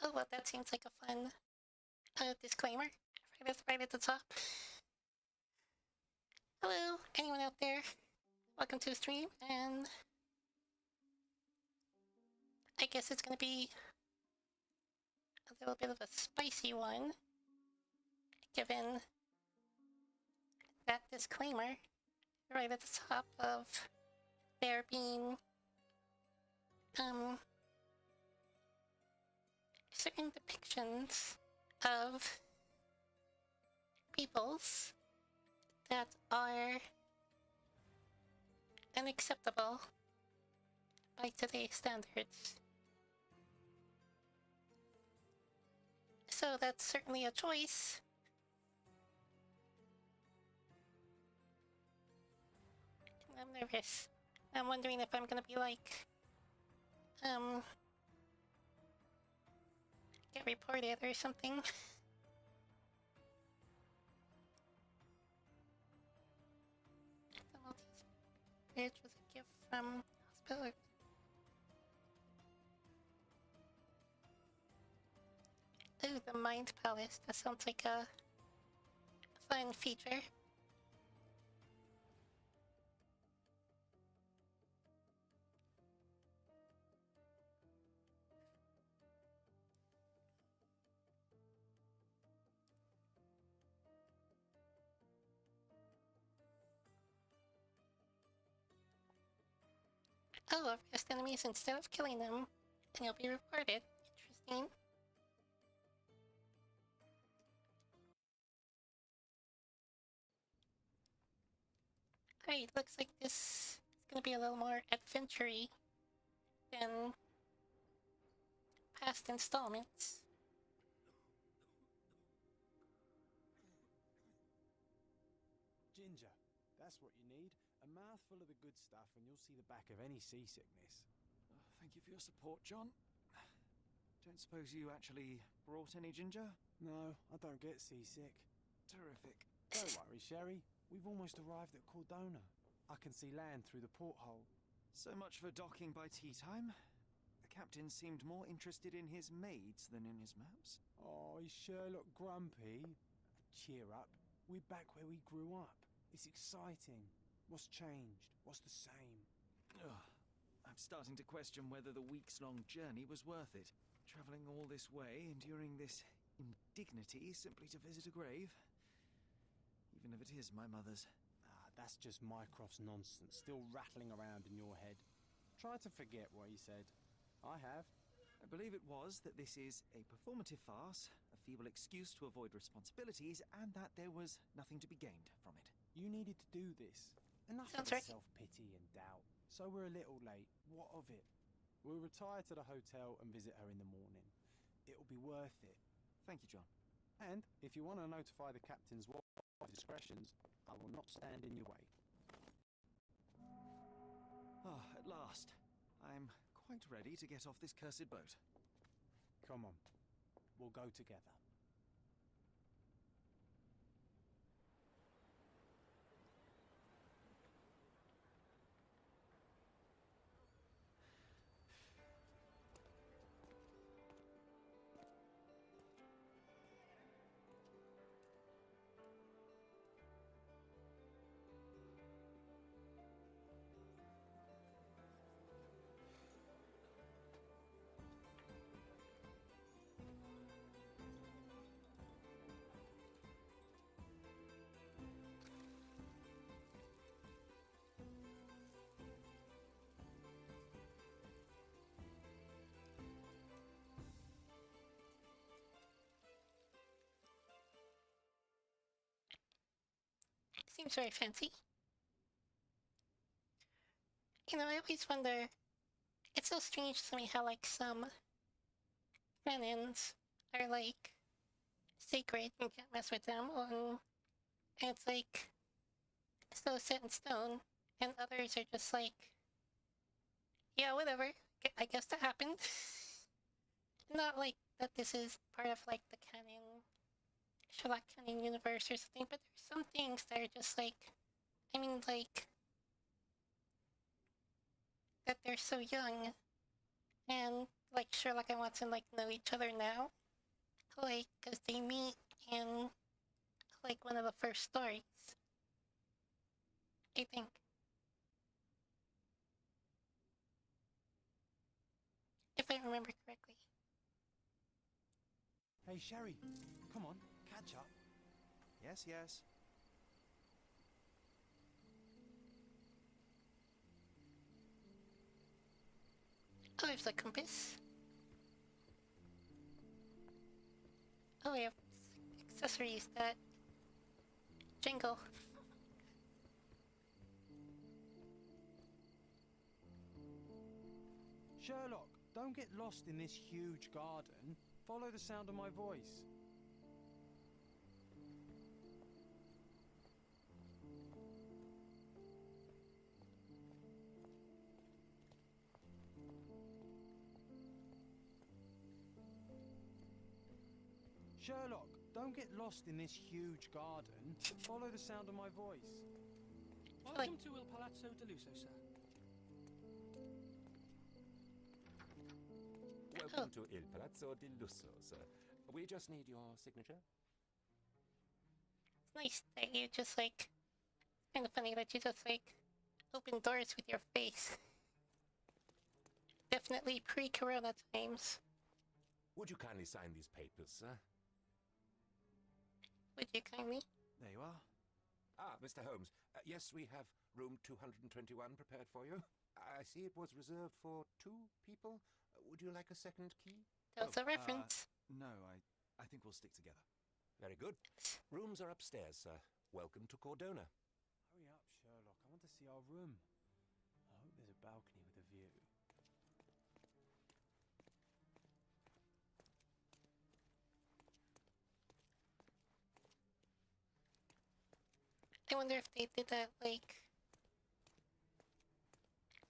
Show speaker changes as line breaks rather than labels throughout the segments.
Oh, well, that seems like a fun disclaimer. That's right at the top. Hello, anyone out there? Welcome to the stream, and I guess it's gonna be a little bit of a spicy one, given that disclaimer right at the top of there being certain depictions of peoples that are unacceptable by today's standards. So that's certainly a choice. I'm nervous. I'm wondering if I'm gonna be like, get reported or something. The Maltese bridge was a gift from hospital. Ooh, the Mind Palace. That sounds like a fun feature. Oh, arrest enemies instead of killing them, and you'll be rewarded. Interesting. Alright, looks like this is gonna be a little more adventure-y than past installments.
Ginger, that's what you need. A mouthful of the good stuff and you'll see the back of any seasickness.
Thank you for your support, John. Don't suppose you actually brought any ginger?
No, I don't get seasick.
Terrific.
Don't worry, Sherry. We've almost arrived at Kauna. I can see land through the porthole.
So much for docking by tea time. The captain seemed more interested in his maids than in his maps.
Oh, is Sherlock grumpy? Cheer up. We're back where we grew up. It's exciting. What's changed? What's the same?
Ugh. I'm starting to question whether the weeks-long journey was worth it. Travelling all this way, enduring this indignity simply to visit a grave. Even if it is my mother's.
Ah, that's just Mycroft's nonsense, still rattling around in your head. Try to forget what he said. I have.
I believe it was that this is a performative farce, a feeble excuse to avoid responsibilities, and that there was nothing to be gained from it.
You needed to do this. Enough
Sounds
of
right.
self-pity and doubt. So we're a little late. What of it? We'll retire to the hotel and visit her in the morning. It'll be worth it.
Thank you, John.
And if you want to notify the captain's wife of discretions, I will not stand in your way.
Ah, at last. I'm quite ready to get off this cursed boat.
Come on. We'll go together.
Seems very fancy. You know, I always wonder, it's so strange to me how, like, some canons are, like, sacred, you can't mess with them, and it's, like, so set in stone, and others are just like, yeah, whatever, I guess that happened. Not like that this is part of, like, the canon, Sherlock canon universe or something, but there's some things that are just like, I mean, like, that they're so young, and like Sherlock and Watson like know each other now, like because they meet in like one of the first stories, I think. If I remember correctly.
Hey, Sherry, come on, catch up.
Yes, yes.
Oh, there's a compass. Oh, we have accessories that jingle.
Sherlock, don't get lost in this huge garden. Follow the sound of my voice. Sherlock, don't get lost in this huge garden. Follow the sound of my voice.
Welcome to Il Palazzo de Lusso, sir.
Welcome to Il Palazzo di Lusso, sir. We just need your signature.
It's nice that you just like, kind of funny that you just like open doors with your face. Definitely pre-corona times.
Would you kindly sign these papers, sir?
Would you kindly?
There you are.
Ah, Mr. Holmes. Yes, we have room 221 prepared for you. I see it was reserved for 2 people. Would you like a second key?
That's a reference.
No, I think we'll stick together.
Very good. Rooms are upstairs, sir. Welcome to Cordona.
Hurry up, Sherlock. I want to see our room. I hope there's a balcony with a view.
I wonder if they did that like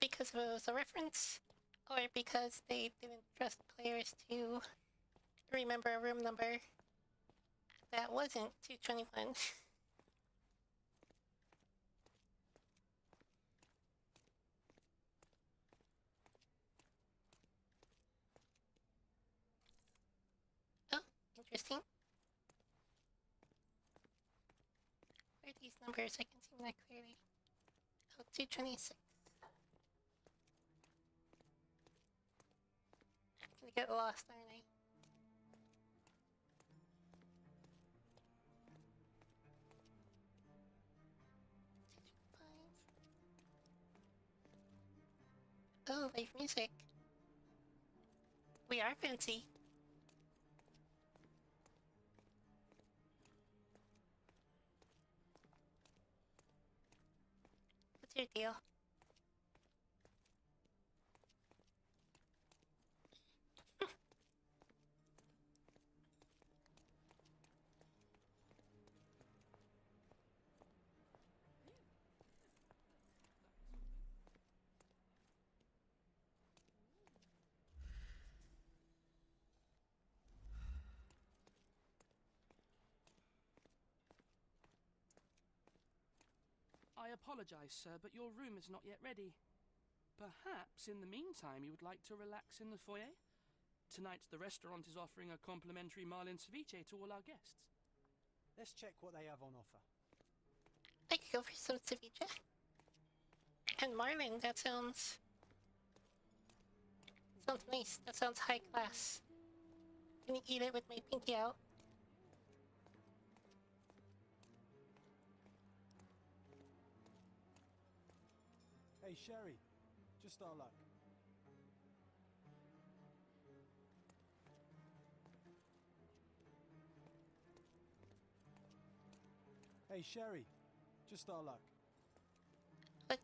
because it was a reference, or because they didn't trust players to remember a room number that wasn't 221. Oh, interesting. Where are these numbers? I can see them that clearly. Oh, 226. I'm gonna get lost, aren't I? Oh, live music. We are fancy. What's your deal?
I apologize, sir, but your room is not yet ready. Perhaps, in the meantime, you would like to relax in the foyer? Tonight, the restaurant is offering a complimentary marlin ceviche to all our guests.
Let's check what they have on offer.
I could go for some ceviche. And marlin, that sounds nice. That sounds high class. Gonna eat it with my pinky out.
Hey, Sherry, just our luck. Hey, Sherry, just our luck.
But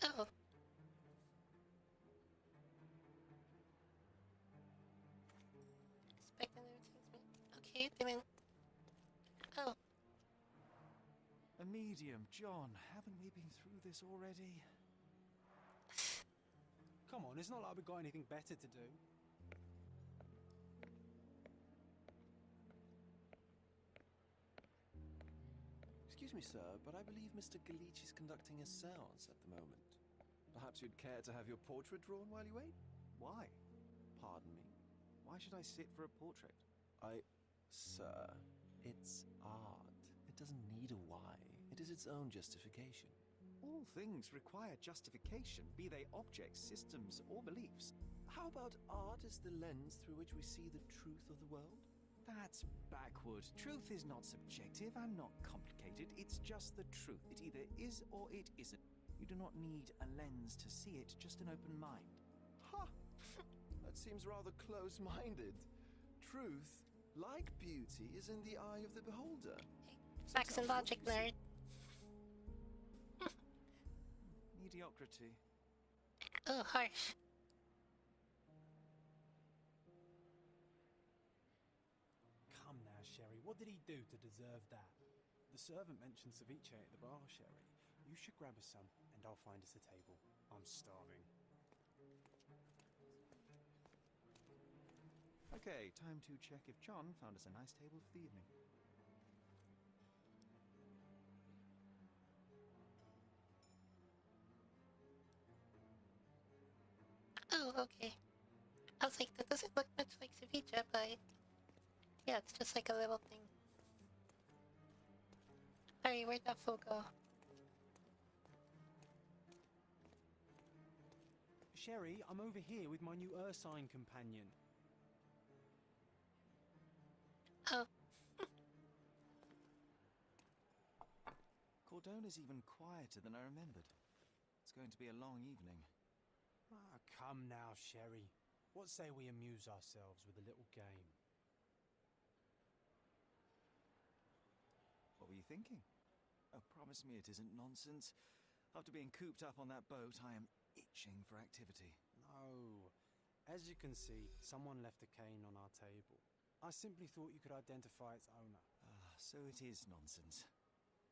oh. Expect another advertisement. Okay, didn't. Oh,
A medium, John. Haven't we been through this already?
Come on, it's not like we've got anything better to do.
Excuse me, sir, but I believe Mr. Galich is conducting a séance at the moment. Perhaps you'd care to have your portrait drawn while you wait?
Why?
Pardon me?
Why should I sit for a portrait?
Sir, it's art. It doesn't need a why. It is its own justification.
All things require justification, be they objects, systems, or beliefs.
How about art is the lens through which we see the truth of the world?
That's backward. Truth is not subjective and not complicated. It's just the truth. It either is or it isn't. You do not need a lens to see it, just an open mind.
Ha! That seems rather close-minded. Truth, like beauty, is in the eye of the beholder.
Facts and logic, nerd.
Mediocrity.
Oh, harsh.
Come now, Sherry. What did he do to deserve that? The servant mentioned ceviche at the bar, Sherry. You should grab us some, and I'll find us a table. I'm starving.
Okay, time to check if John found us a nice table for the evening.
Oh, okay. I was like, that doesn't look much like ceviche, but yeah, it's just like a little thing. Alright, where'd that fool go?
Sherry, I'm over here with my new Ursine companion.
Oh,
Cordona's even quieter than I remembered. It's going to be a long evening.
Ah, come now, Sherry. What say we amuse ourselves with a little game?
What were you thinking? Oh, promise me it isn't nonsense. After being cooped up on that boat, I am itching for activity.
No. As you can see, someone left a cane on our table. I simply thought you could identify its owner.
Ah, so it is nonsense.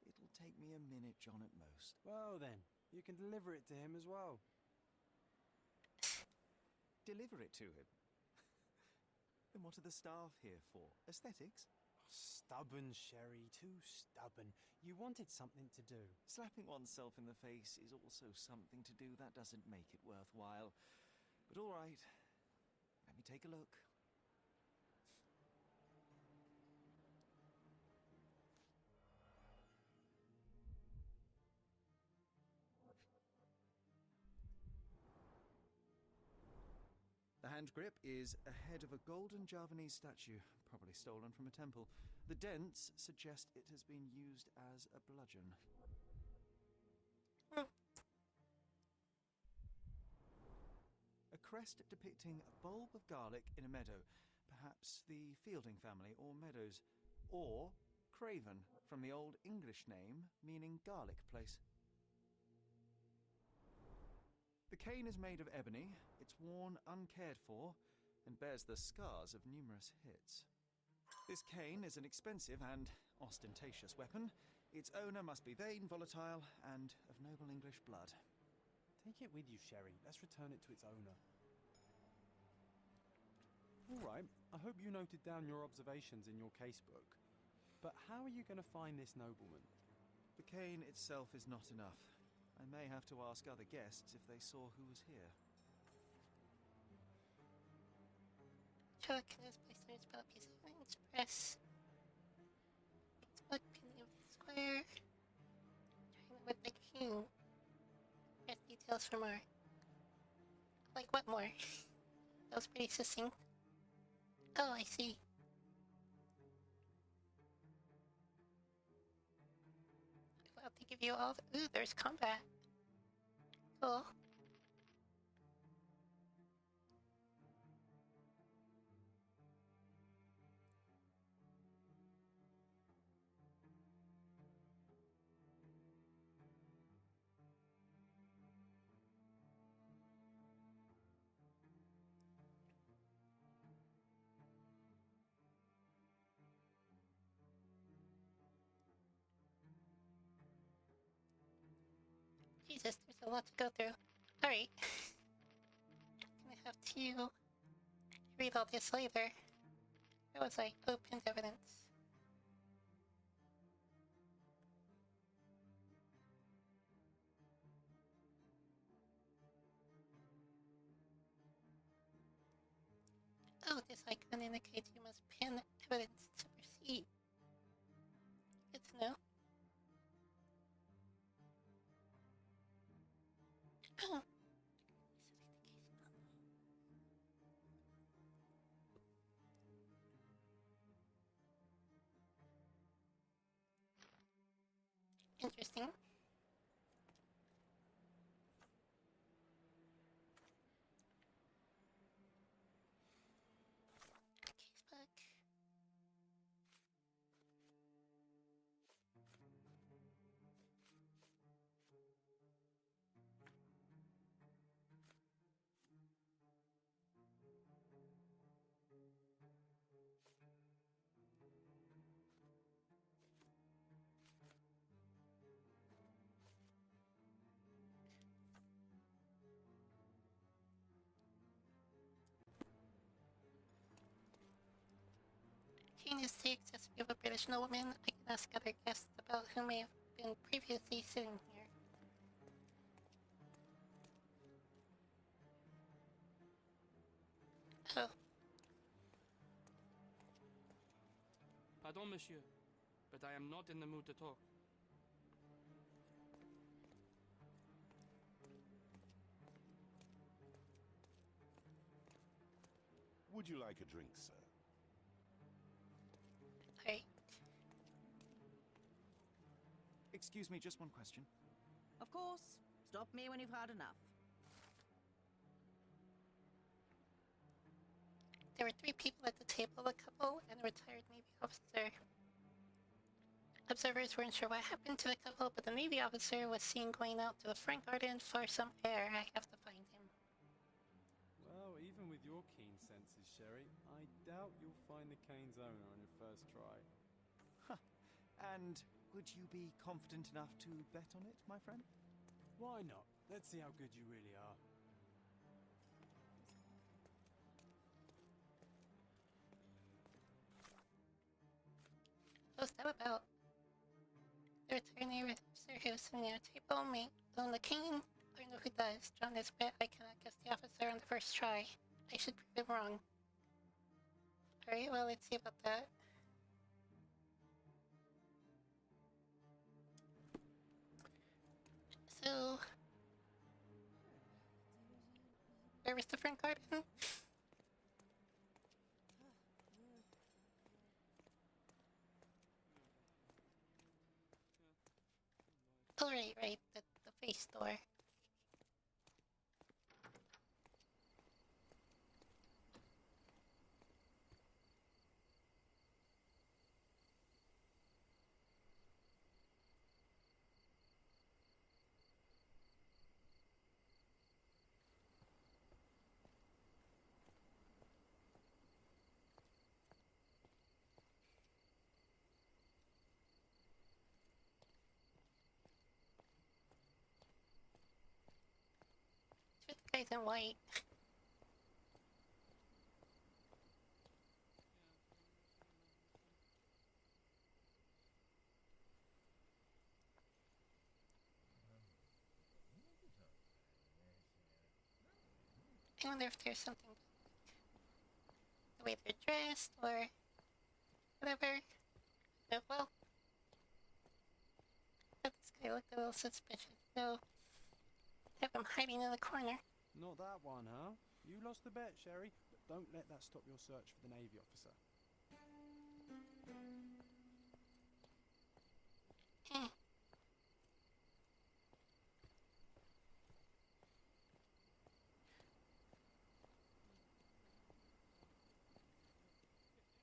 It'll take me a minute, John, at most.
Well then, you can deliver it to him as well.
Deliver it to him. Then what are the staff here for? Aesthetics?
Stubborn, Sherry, too stubborn. You wanted something to do.
Slapping oneself in the face is also something to do. That doesn't make it worthwhile. But all right, let me take a look. The hand grip is a head of a golden Javanese statue, probably stolen from a temple. The dents suggest it has been used as a bludgeon. A crest depicting a bulb of garlic in a meadow, perhaps the Fielding family or Meadows, or Craven, from the Old English name meaning garlic place. The cane is made of ebony, it's worn uncared for, and bears the scars of numerous hits. This cane is an expensive and ostentatious weapon. Its owner must be vain, volatile, and of noble English blood.
Take it with you, Sherry. Let's return it to its owner. All right, I hope you noted down your observations in your casebook. But how are you going to find this nobleman?
The cane itself is not enough. I may have to ask other guests if they saw who was here.
Sherlock can place notes about piece of express. Book pinning of the square. China with the king. Here's details for more. Like what more? That was pretty succinct. Oh, I see. I'll have to give you all the... Ooh, there's combat. Cool. Jesus, there's a lot to go through. Alright. Gonna have to read all this later. Where was I? Opened evidence. Oh, this icon indicates you must pin evidence to proceed. Good to know. Oh. Interesting. Casebook. Jane is the accessory of a British nobleman. I can ask other guests about who may have been previously sitting here. Oh,
Pardon, monsieur, but I am not in the mood to talk.
Would you like a drink, sir?
alright.
Excuse me, just one question.
Of course. Stop me when you've had enough.
There were 3 people at the table, a couple and a retired Navy officer. Observers weren't sure what happened to the couple, but the Navy officer was seen going out to the front garden for some air. I have to find him.
Well, even with your keen senses, Sherry, I doubt you'll find the cane's owner on your first try.
And would you be confident enough to bet on it, my friend?
Why not? Let's see how good you really are.
What's that about? The retired Navy officer who was sitting at a table may own the cane. I know who does. John is bet I cannot guess the officer on the first try. I should prove him wrong. Alright, well, let's see about that. So, where was the front garden? Oh, right, the face door. Two guys in white. I wonder if there's something the way they're dressed or whatever. No, well, but this guy looked a little suspicious, so have him hiding in the corner.
Not that one, huh? You lost the bet, Sherry, but don't let that stop your search for the Navy officer.
Eh.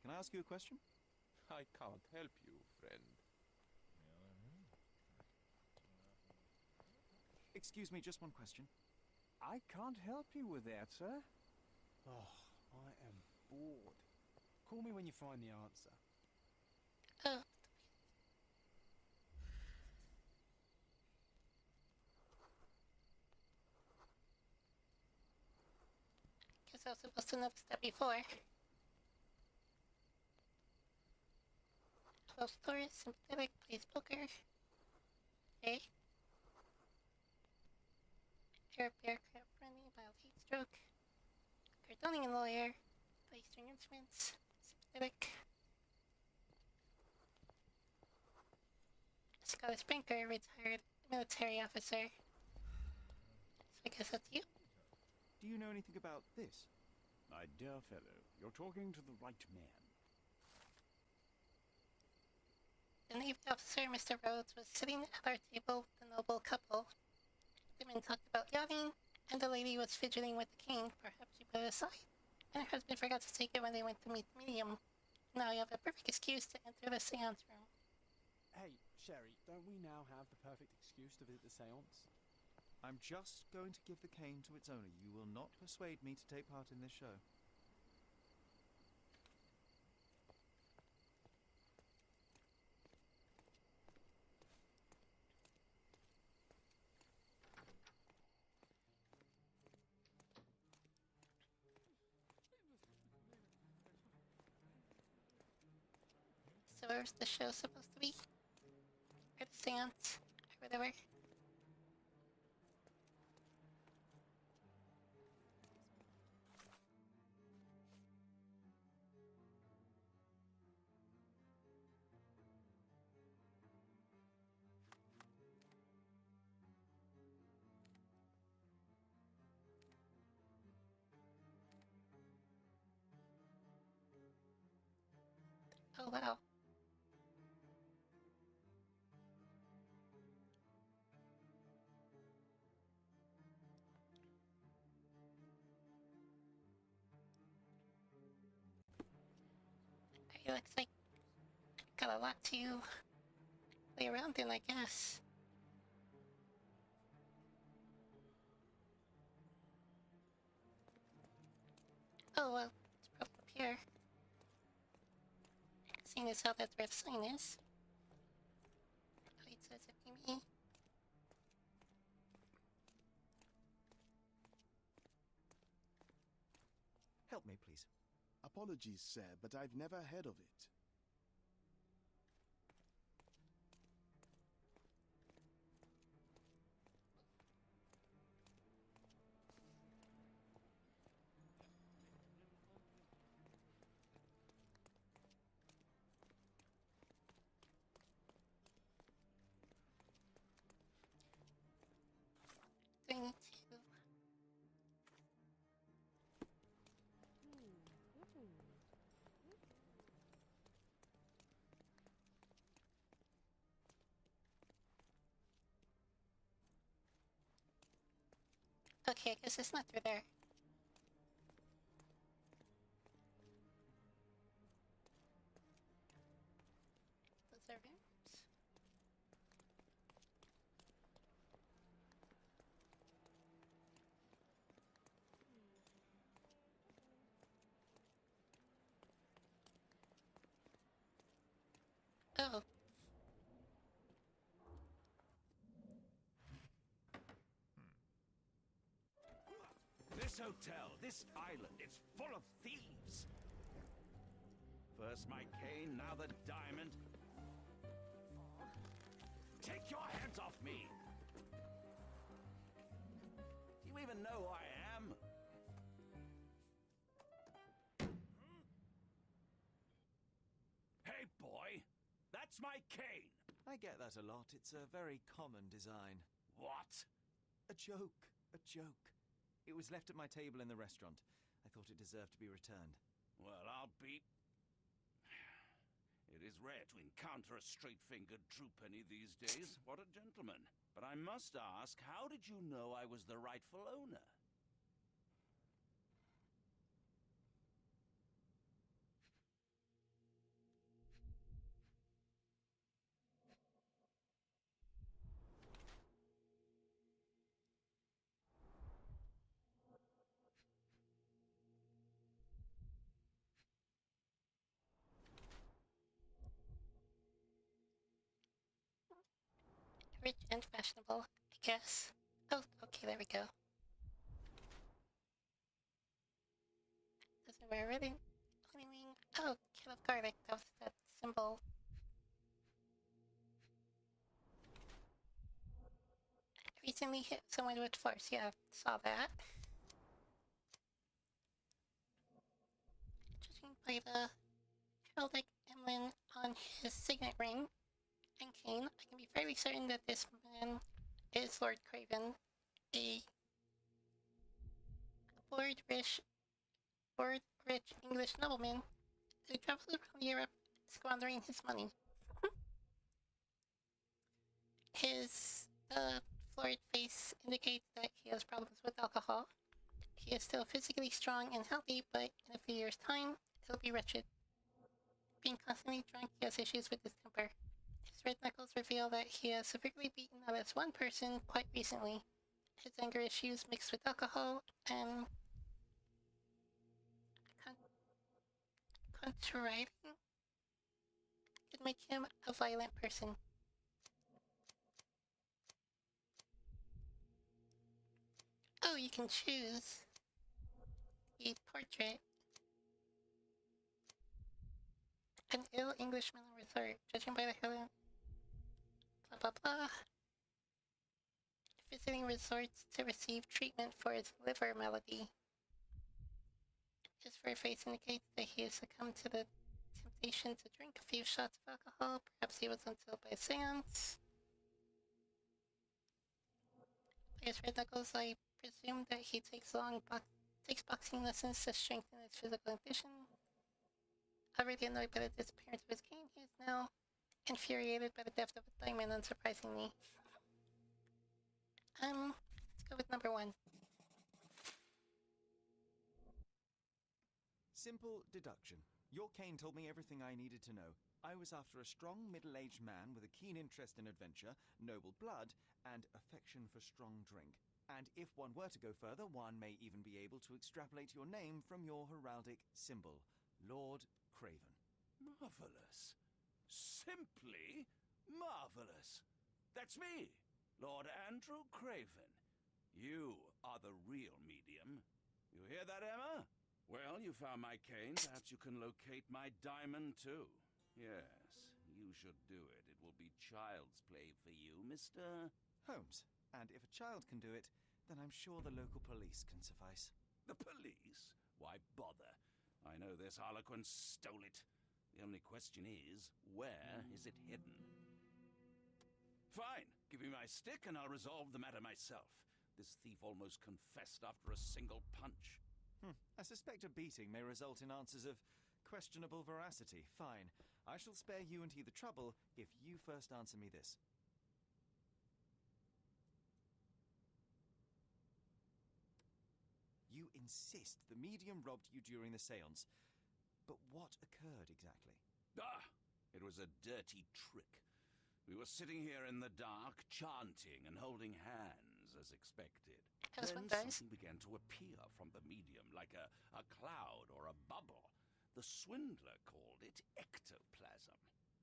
Can I ask you a question?
I can't help you, friend.
Excuse me, just one question.
I can't help you with that, sir.
Oh, I am bored. Call me when you find the answer.
Oh, guess I was supposed to notice that before. 12 stories, sympathetic, plays poker. Okay. Arab aircraft friendly, mild heat stroke. Cardonian lawyer. Play string instruments. Sympathetic. Scottish banker, retired military officer. So I guess that's you.
Do you know anything about this?
My dear fellow, you're talking to the right man.
The Navy officer, Mr. Rhodes, was sitting at our table with the noble couple. The men talked about yachting, and the lady was fidgeting with the king. Perhaps she put it aside, and her husband forgot to take it when they went to meet the medium. Now you have a perfect excuse to enter the seance room.
Hey, Sherry, don't we now have the perfect excuse to visit the seance?
I'm just going to give the cane to its owner. You will not persuade me to take part in this show.
So where's the show supposed to be? Or the seance? Or whatever. Oh wow. It looks like got a lot to play around in, I guess. Oh well, it's probably up here. Seeing as how that's where the sign is. Oh, it says it can be.
Help me, please.
Apologies, sir, but I've never heard of it.
Do I need to? Okay, I guess it's not through there. Those are rooms. Oh.
This hotel, this island, it's full of thieves. First my cane, now the diamond. Take your hands off me! Do you even know who I am? Hey, boy! That's my cane!
I get that a lot. It's a very common design.
What?
A joke. A joke. It was left at my table in the restaurant. I thought it deserved to be returned.
Well, I'll be... It is rare to encounter a straight-fingered true penny these days. What a gentleman. But I must ask, how did you know I was the rightful owner?
Rich and fashionable, I guess. Oh, okay, there we go. Doesn't wear a ribbon. Only ring. Oh, can of garlic. That was that symbol. Recently hit someone with force. Yeah, saw that. by the heraldic emblem on his signet ring. And Kane, I can be fairly certain that this man is Lord Craven, a bored rich English nobleman who travels around Europe squandering his money. His florid face indicates that he has problems with alcohol. He is still physically strong and healthy, but in a few years' time, he'll be wretched. Being constantly drunk, he has issues with his temper. His red knuckles reveal that he has severely beaten at least one person quite recently. His anger issues mixed with alcohol and contrite could make him a violent person. Oh, you can choose a portrait. An ill Englishman in resort, judging by the Helen. Blah blah blah. Visiting resorts to receive treatment for his liver malady. His fur face indicates that he has succumbed to the temptation to drink a few shots of alcohol. Perhaps he was unsettled by a seance. By his red knuckles, I presume that he takes boxing lessons to strengthen his physical condition. Already annoyed by the disappearance of his cane, he is now infuriated by the death of a diamond, unsurprisingly. Let's go with number 1.
Simple deduction. Your cane told me everything I needed to know. I was after a strong, middle-aged man with a keen interest in adventure, noble blood, and affection for strong drink. And if one were to go further, one may even be able to extrapolate your name from your heraldic symbol, Lord Craven.
Marvelous. Simply marvelous. That's me, Lord Andrew Craven. You are the real medium. You hear that, Emma? Well, you found my cane. Perhaps you can locate my diamond, too. Yes, you should do it. It will be child's play for you, Mr.
Holmes. And if a child can do it, then I'm sure the local police can suffice.
The police? Why bother? I know this harlequin stole it. The only question is, where is it hidden? Fine. Give me my stick and I'll resolve the matter myself. This thief almost confessed after a single punch.
I suspect a beating may result in answers of questionable veracity. Fine. I shall spare you and he the trouble if you first answer me this. You insist the medium robbed you during the seance. But what occurred exactly?
It was a dirty trick. We were sitting here in the dark, chanting and holding hands, as expected.
As
Then
one does.
something began to appear from the medium, like a cloud or a bubble. The swindler called it ectoplasm.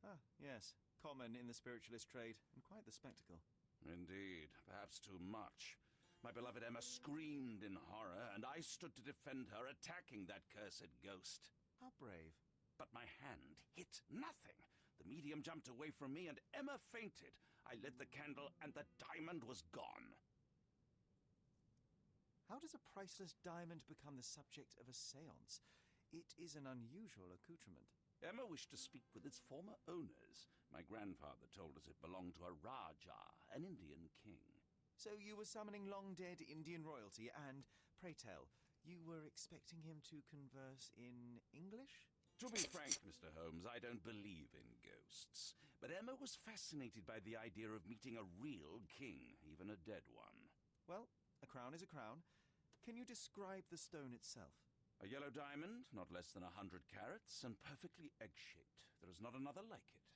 Ah, yes. Common in the spiritualist trade, and quite the spectacle.
Indeed, perhaps too much. My beloved Emma screamed in horror, and I stood to defend her, attacking that cursed ghost.
How brave.
But my hand hit nothing. The medium jumped away from me, and Emma fainted. I lit the candle, and the diamond was gone.
How does a priceless diamond become the subject of a seance? It is an unusual accoutrement.
Emma wished to speak with its former owners. My grandfather told us it belonged to a Rajah, an Indian king.
So you were summoning long-dead Indian royalty, and, pray tell, you were expecting him to converse in English?
To be frank, Mr. Holmes, I don't believe in ghosts. But Emma was fascinated by the idea of meeting a real king, even a dead one.
Well, a crown is a crown. Can you describe the stone itself?
A yellow diamond, not less than 100 carats, and perfectly egg-shaped. There is not another like it.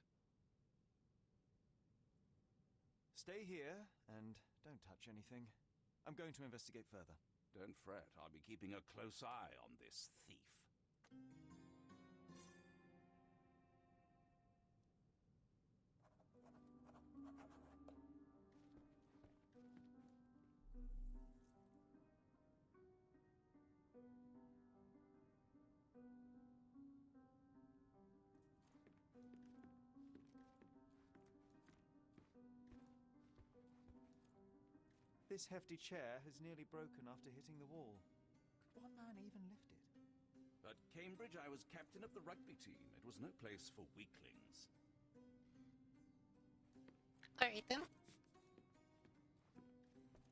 Stay here, and don't touch anything. I'm going to investigate further.
Don't fret, I'll be keeping a close eye on this thief.
This hefty chair has nearly broken after hitting the wall. Could one man even lift it?
At Cambridge, I was captain of the rugby team. It was no place for weaklings.
Alright then.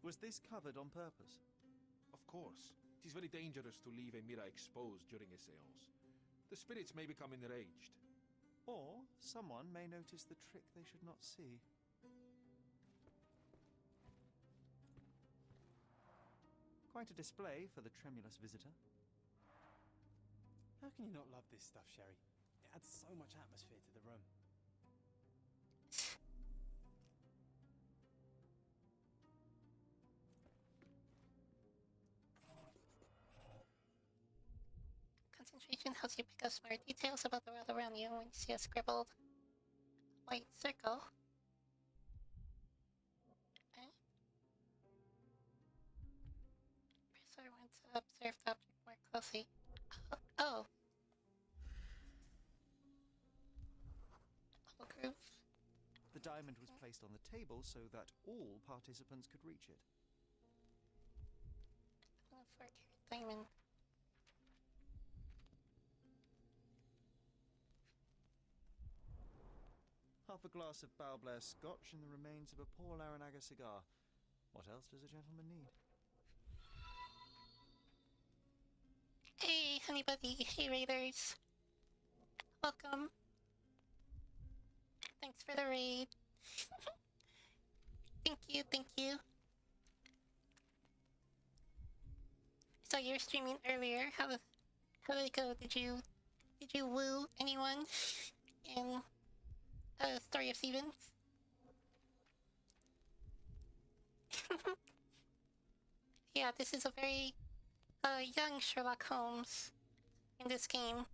Was this covered on purpose?
Of course. It is very dangerous to leave a mirror exposed during a seance. The spirits may become enraged.
Or someone may notice the trick they should not see. Quite a display for the tremulous visitor.
How can you not love this stuff, Sherry? It adds so much atmosphere to the room.
Concentration helps you pick up smart details about the world around you. When you see a scribbled white circle, okay. Press R1 to observe the object more closely. Oh. Oh, groove.
The diamond was placed on the table so that all participants could reach it.
4 carat diamond.
Half a glass of Balblair Scotch and the remains of a poor Laranaga cigar. What else does a gentleman need?
Hey, honey buddy. Hey, raiders. Welcome. Thanks for the raid. Thank you, thank you. So you were streaming earlier. How did it go? Did you woo anyone in Story of Stevens? Yeah, this is a very young Sherlock Holmes in this game.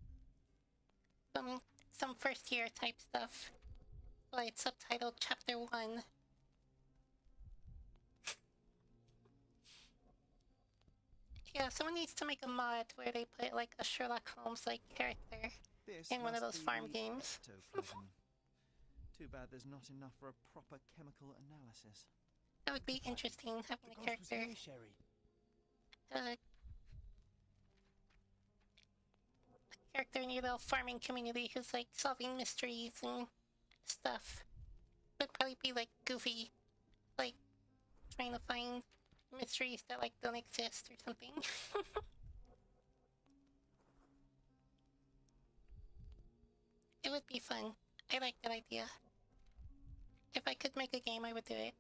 Some first year type stuff. But it's subtitled Chapter 1. Yeah, someone needs to make a mod where they put like a Sherlock Holmes like character in one of those farm games.
Too bad there's not enough for a proper chemical analysis.
That would be interesting, having a character. A character in your little farming community who's like solving mysteries and stuff. Would probably be like goofy, like trying to find mysteries that like don't exist or something. It would be fun. I like that idea. If I could make a game, I would do it.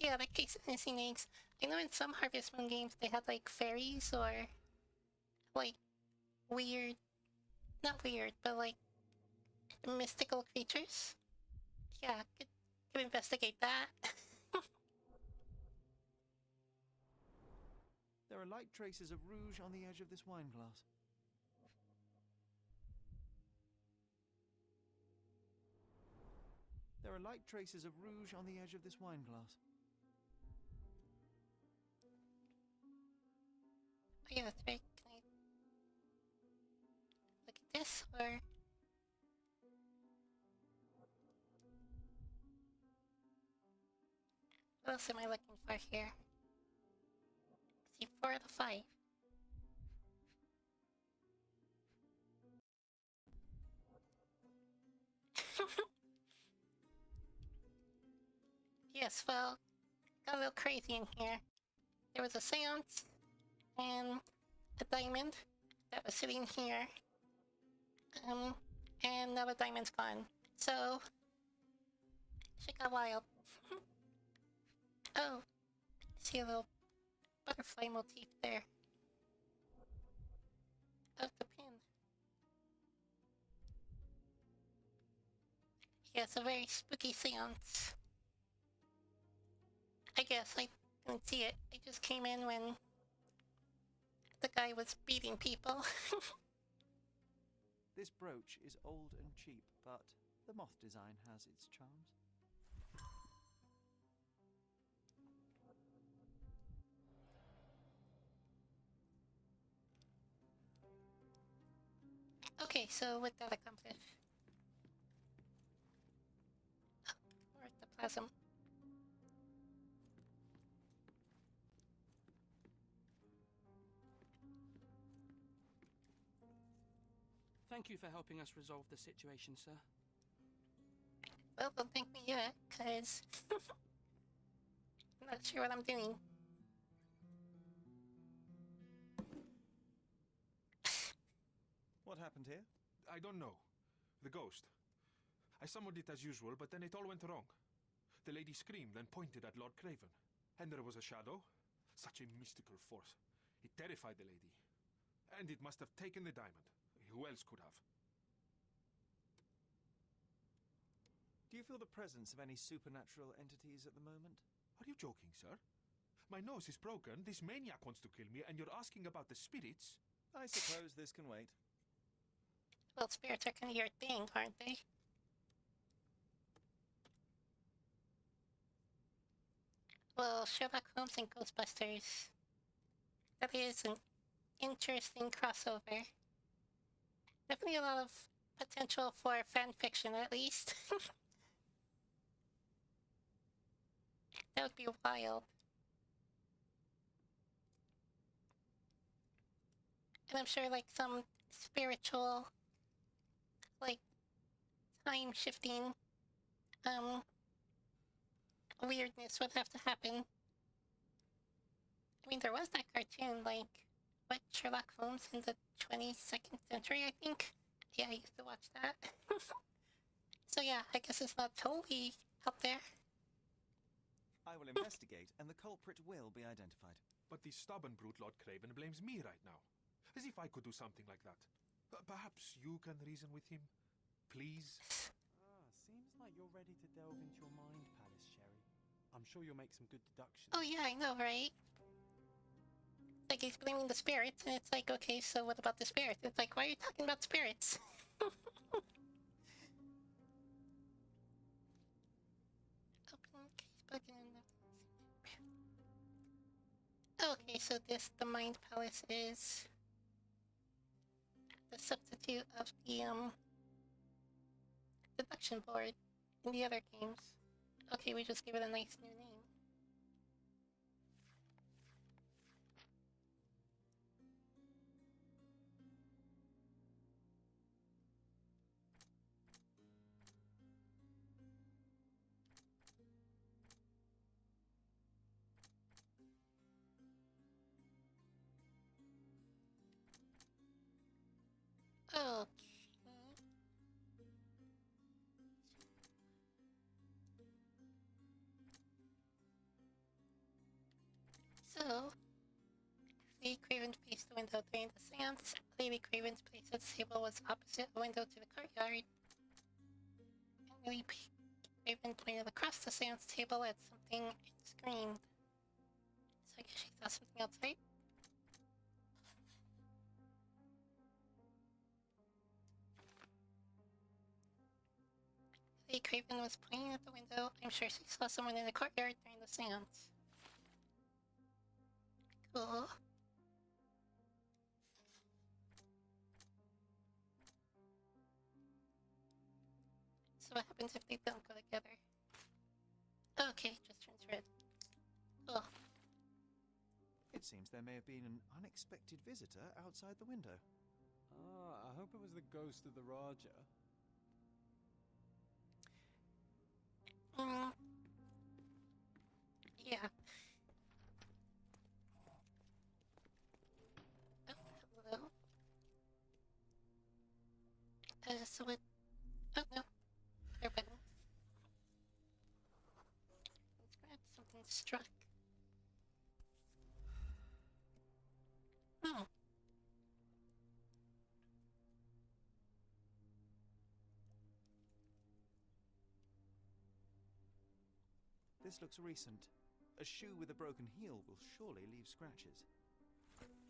Yeah, that case of missing eggs. I know in some Harvest Moon games they had like fairies or like weird, not weird, but like mystical creatures. Yeah, could investigate that.
There are light traces of rouge on the edge of this wine glass. There are light traces of rouge on the edge of this wine glass.
Oh yeah, that's right. Can I look at this, or... What else am I looking for here? See, 4 out of 5. Yes, well, got a little crazy in here. There was a seance, and a diamond that was sitting here. And now the diamond's gone. So, shit got wild. Oh, see a little butterfly motif there. Of the pin. Yeah, it's a very spooky seance. I guess I didn't see it. I just came in when the guy was beating people.
This brooch is old and cheap, but the moth design has its charms.
Okay, so with that accomplished, more ectoplasm.
Thank you for helping us resolve the situation, sir.
Well, don't thank me yet, cause I'm not sure what I'm doing.
What happened here?
I don't know. The ghost. I summoned it as usual, but then it all went wrong. The lady screamed and pointed at Lord Craven. And there was a shadow. Such a mystical force. It terrified the lady. And it must have taken the diamond. Who else could have?
Do you feel the presence of any supernatural entities at the moment?
Are you joking, sir? My nose is broken, this maniac wants to kill me, and you're asking about the spirits?
I suppose this can wait.
Well, spirits are kind of your thing, aren't they? Well, Sherlock Holmes and Ghostbusters. That is an interesting crossover. Definitely a lot of potential for fan fiction, at least. That would be wild. And I'm sure, like, some spiritual, like, time-shifting, weirdness would have to happen. I mean, there was that cartoon, like, what, Sherlock Holmes in the 22nd century, I think? Yeah, I used to watch that. So yeah, I guess it's not totally out there.
I will investigate, and the culprit will be identified.
But the stubborn brute Lord Craven blames me right now. As if I could do something like that. Perhaps you can reason with him? Please?
Seems like you're ready to delve into your mind palace, Sherry. I'm sure you'll make some good deductions.
Oh yeah, I know, right? Like, he's blaming the spirits, and it's like, okay, so what about the spirits? It's like, why are you talking about spirits? Open casebook and... Okay, so the Mind Palace is the substitute of the, deduction board in the other games. Okay, we just gave it a nice new name. Okay. So, Lady Craven faced the window during the seance. Lady Craven's place at the table was opposite the window to the courtyard. And Lady Craven pointed across the seance table at something and screamed. So I guess she saw something outside. Lady Craven was pointing at the window. I'm sure she saw someone in the courtyard during the seance. Cool. So what happens if they don't go together? Okay, just turns red. Cool.
It seems there may have been an unexpected visitor outside the window.
Ah, I hope it was the ghost of the Raja.
Yeah. Oh, hello. So it... Oh, no. Other button. Let's grab something struck. Oh.
This looks recent. A shoe with a broken heel will surely leave scratches.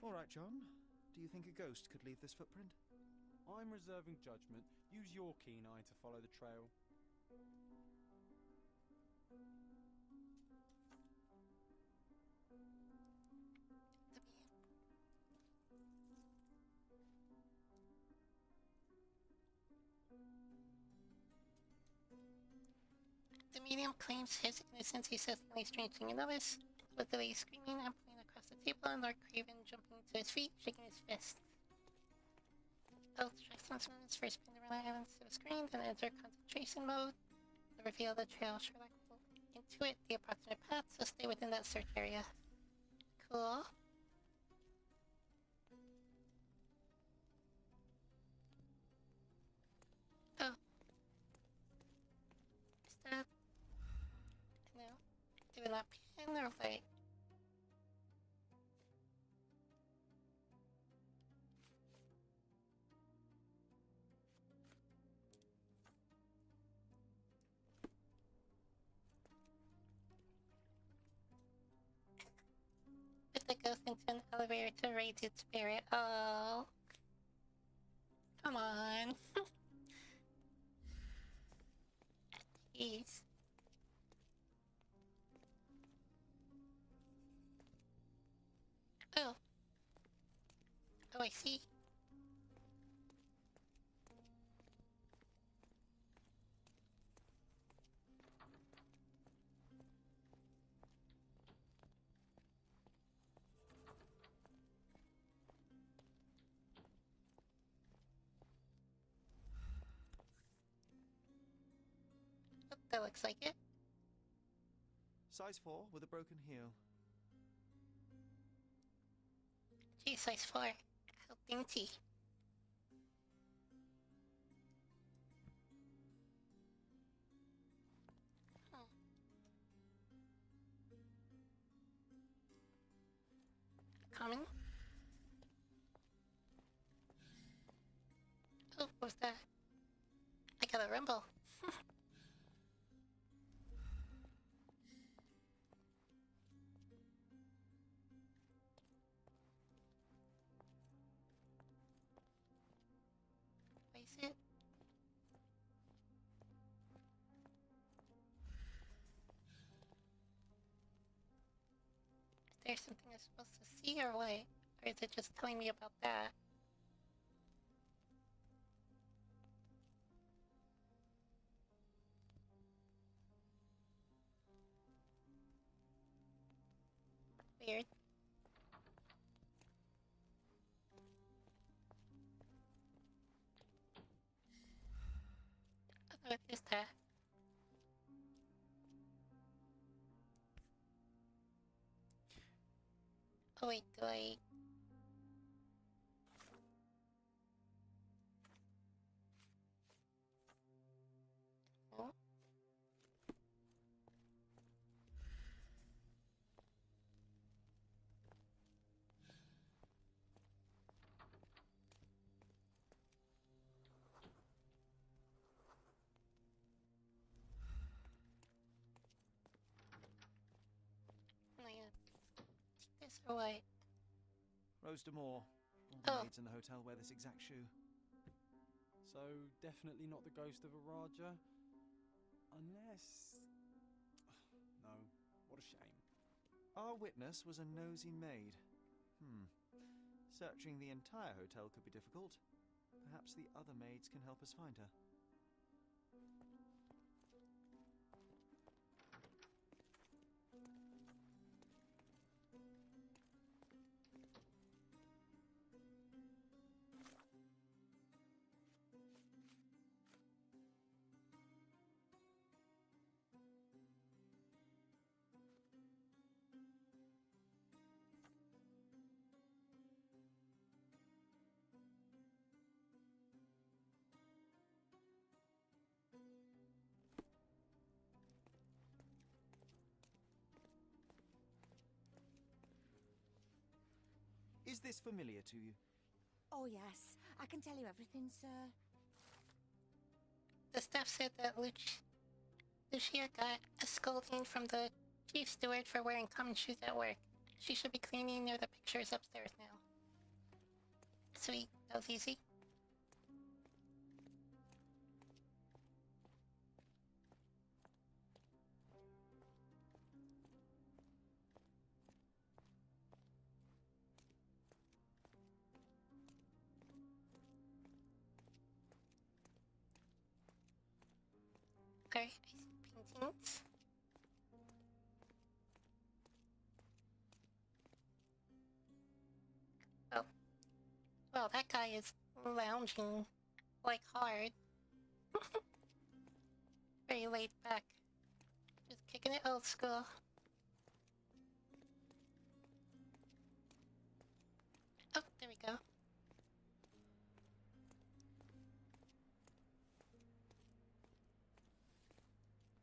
All right, John. Do you think a ghost could leave this footprint?
I'm reserving judgment. Use your keen eye to follow the trail.
The medium claims his innocence. He says the only strange thing you notice was the lady screaming and pulling across the table and Lord Craven jumping to his feet, shaking his fist. Oh, try sometimes first spin the relevance to the screen, then enter concentration mode. To reveal the trail, Sherlock will intuit the approximate path, so stay within that search area. Cool. Oh. Is that... No. Do we not pin or wait? Put the ghost into an elevator to raise its spirit. Oh. Come on. Jeez. Oh. Oh, I see. Oh, that looks like it.
Size 4 with a broken heel.
Gee, size 4. How dainty. Hmm. Common? Oh, what was that? I got a rumble. Place it. Is there something I'm supposed to see or what? Or is it just telling me about that? Weird. Oh, what is that? Oh wait, do I... Oh? Am I gonna take this or what?
Rose Moore. All
Oh.
the maids in the hotel wear this exact shoe.
So, definitely not the ghost of a Raja? Unless... No, what a shame.
Our witness was a nosy maid. Searching the entire hotel could be difficult. Perhaps the other maids can help us find her. Is this familiar to you?
Oh, yes. I can tell you everything, sir.
The staff said that Lucia got a scolding from the chief steward for wearing common shoes at work. She should be cleaning near the pictures upstairs now. Sweet, that was easy. Alright, I see paintings. Oh. Well, that guy is lounging, like hard. Very laid back. Just kicking it old school. Oh, there we go.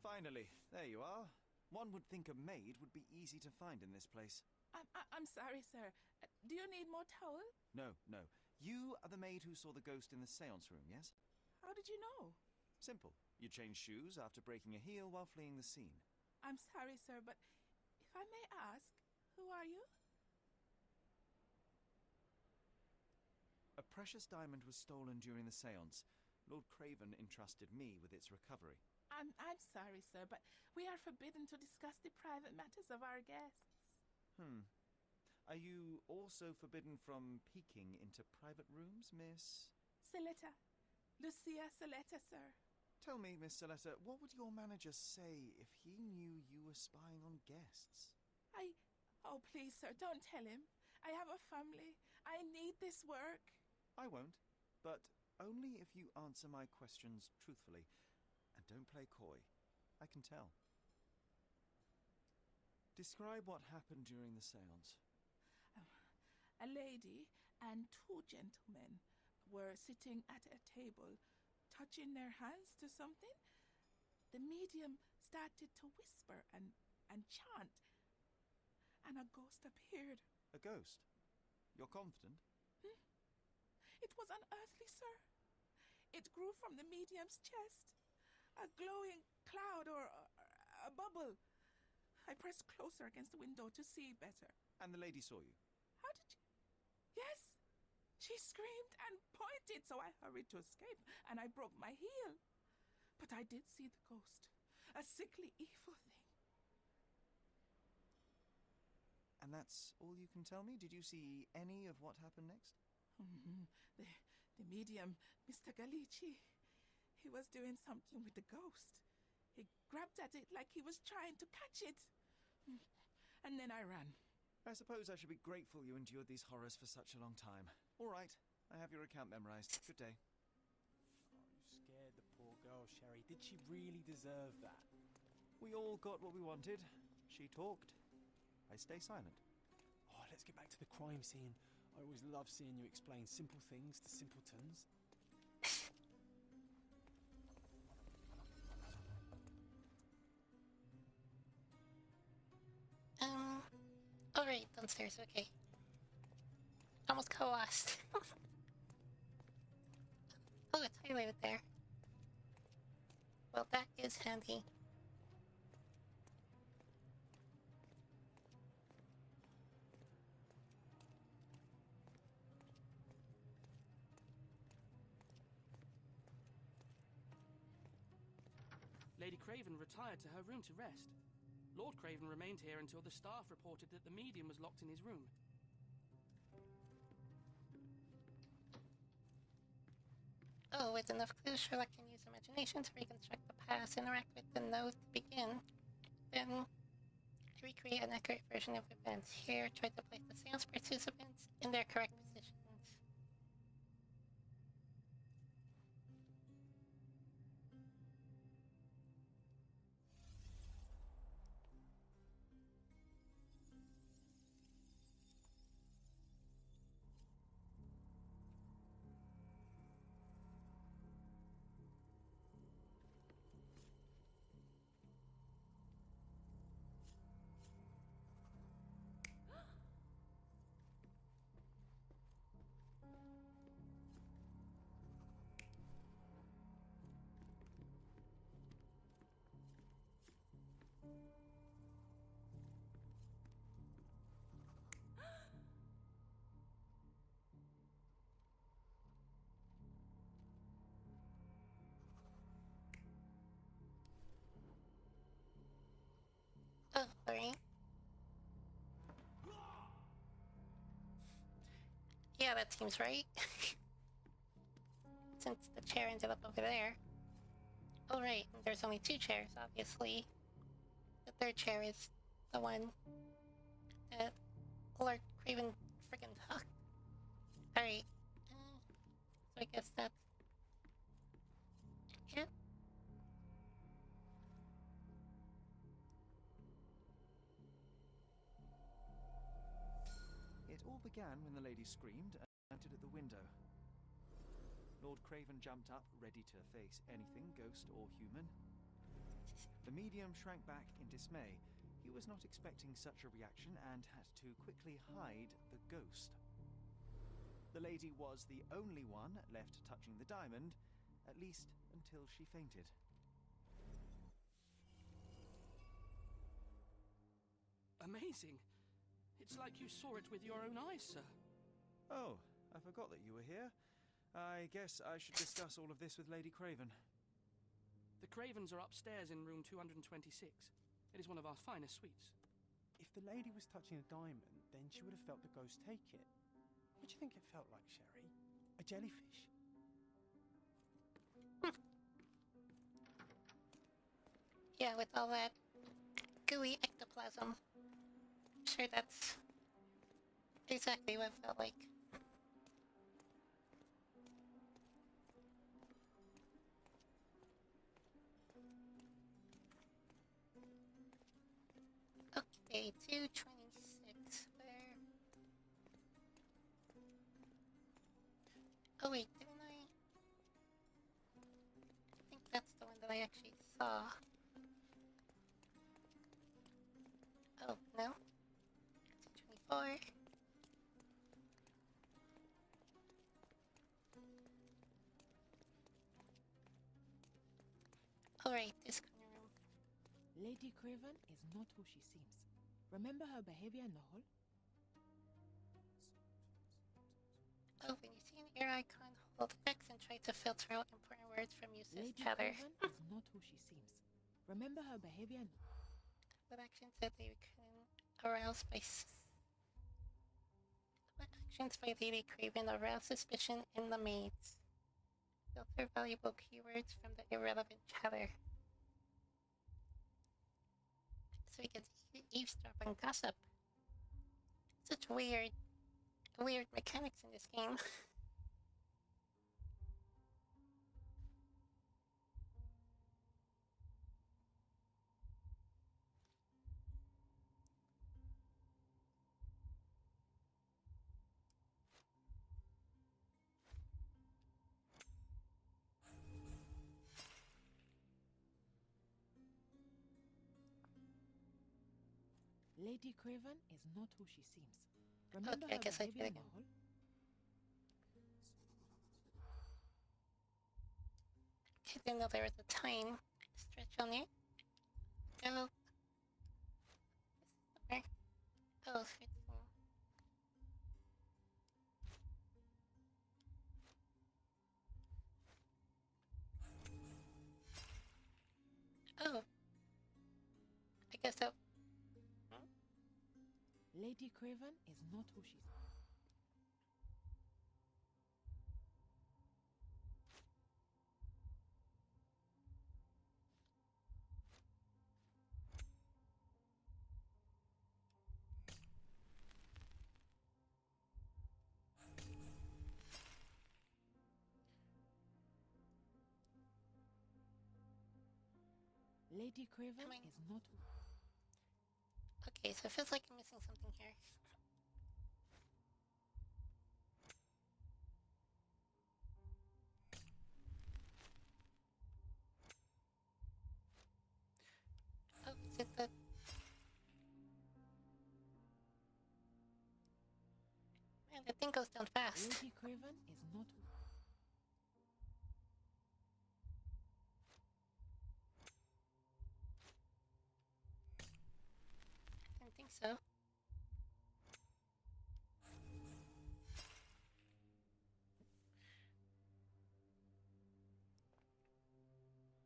Finally, there you are. One would think a maid would be easy to find in this place.
I'm sorry, sir. Do you need more towel?
No, no. You are the maid who saw the ghost in the seance room, yes?
How did you know?
Simple. You changed shoes after breaking a heel while fleeing the scene.
I'm sorry, sir, but if I may ask, who are you?
A precious diamond was stolen during the seance. Lord Craven entrusted me with its recovery.
I'm sorry, sir, but we are forbidden to discuss the private matters of our guests.
Are you also forbidden from peeking into private rooms, Miss?
Saletta. Lucia Saletta, sir.
Tell me, Miss Saletta, what would your manager say if he knew you were spying on guests?
Oh, please, sir, don't tell him. I have a family. I need this work.
I won't, but only if you answer my questions truthfully. And don't play coy. I can tell. Describe what happened during the seance.
A lady and two gentlemen were sitting at a table, touching their hands to something. The medium started to whisper and chant, and a ghost appeared.
A ghost? You're confident?
It was unearthly, sir. It grew from the medium's chest. A glowing cloud or a bubble. I pressed closer against the window to see better.
And the lady saw you?
How did you... Yes! She screamed and pointed, so I hurried to escape, and I broke my heel. But I did see the ghost. A sickly, evil thing.
And that's all you can tell me? Did you see any of what happened next?
The medium, Mr. Galici, he was doing something with the ghost. He grabbed at it like he was trying to catch it. And then I ran.
I suppose I should be grateful you endured these horrors for such a long time. All right, I have your account memorized. Good day.
Oh, you scared the poor girl, Sherry. Did she really deserve that?
We all got what we wanted. She talked. I stay silent.
Oh, let's get back to the crime scene. I always love seeing you explain simple things to simpletons.
Alright, downstairs, okay. Almost got lost. Oh, it's highlighted there. Well, that is handy.
Lady Craven retired to her room to rest. Lord Craven remained here until the staff reported that the medium was locked in his room.
Oh, with enough clues, Sherlock can use imagination to reconstruct the past, interact with the node to begin, then recreate an accurate version of events. Here, try to place the seance participants in their correct positions. Oh, sorry. Yeah, that seems right. Since the chair ended up over there. Oh, right, there's only two chairs, obviously. The third chair is the one that Lord Craven friggin' took. Alright. So
It all began when the lady screamed and pointed at the window. Lord Craven jumped up, ready to face anything, ghost or human. The medium shrank back in dismay. He was not expecting such a reaction and had to quickly hide the ghost. The lady was the only one left touching the diamond, at least until she fainted.
Amazing. It's like you saw it with your own eyes, sir.
Oh, I forgot that you were here. I guess I should discuss all of this with Lady Craven.
The Cravens are upstairs in room 226. It is one of our finest suites.
If the lady was touching a diamond, then she would have felt the ghost take it. What do you think it felt like, Sherry? A jellyfish?
Yeah, with all that gooey ectoplasm. I'm sure that's exactly what it felt like. Okay, 226. Where? Oh wait, didn't I? I think that's the one that I actually saw. Oh, no? 224. Alright, this corner room.
Lady Craven is not who she seems. Remember her behavior in the hall?
Oh, when you see an ear icon, hold X and try to filter out important words from useless
Lady
chatter.
Craven is not who she seems. Remember her behavior in...
What actions that they can arouse by what actions by Lady Craven arouse suspicion in the maids? Filter valuable keywords from the irrelevant chatter. So we can eavesdrop on gossip. Such weird mechanics in this game.
Lady Craven is not who she seems. Remember
Okay, I
her
guess I
behavior
did
in
it.
the hall?
I didn't know there was a time stretch on it. Go. Where? Oh, it's oh. I guess that.
Lady Craven is not who she seems. Lady Craven is not who...
Okay, so it feels like I'm missing something here. Oh, is it the... Man, that thing goes down fast.
Lady Craven is not who...
I didn't think so.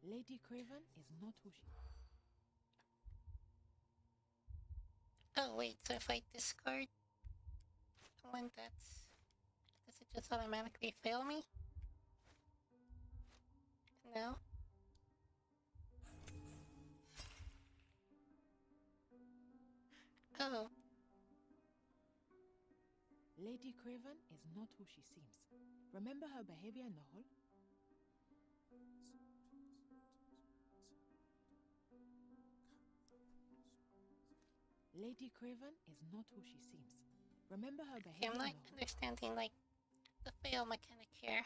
Lady Craven is not who she...
Oh, wait, so if I discard one does it just automatically fail me? No? Oh.
Lady Craven is not who she seems. Remember her behavior in the hall? Lady Craven is not who she seems. Remember her
Okay,
behavior.
I'm not
though.
understanding, like, the fail mechanic here.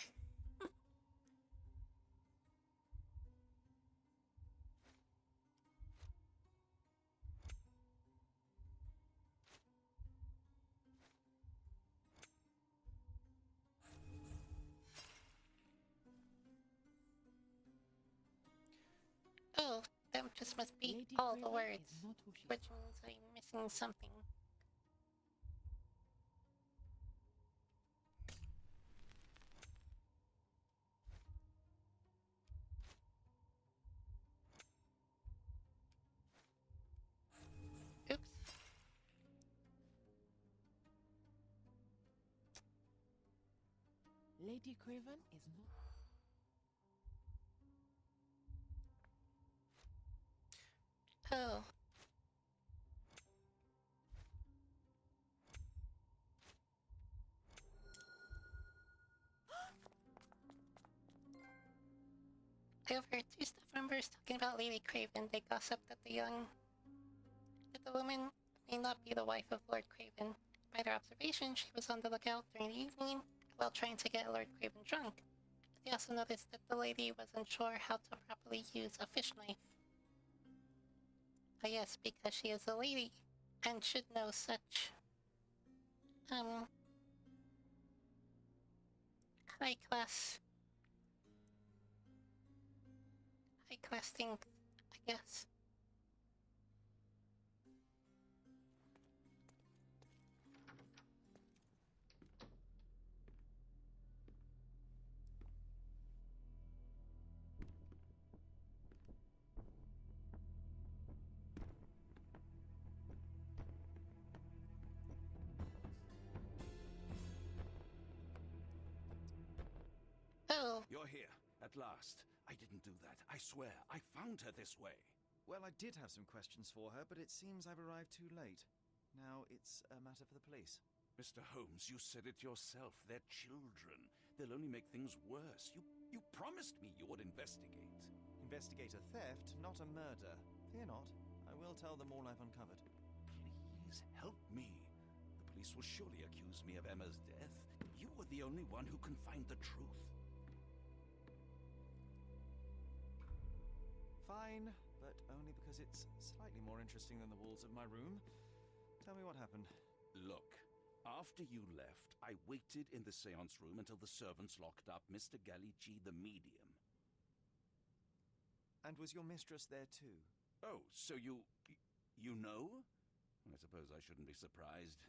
Oh, that just must be
Lady
all the
Craven
words,
is not who she
which means I'm missing something. Oops.
Lady Craven is not.
Oh. I overheard two staff members talking about Lady Craven. They gossiped that the woman may not be the wife of Lord Craven. By their observation, she was on the lookout during the evening while trying to get Lord Craven drunk. They also noticed that the lady wasn't sure how to properly use a fish knife. Oh yes, because she is a lady and should know such high class things, I guess. Oh.
You're here, at last. I didn't do that. I swear. I found her this way.
Well, I did have some questions for her, but it seems I've arrived too late. Now it's a matter for the police.
Mr. Holmes, you said it yourself. They're children. They'll only make things worse. You promised me you would investigate.
Investigate a theft, not a murder. Fear not. I will tell them all I've uncovered.
Please help me. The police will surely accuse me of Emma's death. You are the only one who can find the truth.
Fine, but only because it's slightly more interesting than the walls of my room. Tell me what happened.
Look, after you left, I waited in the seance room until the servants locked up Mr. Gallici, the medium.
And was your mistress there too?
Oh, so you know? I suppose I shouldn't be surprised.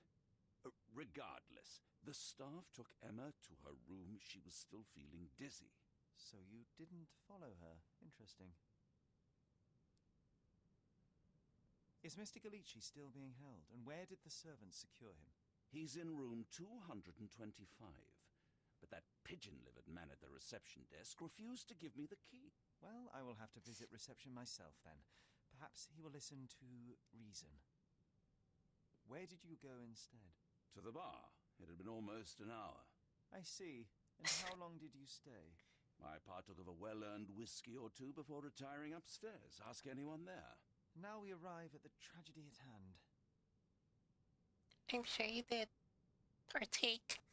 Regardless, the staff took Emma to her room. She was still feeling dizzy.
So you didn't follow her. Interesting. Is Mr. Gallici still being held, and where did the servants secure him?
He's in room 225, but that pigeon-livered man at the reception desk refused to give me the key.
Well, I will have to visit reception myself then. Perhaps he will listen to reason. Where did you go instead?
To the bar. It had been almost an hour.
I see. And how long did you stay?
I partook of a well-earned whiskey or two before retiring upstairs. Ask anyone there.
Now we arrive at the tragedy at hand.
I'm sure you did partake.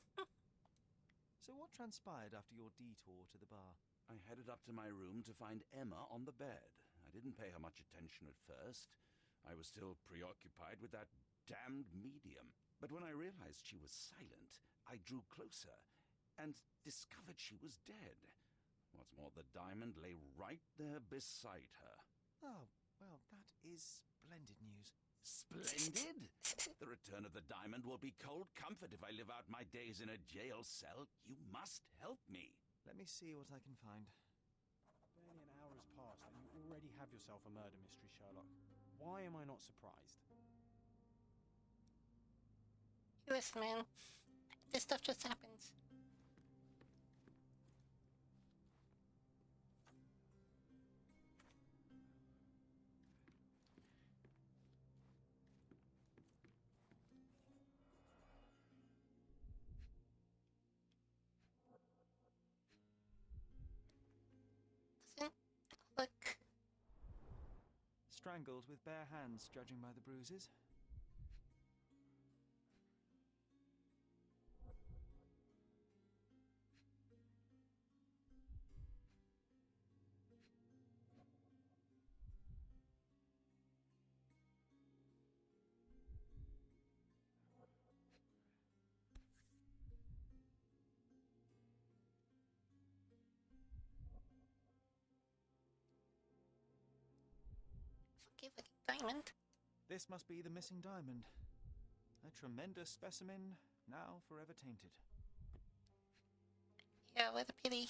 So what transpired after your detour to the bar?
I headed up to my room to find Emma on the bed. I didn't pay her much attention at first. I was still preoccupied with that damned medium. But when I realized she was silent, I drew closer and discovered she was dead. What's more, the diamond lay right there beside her.
Oh, well, that is splendid news.
Splendid! The return of the diamond will be cold comfort if I live out my days in a jail cell. You must help me.
Let me see what I can find.
Barely an hour has passed and you already have yourself a murder mystery, Sherlock. Why am I not surprised?
Listen, man. This stuff just happens. Doesn't look...
Strangled with bare hands, judging by the bruises.
diamond.
This must be the missing diamond. A tremendous specimen, now forever tainted.
Yeah, what a pity.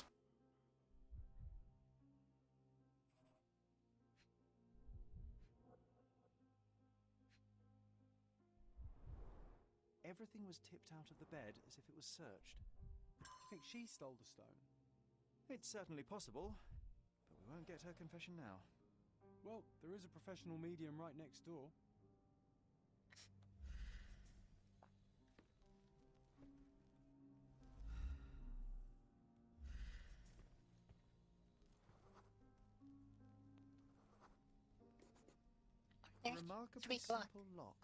Everything was tipped out of the bed as if it was searched.
Do you think she stole the stone?
It's certainly possible, but we won't get her confession now.
Well, there is a professional medium right next door.
A
There's
remarkably
3 o'clock.
simple lock.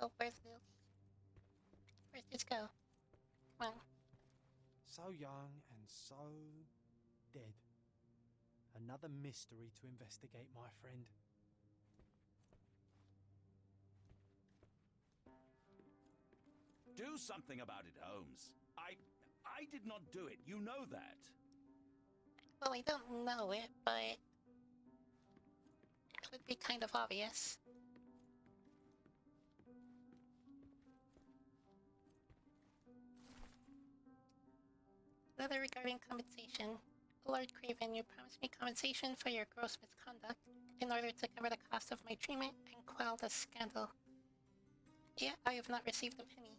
Oh, where's this go? Come on.
So young and so dead. Another mystery to investigate, my friend.
Do something about it, Holmes. I did not do it. You know that.
Well, I don't know it, but it would be kind of obvious. Letter regarding compensation. Lord Craven, you promised me compensation for your gross misconduct in order to cover the cost of my treatment and quell the scandal. Yet I have not received a penny.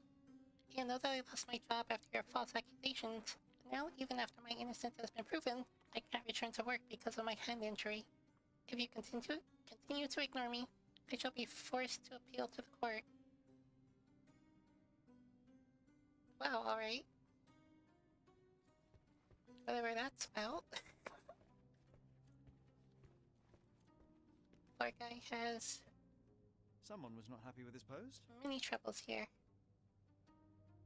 You know that I lost my job after your false accusations. Now, even after my innocence has been proven, I can't return to work because of my hand injury. If you continue to ignore me, I shall be forced to appeal to the court. Wow, alright. Whatever that's about. Our guy has
Someone was not happy with his post.
many troubles here,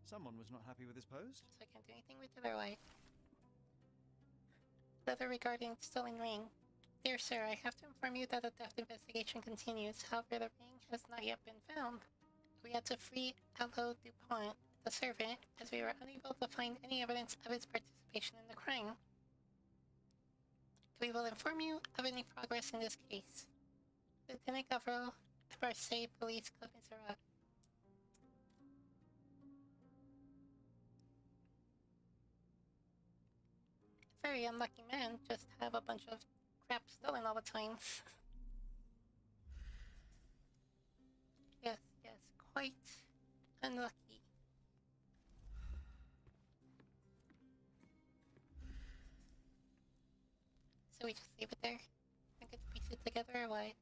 Someone was not happy with his post.
so I can't do anything with it or what. Letter regarding stolen ring. Dear sir, I have to inform you that the theft investigation continues. However, the ring has not yet been found. We had to free Allo Dupont, the servant, as we were unable to find any evidence of his participation in the crime. We will inform you of any progress in this case. Lieutenant Governor, Marseille Police Commissariat. Very unlucky man, just have a bunch of crap stolen all the time. Yes, quite unlucky. So we just leave it there? I get to piece it together or what?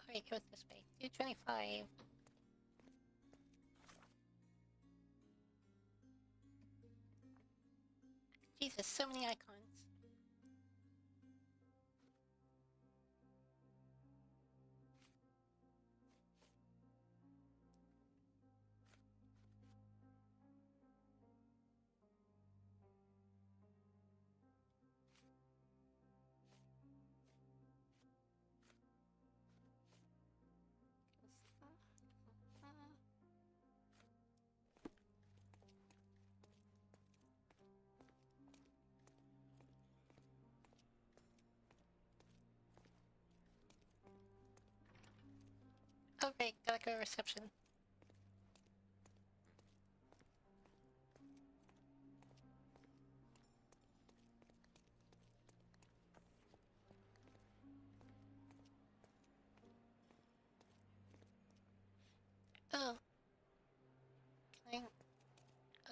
Alright, it goes this way. 225. Jesus, so many icons. Oh right, gotta go to reception. Oh. Can I...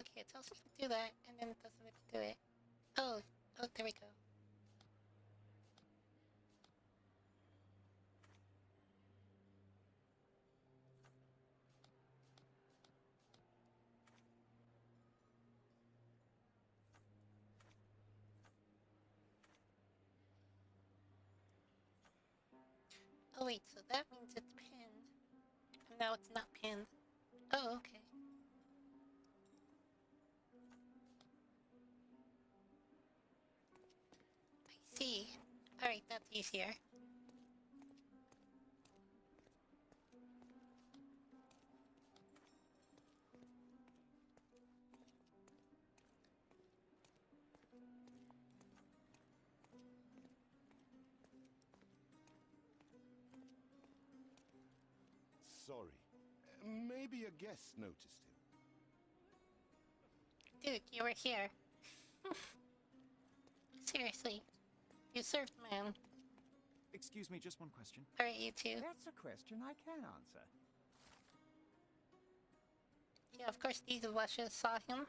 Okay, it tells me to do that, and then it doesn't let me do it. Oh, there we go. Oh wait, so that means it's pinned. And now it's not pinned. Oh, okay. I see. Alright, that's easier.
Sorry. Maybe a guest noticed him.
Dude, you were here. Seriously. You served man.
Excuse me, just one question.
Alright, you two.
That's a question I can answer.
Yeah, of course these lushes saw him.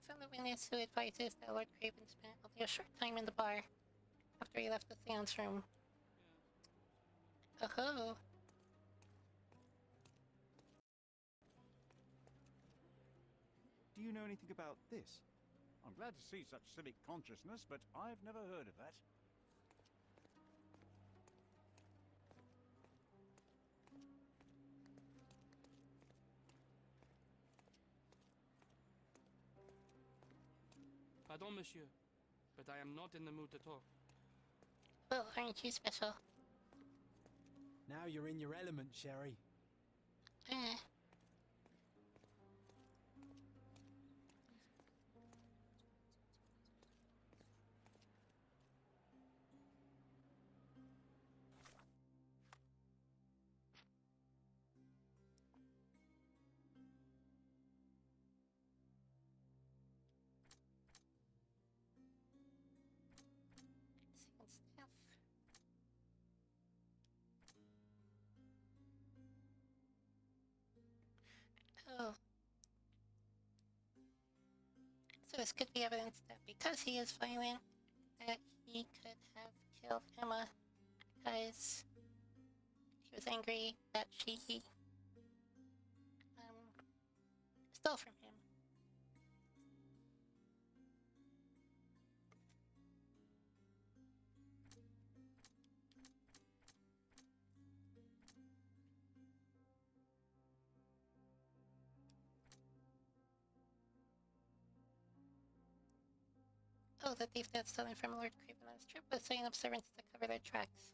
From the witness who advises that Lord Craven spent only a short time in the bar after he left the seance room. Oh-ho.
Do you know anything about this?
I'm glad to see such civic consciousness, but I've never heard of that.
Pardon, monsieur, but I am not in the mood to talk.
Well, aren't you special?
Now you're in your element, Sherry.
Eh. Second staff. Oh. So this could be evidence that because he is violent, that he could have killed Emma because he was angry that she stole from him. Oh, the thief that stolen from Lord Craven on his trip was setting up servants to cover their tracks.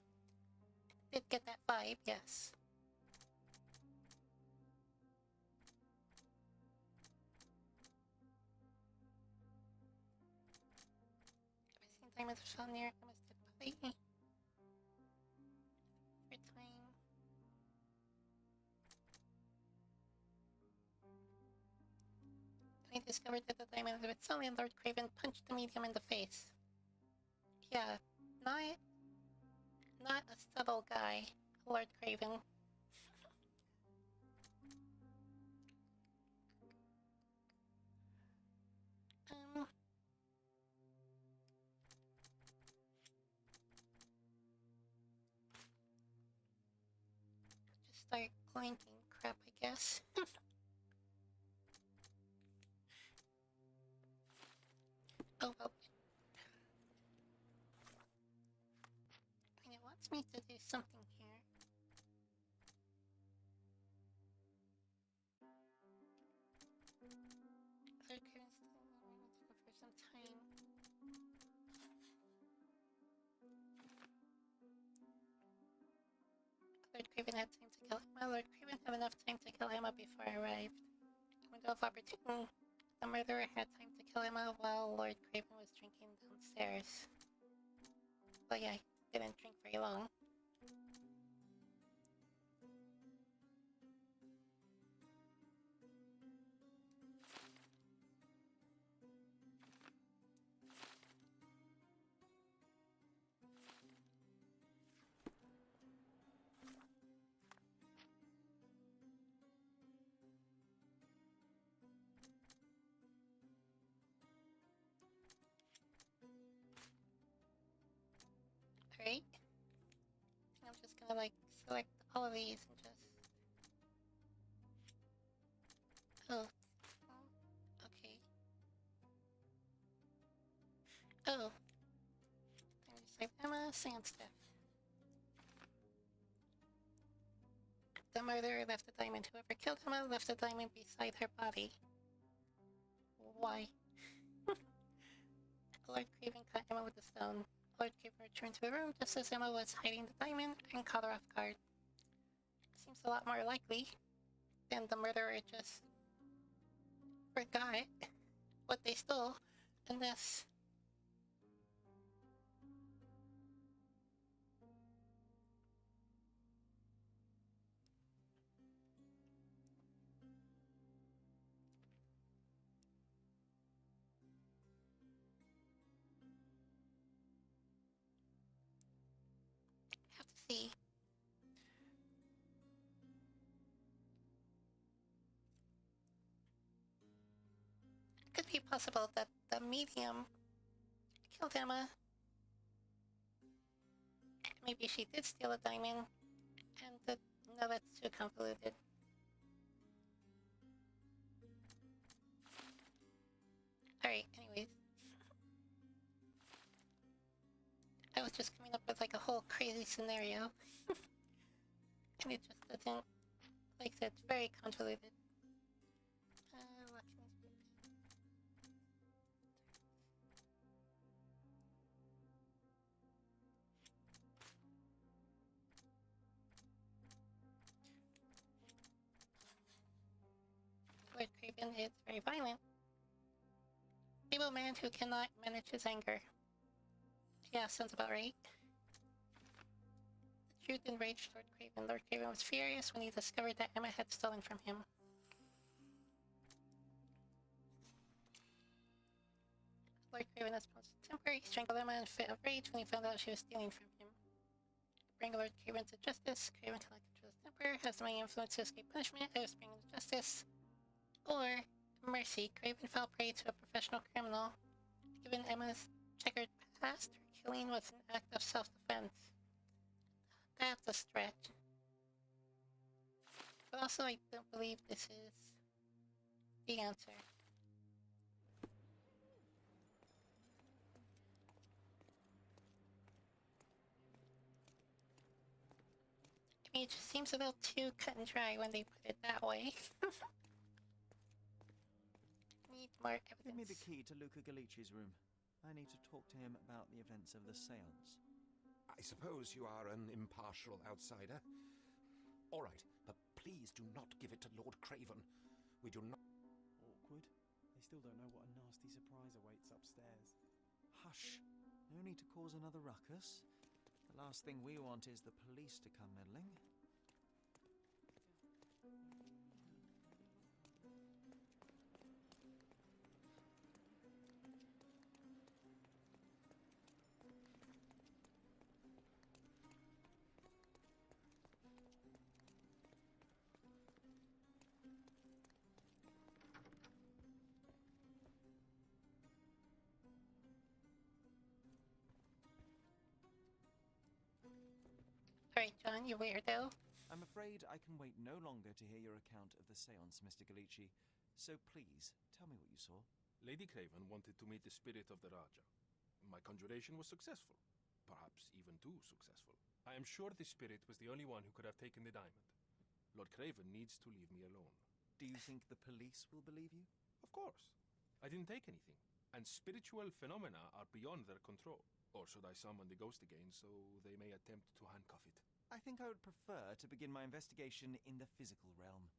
Did get that vibe, yes. Have I seen diamonds found near Emma's dead body? For time. I discovered that the diamond of its only Lord Craven punched the medium in the face. Yeah, not a subtle guy, Lord Craven. Just start clanking crap, I guess. Oh well. I mean, it wants me to do something here. Lord Craven's for some time. Lord Craven had time to kill Emma. Lord Craven had enough time to kill Emma before I arrived. Window of opportunity. The murderer had time to kill Emma while Lord Craven was drinking downstairs. But yeah, he didn't drink very long. Alright. I'm just gonna like select all of these and just... Oh. Okay. Oh. Time to save Emma, sand stuff. murderer left the diamond. Whoever killed Emma left the diamond beside her body. Why? Lord Craven caught Emma with the stone. Lord Craven returned to the room just as Emma was hiding the diamond and caught her off guard. Seems a lot more likely than the murderer just forgot what they stole, unless... have to see. It could be possible that the medium killed Emma. Maybe she did steal a diamond, and no, that's too convoluted. Alright, anyways. I was just coming up with like a whole crazy scenario. And it just doesn't, like I said, it's very convoluted. Lord Craven is very violent. Evil man who cannot manage his anger. Yeah, sounds about right. The truth enraged Lord Craven. Lord Craven was furious when he discovered that Emma had stolen from him. Lord Craven has lost his temper. He strangled Emma in a fit of rage when he found out she was stealing from him. Bring Lord Craven to justice. Craven cannot control his temper, has the money influence to escape punishment, is bringing to justice. Or mercy. Craven fell prey to a professional criminal. Given Emma's checkered past, her killing was an act of self-defense. That's a stretch. But also, I don't believe this is the answer. I mean, it just seems a little too cut and dry when they put it that way. Need more evidence.
Give me the key to Luca Galici's room. I need to talk to him about the events of the seance.
I suppose you are an impartial outsider. All right, but please do not give it to Lord Craven. We do not...
Awkward. They still don't know what a nasty surprise awaits upstairs.
Hush. No need to cause another ruckus. The last thing we want is the police to come meddling.
Alright, John, you weirdo.
I'm afraid I can wait no longer to hear your account of the seance, Mr. Galici. So please, tell me what you saw.
Lady Craven wanted to meet the spirit of the Raja. My conjuration was successful. Perhaps even too successful. I am sure the spirit was the only one who could have taken the diamond. Lord Craven needs to leave me alone.
Do you think the police will believe you?
Of course. I didn't take anything. And spiritual phenomena are beyond their control. Or should I summon the ghost again so they may attempt to handcuff it?
I think I would prefer to begin my investigation in the physical realm.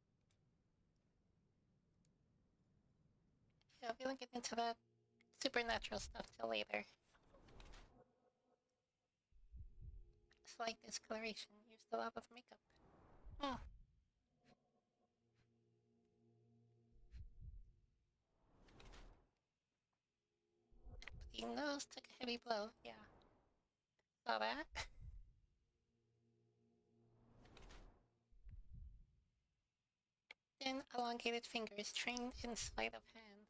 Yeah, we don't get into that supernatural stuff till later. Slight discoloration. Used a lot of makeup. The nose took a heavy blow, yeah. Saw that. Thin, elongated fingers trained in sleight of hand.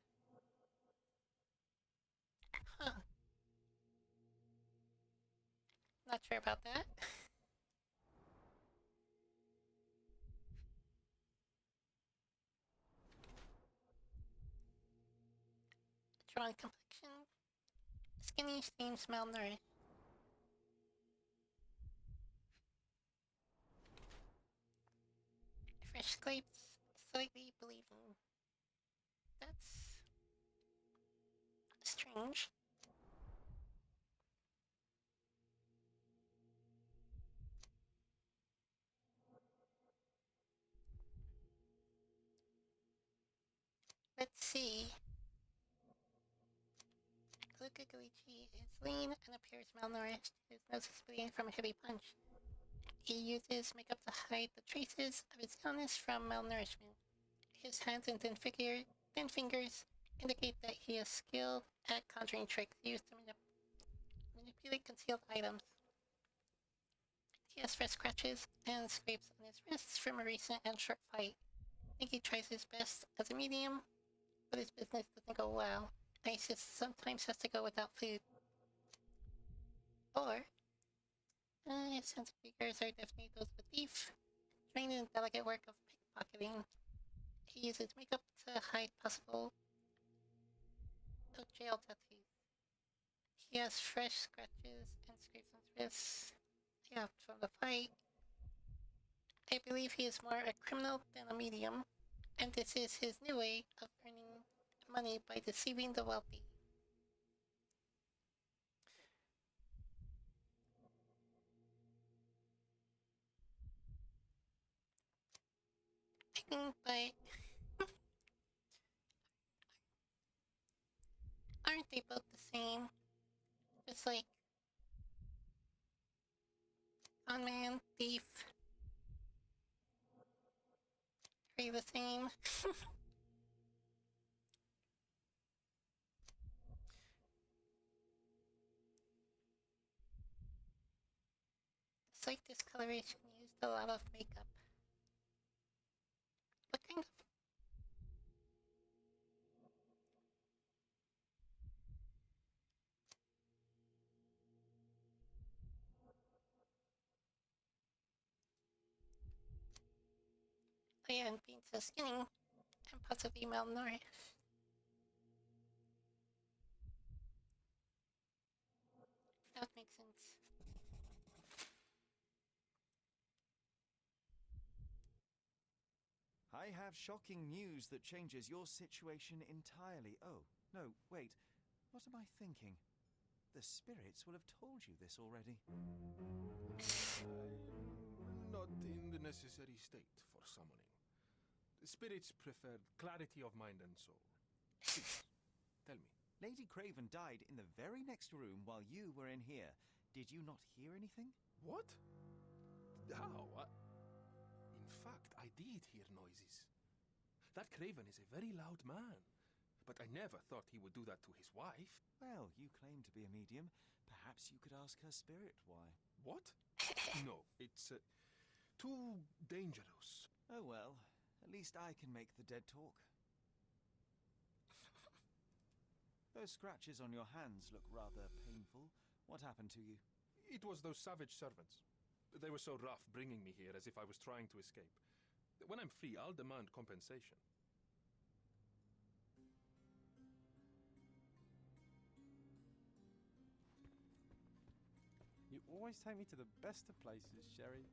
Huh. Not sure about that. Drawn complexion. Skinny seems malnourished. slightly believing. That's strange. Let's see. Luca Guici is lean and appears malnourished. His nose is bleeding from a heavy punch. He uses makeup to hide the traces of his illness from malnourishment. His hands and thin fingers indicate that he is skilled at conjuring tricks used to manipulate concealed items. He has fresh scratches and scrapes on his wrists from a recent and short fight. I think he tries his best as a medium, but his business doesn't go well. ISIS sometimes has to go without food. Or, his sense of figures are definitely those of a thief, trained in the delicate work of pickpocketing. He uses makeup to hide possible jail tattoos. He has fresh scratches and scrapes on his wrists. Yeah, from the fight. I believe he is more a criminal than a medium, and this is his new way of earning money by deceiving the wealthy. I think, but aren't they both the same? Just like con man, thief, are you the same? Slight discoloration used a lot of makeup. What kind of... Oh yeah, and being so skinny and possibly malnourished. That makes sense.
I have shocking news that changes your situation entirely. Oh, no, wait. What am I thinking? The spirits will have told you this already.
I'm not in the necessary state for summoning. The spirits prefer clarity of mind and soul. Please, tell me.
Lady Craven died in the very next room while you were in here. Did you not hear anything?
What? How? In fact, I did hear noises. That Craven is a very loud man, but I never thought he would do that to his wife.
Well, you claim to be a medium. Perhaps you could ask her spirit why.
What? No, it's too dangerous.
Oh well, at least I can make the dead talk. Those scratches on your hands look rather painful. What happened to you?
It was those savage servants. They were so rough bringing me here as if I was trying to escape. When I'm free, I'll demand compensation.
You always take me to the best of places, Sherry.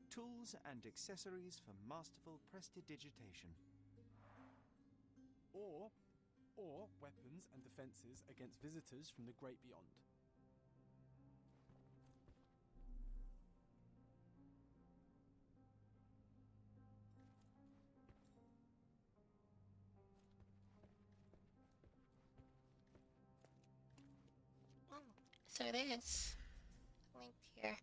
Tools and accessories for masterful prestidigitation.
Or weapons and defenses against visitors from the great beyond.
So it is linked here.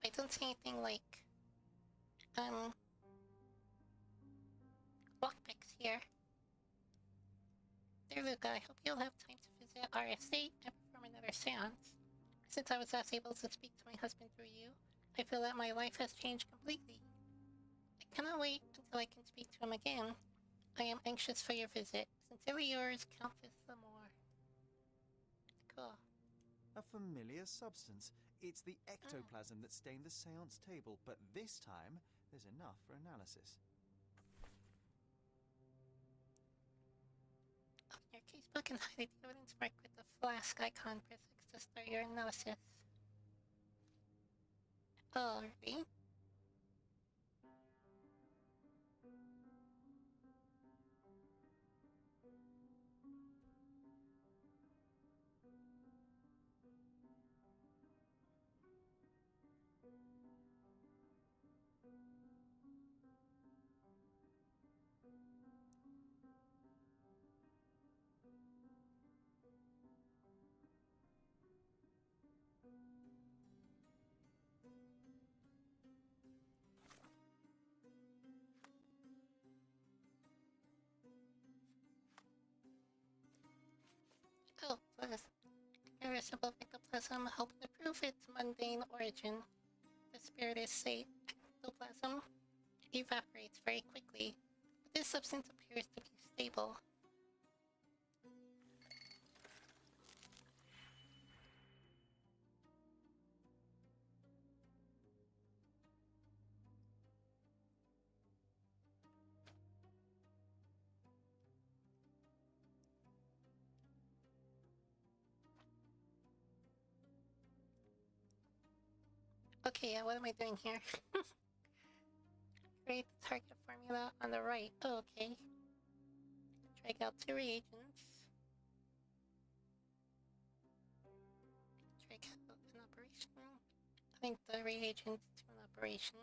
I don't see anything like lockpicks here. There, Luca, I hope you'll have time to visit our estate and perform another seance. Since I was last able to speak to my husband through you, I feel that my life has changed completely. I cannot wait until I can speak to him again. I am anxious for your visit. Sincerely yours, Countess Lamore. Cool.
A familiar substance.
It's the ectoplasm that stained the seance table, but this time there's enough for analysis.
Open your casebook and hide the evidence mark with the flask icon. Press X to start your analysis. Alright. Oh, plus, irreversible ectoplasm helping to prove its mundane origin. The spiritus say ectoplasm evaporates very quickly, but this substance appears to be stable. Okay, what am I doing here? Create the target formula on the right. Oh, okay. Drag out 2 reagents. Drag out an operation. Link the reagents to an operation.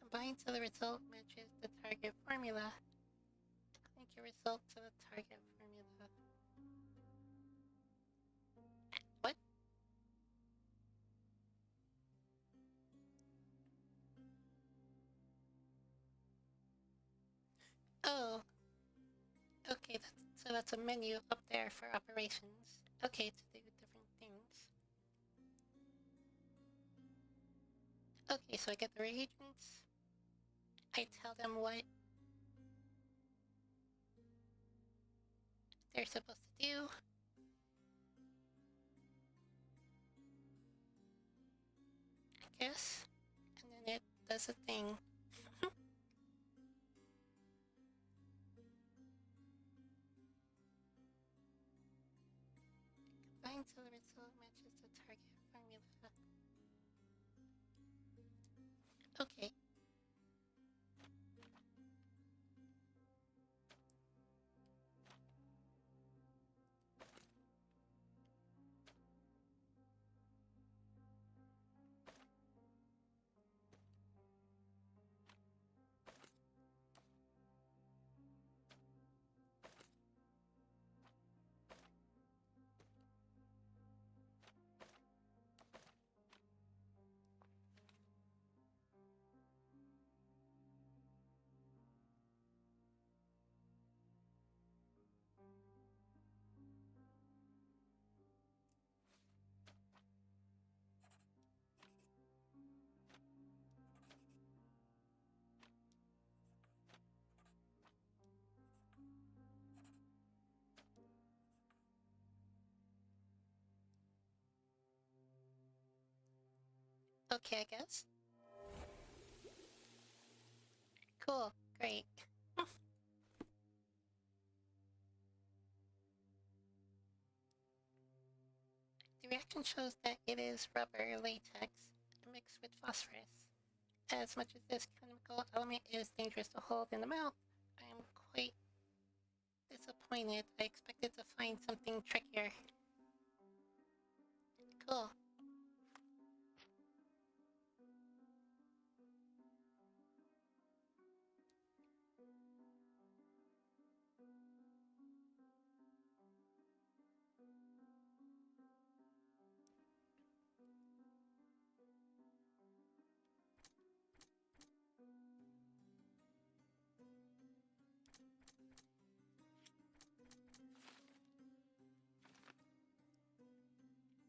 Combine so the result matches the target formula. Link your result to the target formula. What? Oh. Okay, so that's a menu up there for operations. Okay, to do different things. Okay, so I get the reagents. I tell them what they're supposed to do. I guess. And then it does a thing. Combine so the result matches the target formula. Okay. Okay, I guess. Cool, great. The reaction shows that it is rubber latex mixed with phosphorus. As much as this chemical element is dangerous to hold in the mouth, I am quite disappointed. I expected to find something trickier. Cool.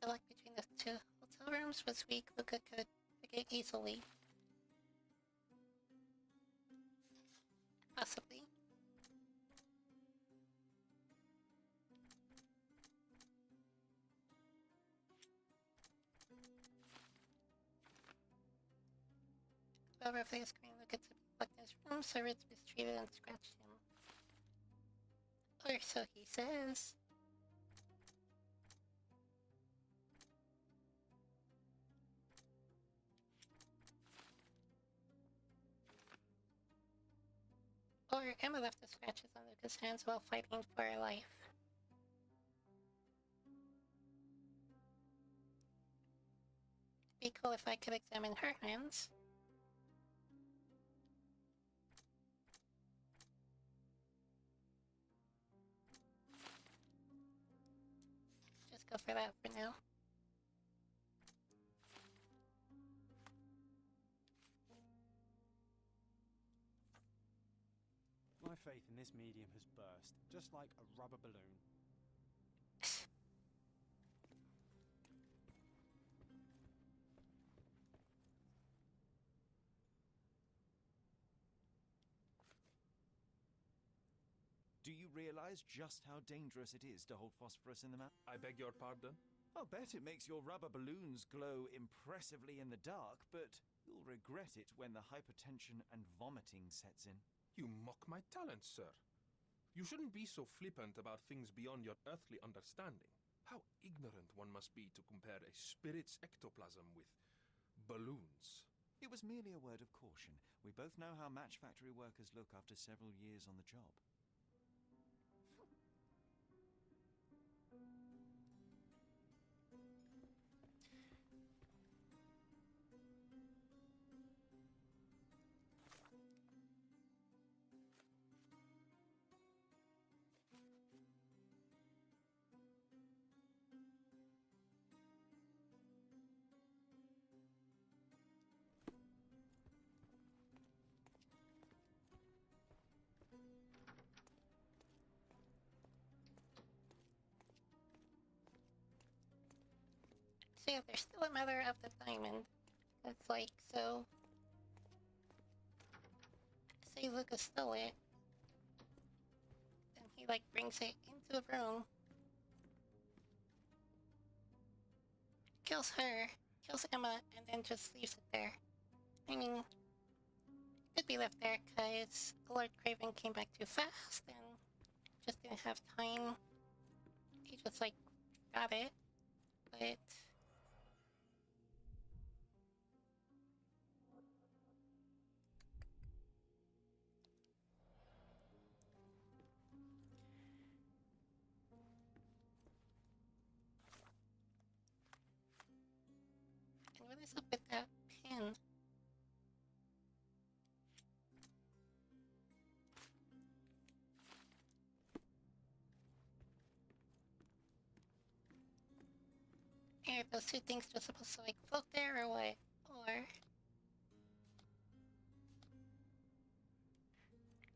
The lock between the 2 hotel rooms was weak. Luca could pick it easily. Possibly. Go over the screen, look at his room, so it's mistreated and scratched him. Or so he says. Or Emma left the scratches on Luca's hands while fighting for her life. Be cool if I could examine her hands. Just go for that for now.
My faith in this medium has burst, just like a rubber balloon.
Do you realize just how dangerous it is to hold phosphorus in the mouth?
I beg your pardon?
I'll bet it makes your rubber balloons glow impressively in the dark, but you'll regret it when the hypertension and vomiting sets in.
You mock my talents, sir. You shouldn't be so flippant about things beyond your earthly understanding. How ignorant one must be to compare a spirit's ectoplasm with balloons.
It was merely a word of caution. We both know how match factory workers look after several years on the job.
So yeah, there's still a matter of the diamond. It's like, so... say Lucas stole it. Then he, like, brings it into the room. Kills her, kills Emma, and then just leaves it there. I mean, it could be left there because Lord Craven came back too fast and just didn't have time. He just, like, got it. But... and what is up with that pin? Are those two things just supposed to, like, float there or what? Or...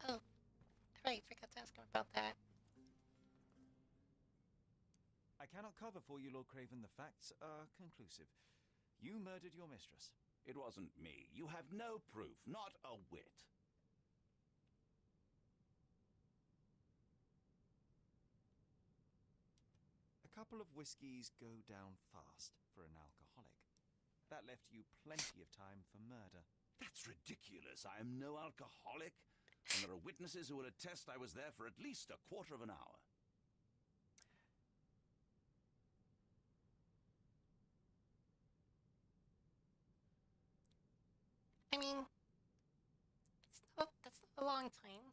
oh, right, forgot to ask him about that.
I cannot cover for you, Lord Craven. The facts are conclusive. You murdered your mistress.
It wasn't me. You have no proof, not a whit.
A couple of whiskies go down fast for an alcoholic. That left you plenty of time for murder.
That's ridiculous. I am no alcoholic, and there are witnesses who will attest I was there for at least a quarter of an hour.
I mean, that's not a long time.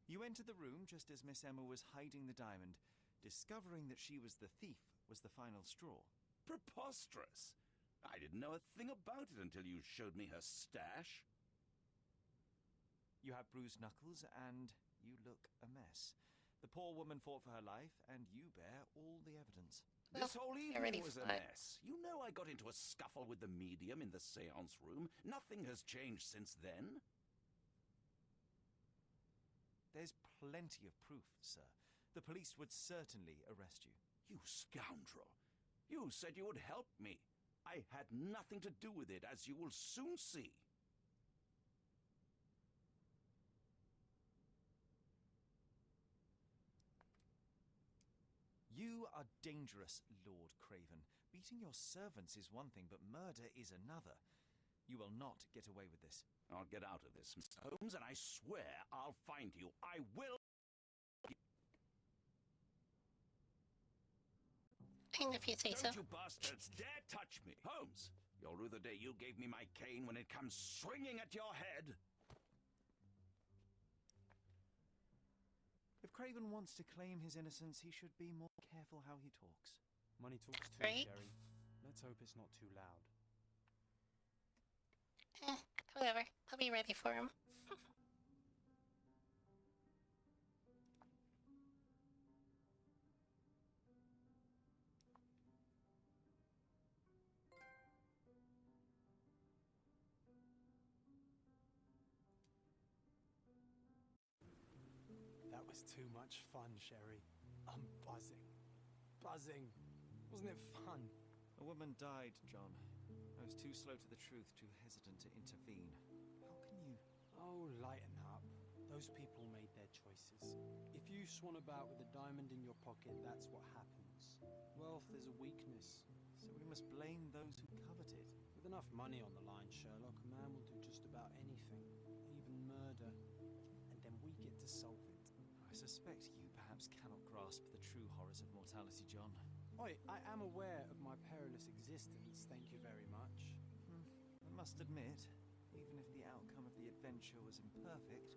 You entered the room just as Miss Emma was hiding the diamond. Discovering that she was the thief was the final straw.
Preposterous. I didn't know a thing about it until you showed me her stash.
You have bruised knuckles and you look a mess. The poor woman fought for her life and you bear all the evidence.
This whole evening was a
fun.
mess. You know I got into a scuffle with the medium in the seance room. Nothing has changed since then.
There's plenty of proof, sir. The police would certainly arrest you.
You scoundrel. You said you would help me. I had nothing to do with it, as you will soon see.
You are dangerous, Lord Craven. Beating your servants is one thing, but murder is another. You will not get away with this.
I'll get out of this, Mr. Holmes, and I swear I'll find you. I will.
And if you say so.
Don't you bastards dare touch me. Holmes, you'll rue the day you gave me my cane when it comes swinging at your head.
If Craven wants to claim his innocence, he should be more careful how he talks.
Money talks too,
Right.
Sherry. Let's hope it's not too loud.
Whatever. I'll be ready for him.
That was too much fun, Sherry. I'm buzzing. Buzzing. Wasn't it fun?
A woman died, John. I was too slow to the truth, too hesitant to intervene. How can you...
Oh, lighten up. Those people made their choices. If you swan about with a diamond in your pocket, that's what happens. Wealth is a weakness.
So we must blame those who covet it.
With enough money on the line, Sherlock, a man will do just about anything. Even murder. And then we get to solve it.
I suspect you perhaps cannot grasp the true horrors of mortality, John.
Oi, I am aware of my perilous existence, thank you very much.
I must admit, even if the outcome of the adventure was imperfect,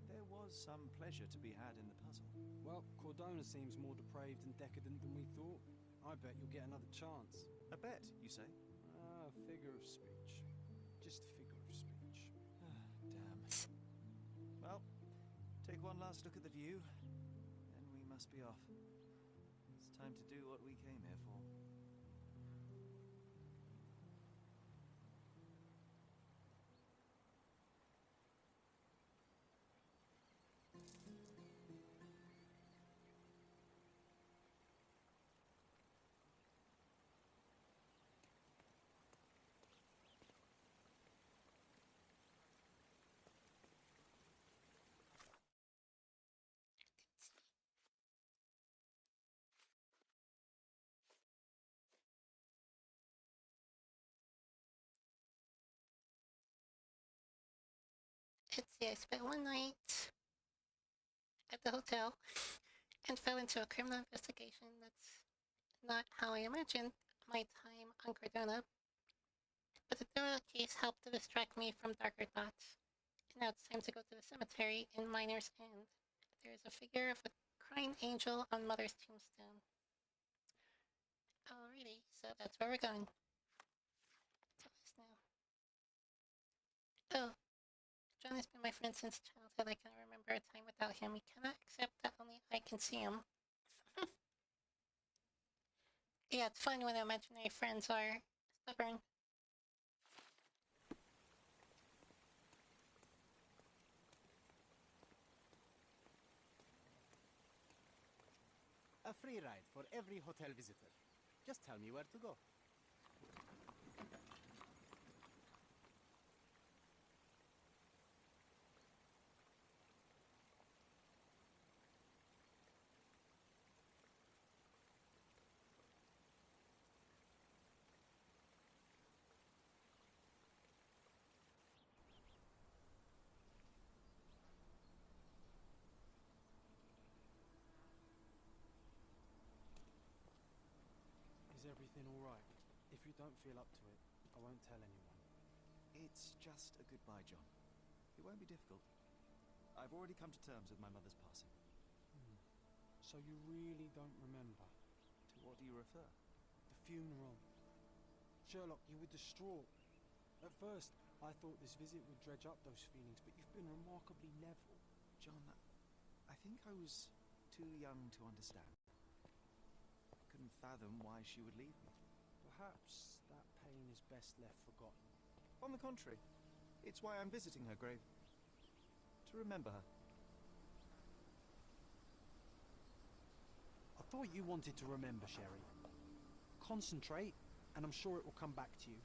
there was some pleasure to be had in the puzzle.
Well, Cordona seems more depraved and decadent than we thought. I bet you'll get another chance.
A bet, you say?
Ah, figure of speech. Just figure of speech.
Damn. Well, take one last look at the view, then we must be off. It's time to do what we came here for.
Let's see, I spent one night at the hotel and fell into a criminal investigation. That's not how I imagined my time on Cordona. But the thorough case helped to distract me from darker thoughts. And now it's time to go to the cemetery in Miner's End. There is a figure of a crying angel on Mother's tombstone. Alrighty, so that's where we're going. Tell us now. Oh, John has been my friend since childhood. I cannot remember a time without him. We cannot accept that only I can see him. Yeah, it's fun when imaginary friends are stubborn.
A free ride for every hotel visitor. Just tell me where to go.
Is everything alright? If you don't feel up to it, I won't tell anyone.
It's just a goodbye, John. It won't be difficult. I've already come to terms with my mother's passing.
So you really don't remember?
To what do you refer?
The funeral. Sherlock, you were distraught. At first, I thought this visit would dredge up those feelings, but you've been remarkably level.
John, I think I was too young to understand. I couldn't fathom why she would leave me.
Perhaps that pain is best left forgotten.
On the contrary, it's why I'm visiting her grave. To remember her.
I thought you wanted to remember, Sherry. Concentrate, and I'm sure it will come back to you.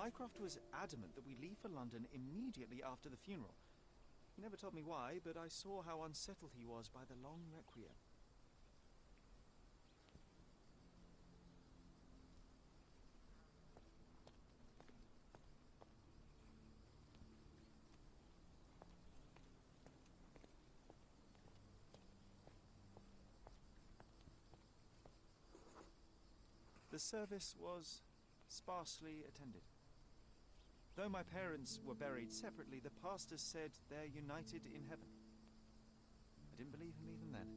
Mycroft was adamant that we leave for London immediately after the funeral. He never told me why, but I saw how unsettled he was by the long requiem. The service was sparsely attended. Though my parents were buried separately, the pastor said they're united in heaven. I didn't believe him even then.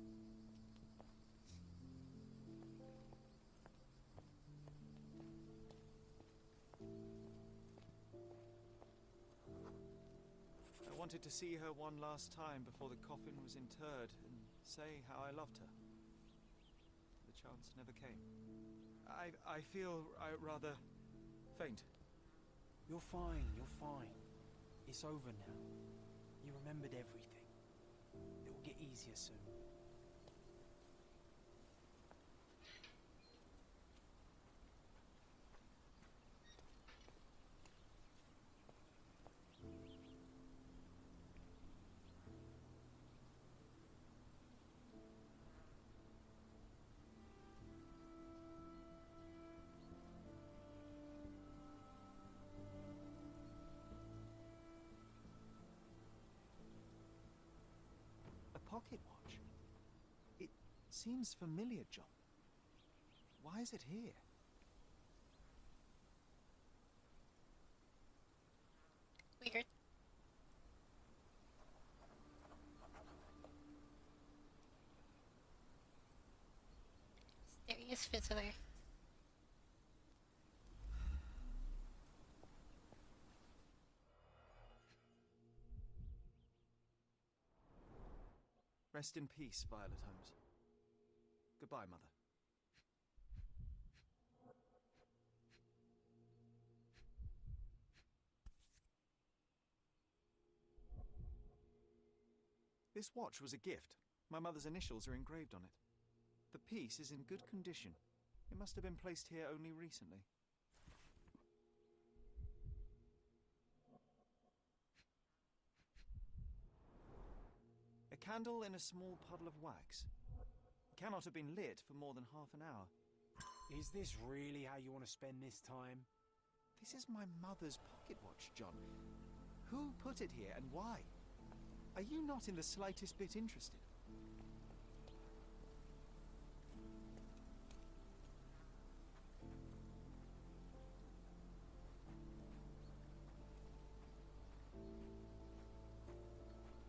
I wanted to see her one last time before the coffin was interred and say how I loved her. The chance never came. I feel rather faint.
You're fine, you're fine. It's over now. You remembered everything. It will get easier soon.
Pocket watch. It seems familiar, John. Why is it here?
Weird. Mysterious visitor.
Rest in peace, Violet Holmes. Goodbye, Mother. This watch was a gift. My mother's initials are engraved on it. The piece is in good condition. It must have been placed here only recently. A candle in a small puddle of wax. It cannot have been lit for more than half an hour.
Is this really how you want to spend this time?
This is my mother's pocket watch, John. Who put it here and why? Are you not in the slightest bit interested?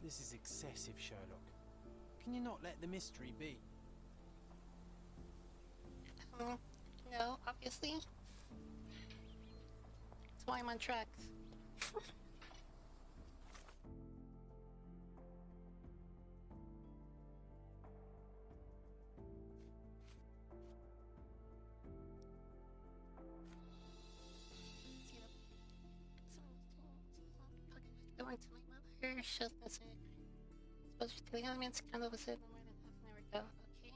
This is excessive, Sherlock. Can you not let the mystery be?
No, obviously. That's why I'm on track. Going to my mother, she's missing. Supposed to be the elements kind of a certain more than half an hour ago. Okay.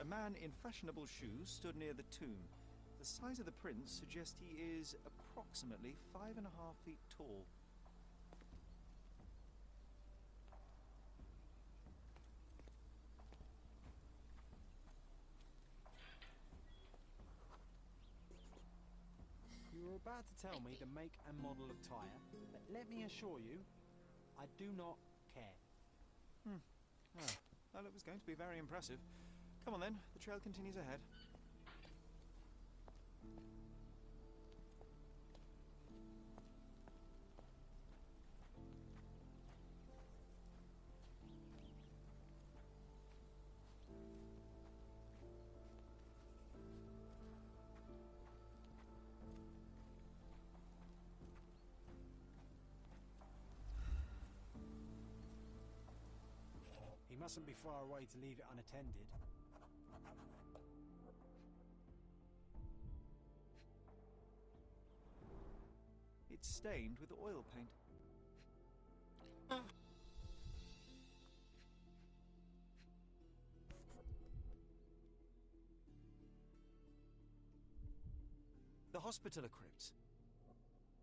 A man in fashionable shoes stood near the tomb. The size of the prints suggest he is approximately 5.5 feet tall.
You were about to tell me the make and model of tyre, but let me assure you, I do not care.
Well, it was going to be very impressive. Come on then, the trail continues ahead.
Mustn't be far away to leave it unattended.
It's stained with oil paint. The Hospitaller Crypts.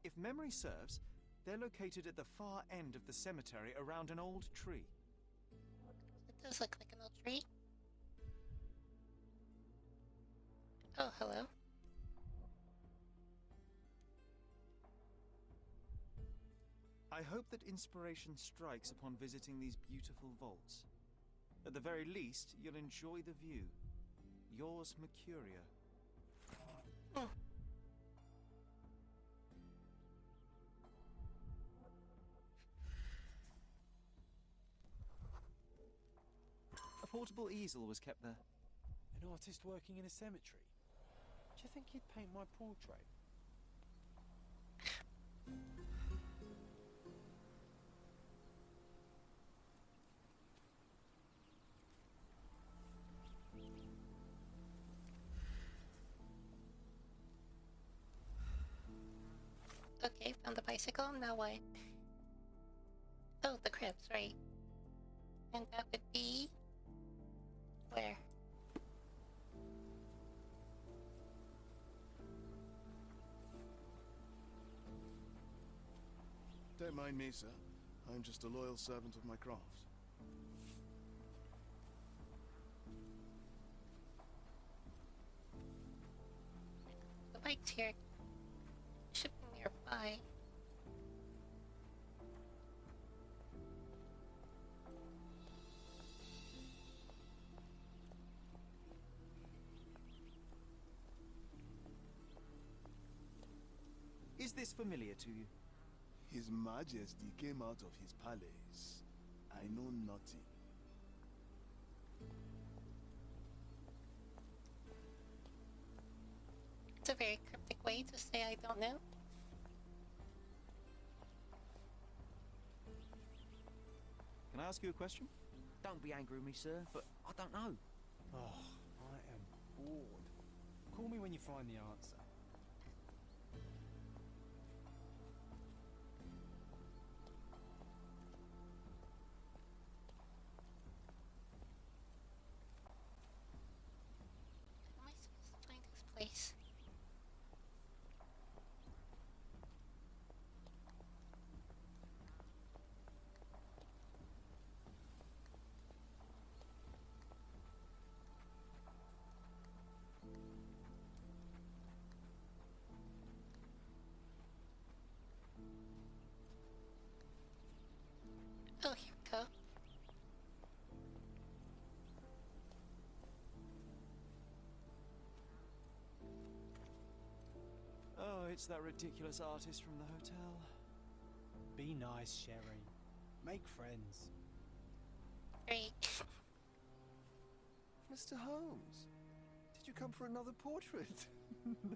If memory serves, they're located at the far end of the cemetery around an old tree.
It does look like an old tree. Oh, hello.
I hope that inspiration strikes upon visiting these beautiful vaults. At the very least, you'll enjoy the view. Yours, Mercuria. A portable easel was kept there.
An artist working in a cemetery? Do you think he'd paint my portrait?
Okay, found the bicycle, now what? Oh, the crypts, right. And that would be... where?
Don't mind me, sir. I'm just a loyal servant of my craft.
The bike's here. Should be nearby.
Is this familiar to you?
His Majesty came out of his palace. I know nothing.
It's a very cryptic way to say I don't know.
Can I ask you a question?
Don't be angry with me, sir, but I don't know.
Oh, I am bored. Call me when you find the answer.
How am I supposed to find this place? Oh, here we go.
Oh, it's that ridiculous artist from the hotel.
Be nice, Sherry. Make friends.
Great.
Mr. Holmes, did you come for another portrait?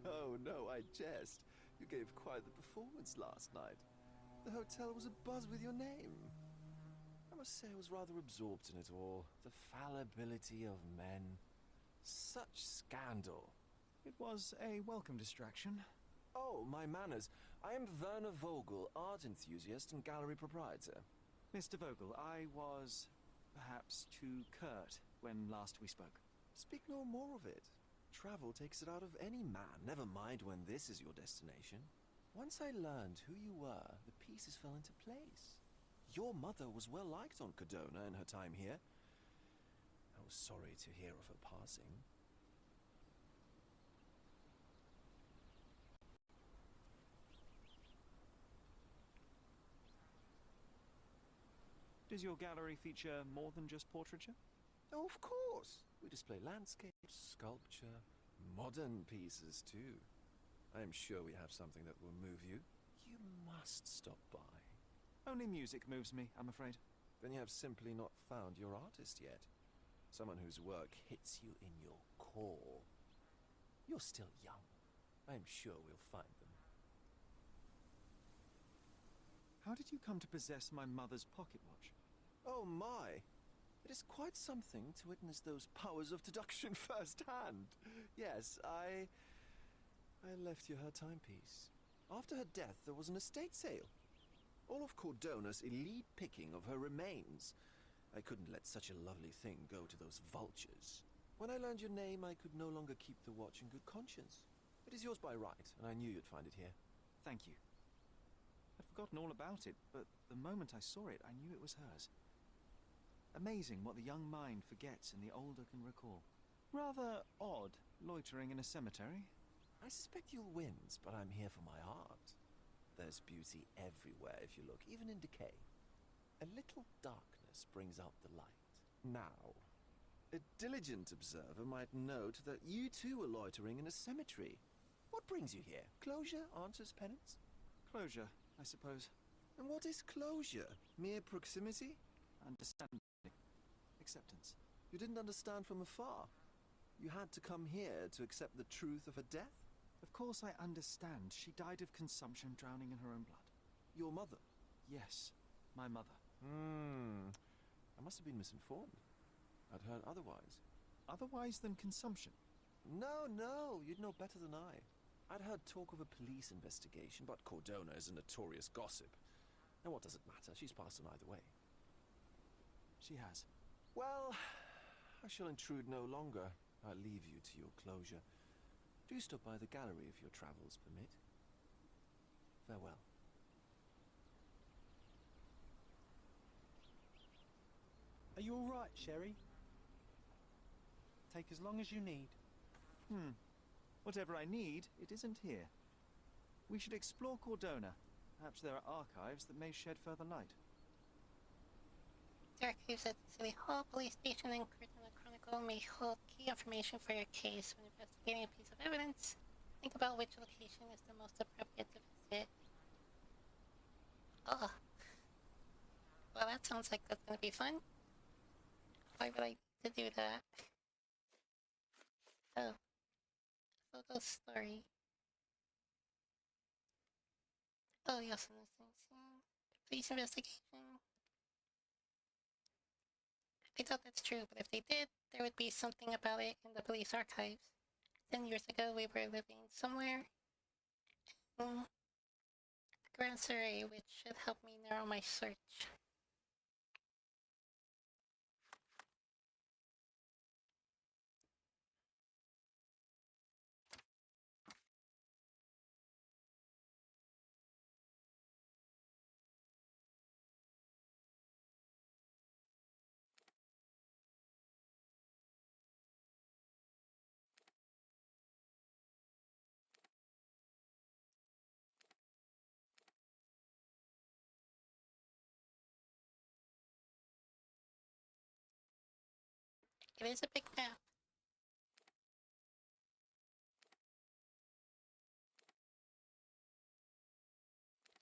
No, I jest. You gave quite the performance last night. The hotel was abuzz with your name. I must say I was rather absorbed in it all. The fallibility of men. Such scandal.
It was a welcome distraction.
Oh, my manners. I am Werner Vogel, art enthusiast and gallery proprietor.
Mr. Vogel, I was perhaps too curt when last we spoke.
Speak no more of it. Travel takes it out of any man, never mind when this is your destination. Once I learned who you were, the pieces fell into place. Your mother was well liked on Kauna in her time here. I was sorry to hear of her passing.
Does your gallery feature more than just portraiture?
Oh, of course. We display landscapes, sculpture, modern pieces too. I am sure we have something that will move you. You must stop by.
Only music moves me, I'm afraid.
Then you have simply not found your artist yet. Someone whose work hits you in your core. You're still young. I am sure we'll find them.
How did you come to possess my mother's pocket watch?
Oh my! It is quite something to witness those powers of deduction firsthand. Yes, I left you her timepiece. After her death, there was an estate sale. All of Cordona's elite picking of her remains. I couldn't let such a lovely thing go to those vultures. When I learned your name, I could no longer keep the watch in good conscience. It is yours by right, and I knew you'd find it here.
Thank you. I'd forgotten all about it, but the moment I saw it, I knew it was hers. Amazing what the young mind forgets and the older can recall. Rather odd, loitering in a cemetery.
I suspect you'll win, but I'm here for my art. There's beauty everywhere if you look, even in decay. A little darkness brings out the light. Now, a diligent observer might note that you too were loitering in a cemetery. What brings you here? Closure answers penance?
Closure, I suppose.
And what is closure? Mere proximity?
Understanding. Acceptance.
You didn't understand from afar. You had to come here to accept the truth of her death?
Of course I understand. She died of consumption, drowning in her own blood.
Your mother?
Yes, my mother.
I must have been misinformed. I'd heard otherwise.
Otherwise than consumption?
No, you'd know better than I. I'd heard talk of a police investigation, but Cordona is a notorious gossip. And what does it matter? She's passed on either way.
She has.
Well, I shall intrude no longer. I'll leave you to your closure. Do stop by the gallery if your travels permit. Farewell.
Are you all right, Sherry? Take as long as you need.
Whatever I need, it isn't here. We should explore Cordona. Perhaps there are archives that may shed further light.
The archives at the City Hall Police Station and Cordona Chronicle may hold key information for your case when investigating a piece of evidence. Think about which location is the most appropriate to visit. Oh. Well, that sounds like that's gonna be fun. Why would I need to do that? Oh. Photo story. Oh, yes, in this thing. Police investigation. I doubt that's true, but if they did, there would be something about it in the police archives. 10 years ago, we were living somewhere. The Grand Surrey, which should help me narrow my search. It is a big map.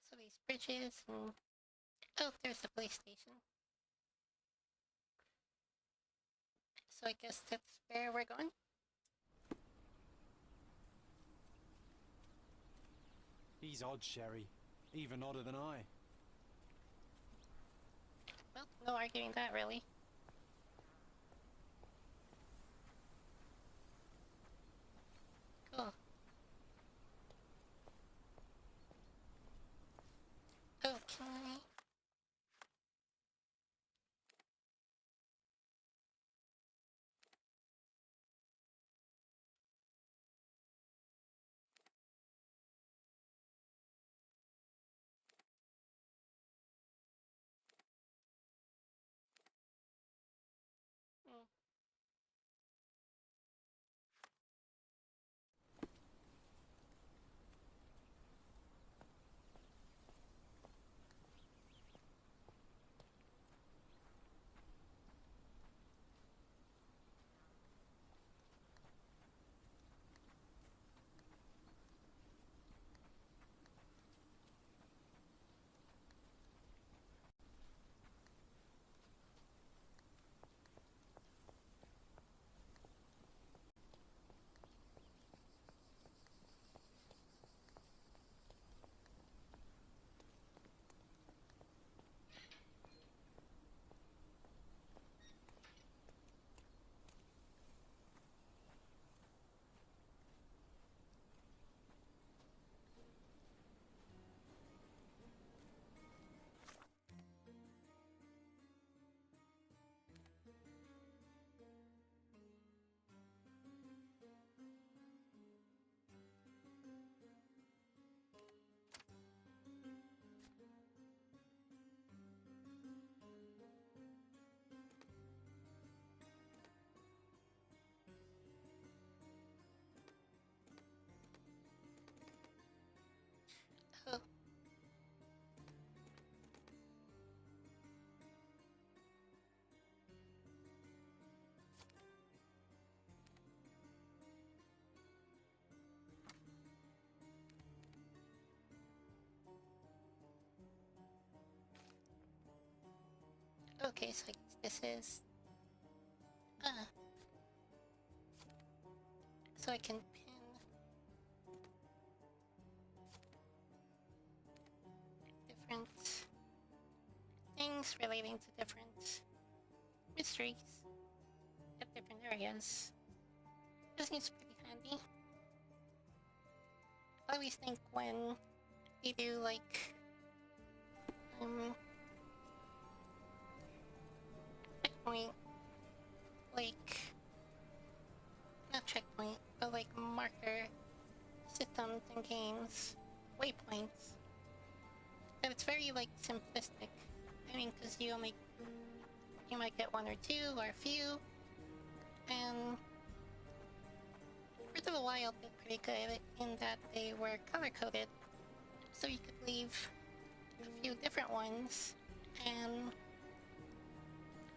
So these bridges and... Oh, there's the police station. So I guess that's where we're going?
He's odd, Sherry. Even odder than I.
Well, no arguing that, really. Cool. Oh, can I... so I guess this is... So I can pin... different things relating to different mysteries at different areas. This seems pretty handy. I always think when they do like checkpoint, like not checkpoint, but like marker systems and games, waypoints, that it's very like simplistic. I mean, because you might get one or two or a few, and Breath of the Wild did pretty good in that they were color-coded, so you could leave a few different ones, and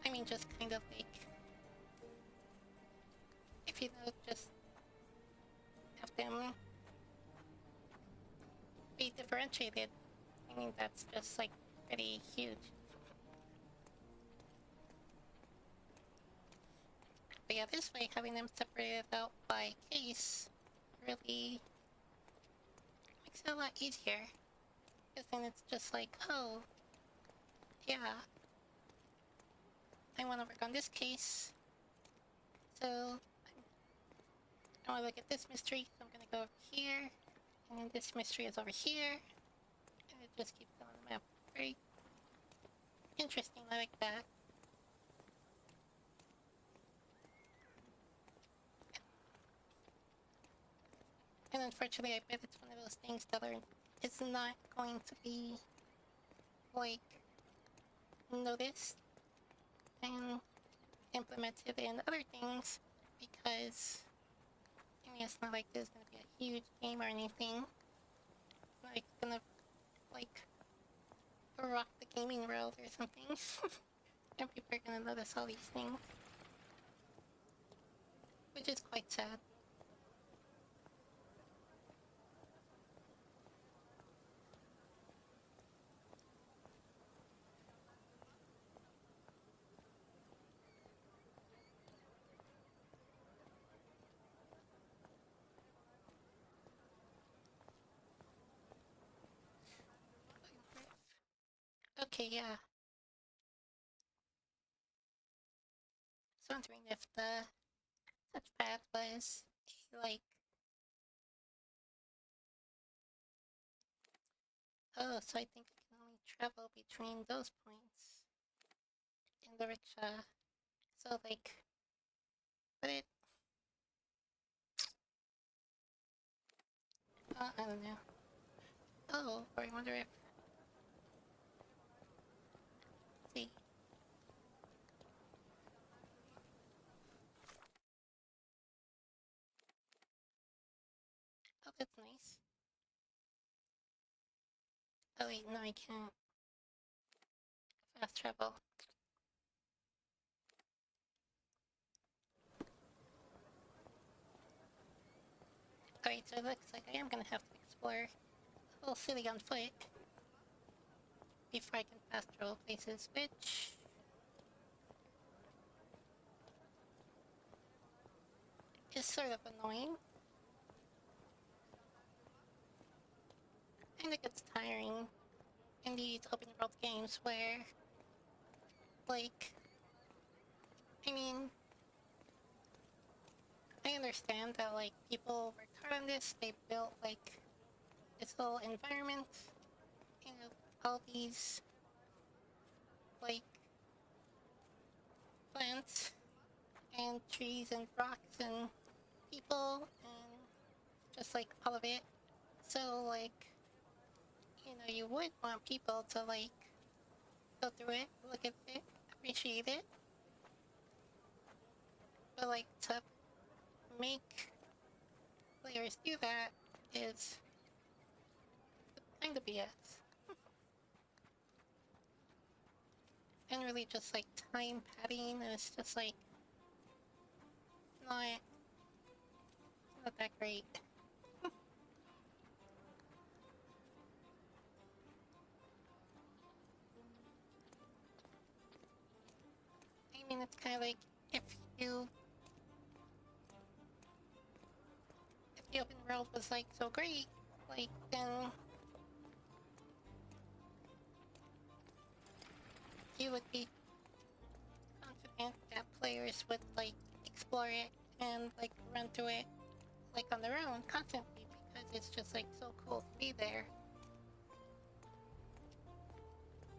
I mean just kind of like, if you don't just have them be differentiated, I mean that's just like pretty huge. But yeah, this way, having them separated out by case really makes it a lot easier. Because then it's just like, oh, yeah, I want to work on this case, so I want to look at this mystery, so I'm going to go over here, and then this mystery is over here, and it just keeps on the map. Very interesting, I like that. And unfortunately, I bet it's one of those things that it's not going to be, like, noticed and implemented in other things, because, I mean, it's not like there's gonna be a huge game or anything. It's not like gonna, like, rock the gaming world or something. And people are gonna notice all these things. Which is quite sad. Okay, yeah. So I'm wondering if the touchpad was like... Oh, so I think I can only travel between those points in the rickshaw. So like, but it... I don't know. Oh, or I wonder if... Let's see. Oh, that's nice. Oh wait, no I can't. Fast travel. Alright, so it looks like I am gonna have to explore the whole city on foot before I can fast travel places, which... is sort of annoying. And it gets tiring in these open world games where, like, I mean, I understand that, like, people worked hard on this, they built, like, this whole environment, you know, all these, like, plants, and trees, and rocks, and people, and just, like, all of it. So, like, you know, you would want people to, like, go through it, look at it, appreciate it. But, like, to make players do that is kind of BS. And really just, like, time padding, and it's just, like, not that great. the open world was like so great, like then you would be confident that players would like explore it and like run through it like on their own constantly because it's just like so cool to be there.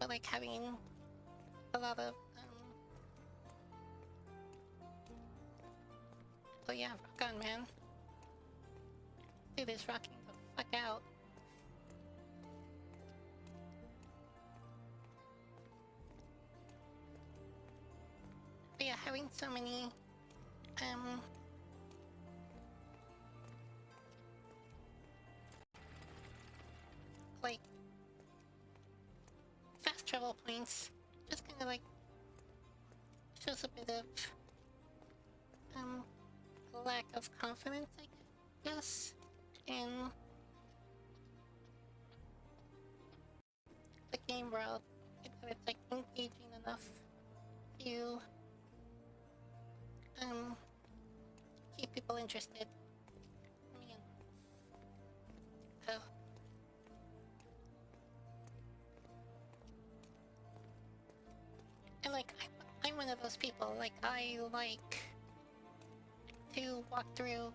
But like having a lot of oh yeah, rock on, man. Dude is rocking the fuck out. But yeah, having so many like fast travel points just kind of like shows a bit of lack of confidence, I guess, in the game world. If it's like engaging enough to keep people interested. I mean, oh. And like, I'm one of those people, like, I like to walk through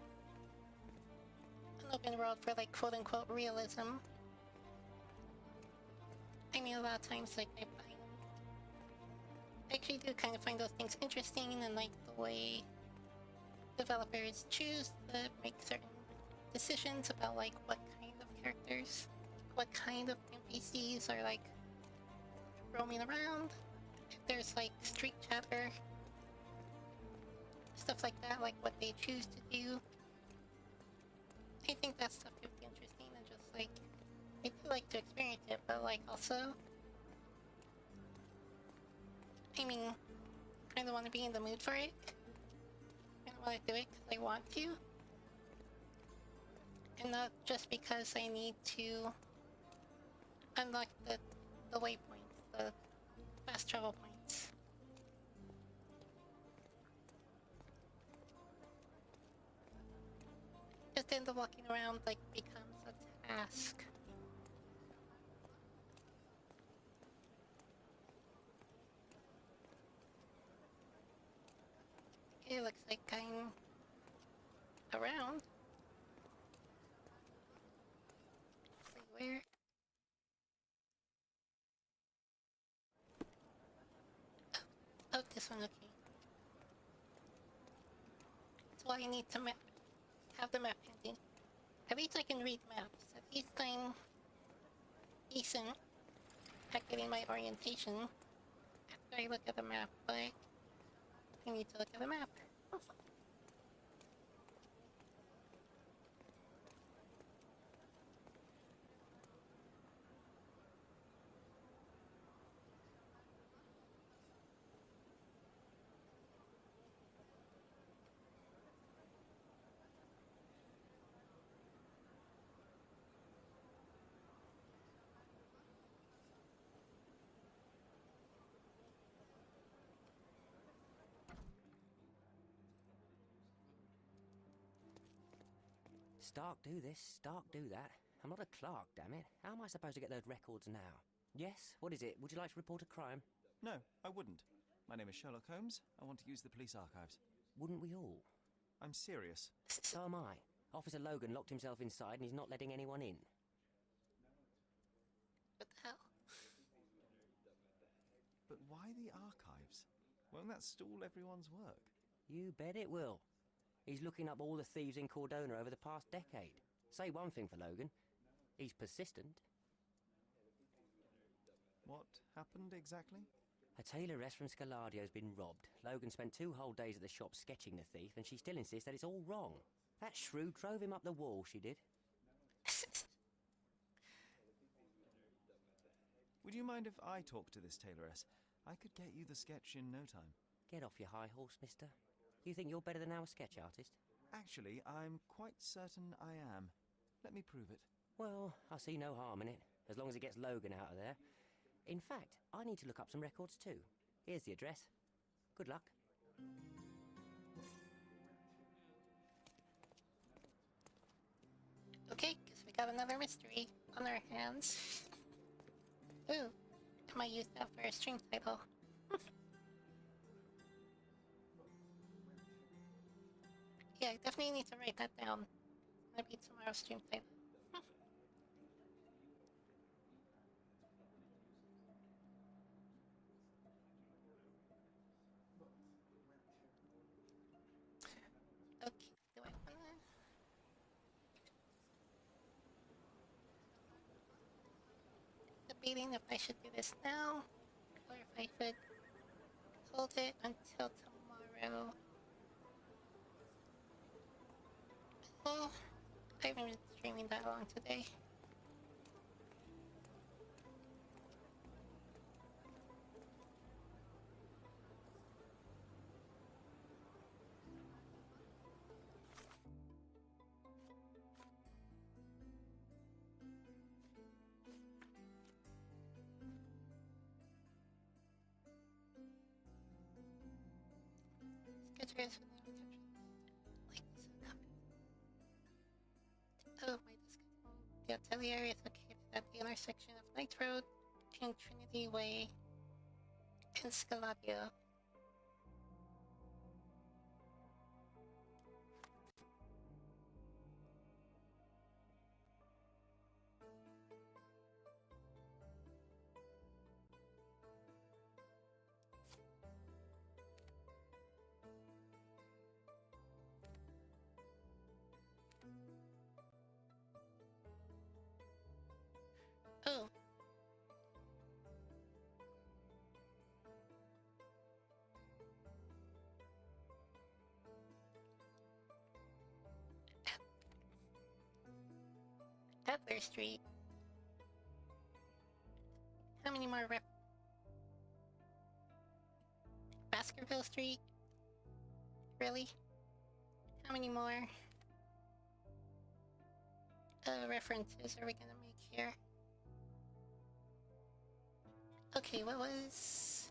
an open world for like quote-unquote realism. I mean, a lot of times, like, I actually do kind of find those things interesting, and like the way developers choose to make certain decisions about like what kind of characters, what kind of NPCs are like roaming around. If there's like street chatter, stuff like that, like what they choose to do. I think that stuff could be interesting, and just like I do like to experience it, but like also, I mean, I kind of want to be in the mood for it. I don't want to do it because I want to, and not just because I need to unlock the waypoints, the fast travel points. Because then the walking around like becomes a task. Okay, looks like I'm around. Let's see where. Oh, this one, okay. That's why I need to have the map handy. At least I can read maps. At least I'm decent at getting my orientation after I look at the map, but I need to look at the map.
Stark do this, Stark do that. I'm not a clerk, damn it. How am I supposed to get those records now? Yes? What is it? Would you like to report a crime?
No, I wouldn't. My name is Sherlock Holmes. I want to use the police archives.
Wouldn't we all?
I'm serious.
So am I. Officer Logan locked himself inside and he's not letting anyone in.
What the hell?
But why the archives? Won't that stall everyone's work?
You bet it will. He's looking up all the thieves in Cordona over the past decade. Say one thing for Logan. He's persistent.
What happened exactly?
A tailoress from Scaladio's been robbed. Logan spent 2 whole days at the shop sketching the thief, and she still insists that it's all wrong. That shrew drove him up the wall, she did.
Would you mind if I talk to this tailoress? I could get you the sketch in no time.
Get off your high horse, mister. You think you're better than our sketch artist?
Actually, I'm quite certain I am. Let me prove it.
Well, I see no harm in it, as long as it gets Logan out of there. In fact, I need to look up some records too. Here's the address. Good luck.
we got another mystery on our hands. Ooh, I might use that for a stream title. Yeah, I definitely need to write that down. That'll be tomorrow's stream title. Okay, do I wanna... Debating if I should do this now, or if I should hold it until tomorrow. Oh, I haven't been streaming that long today. Sketchers for the Oh, my disc. The atelier is located at the intersection of Knight Road and Trinity Way in Scaladio. Oh. Adler Street. How many more Baskerville Street? Really? How many more references are we gonna make here? Okay, what was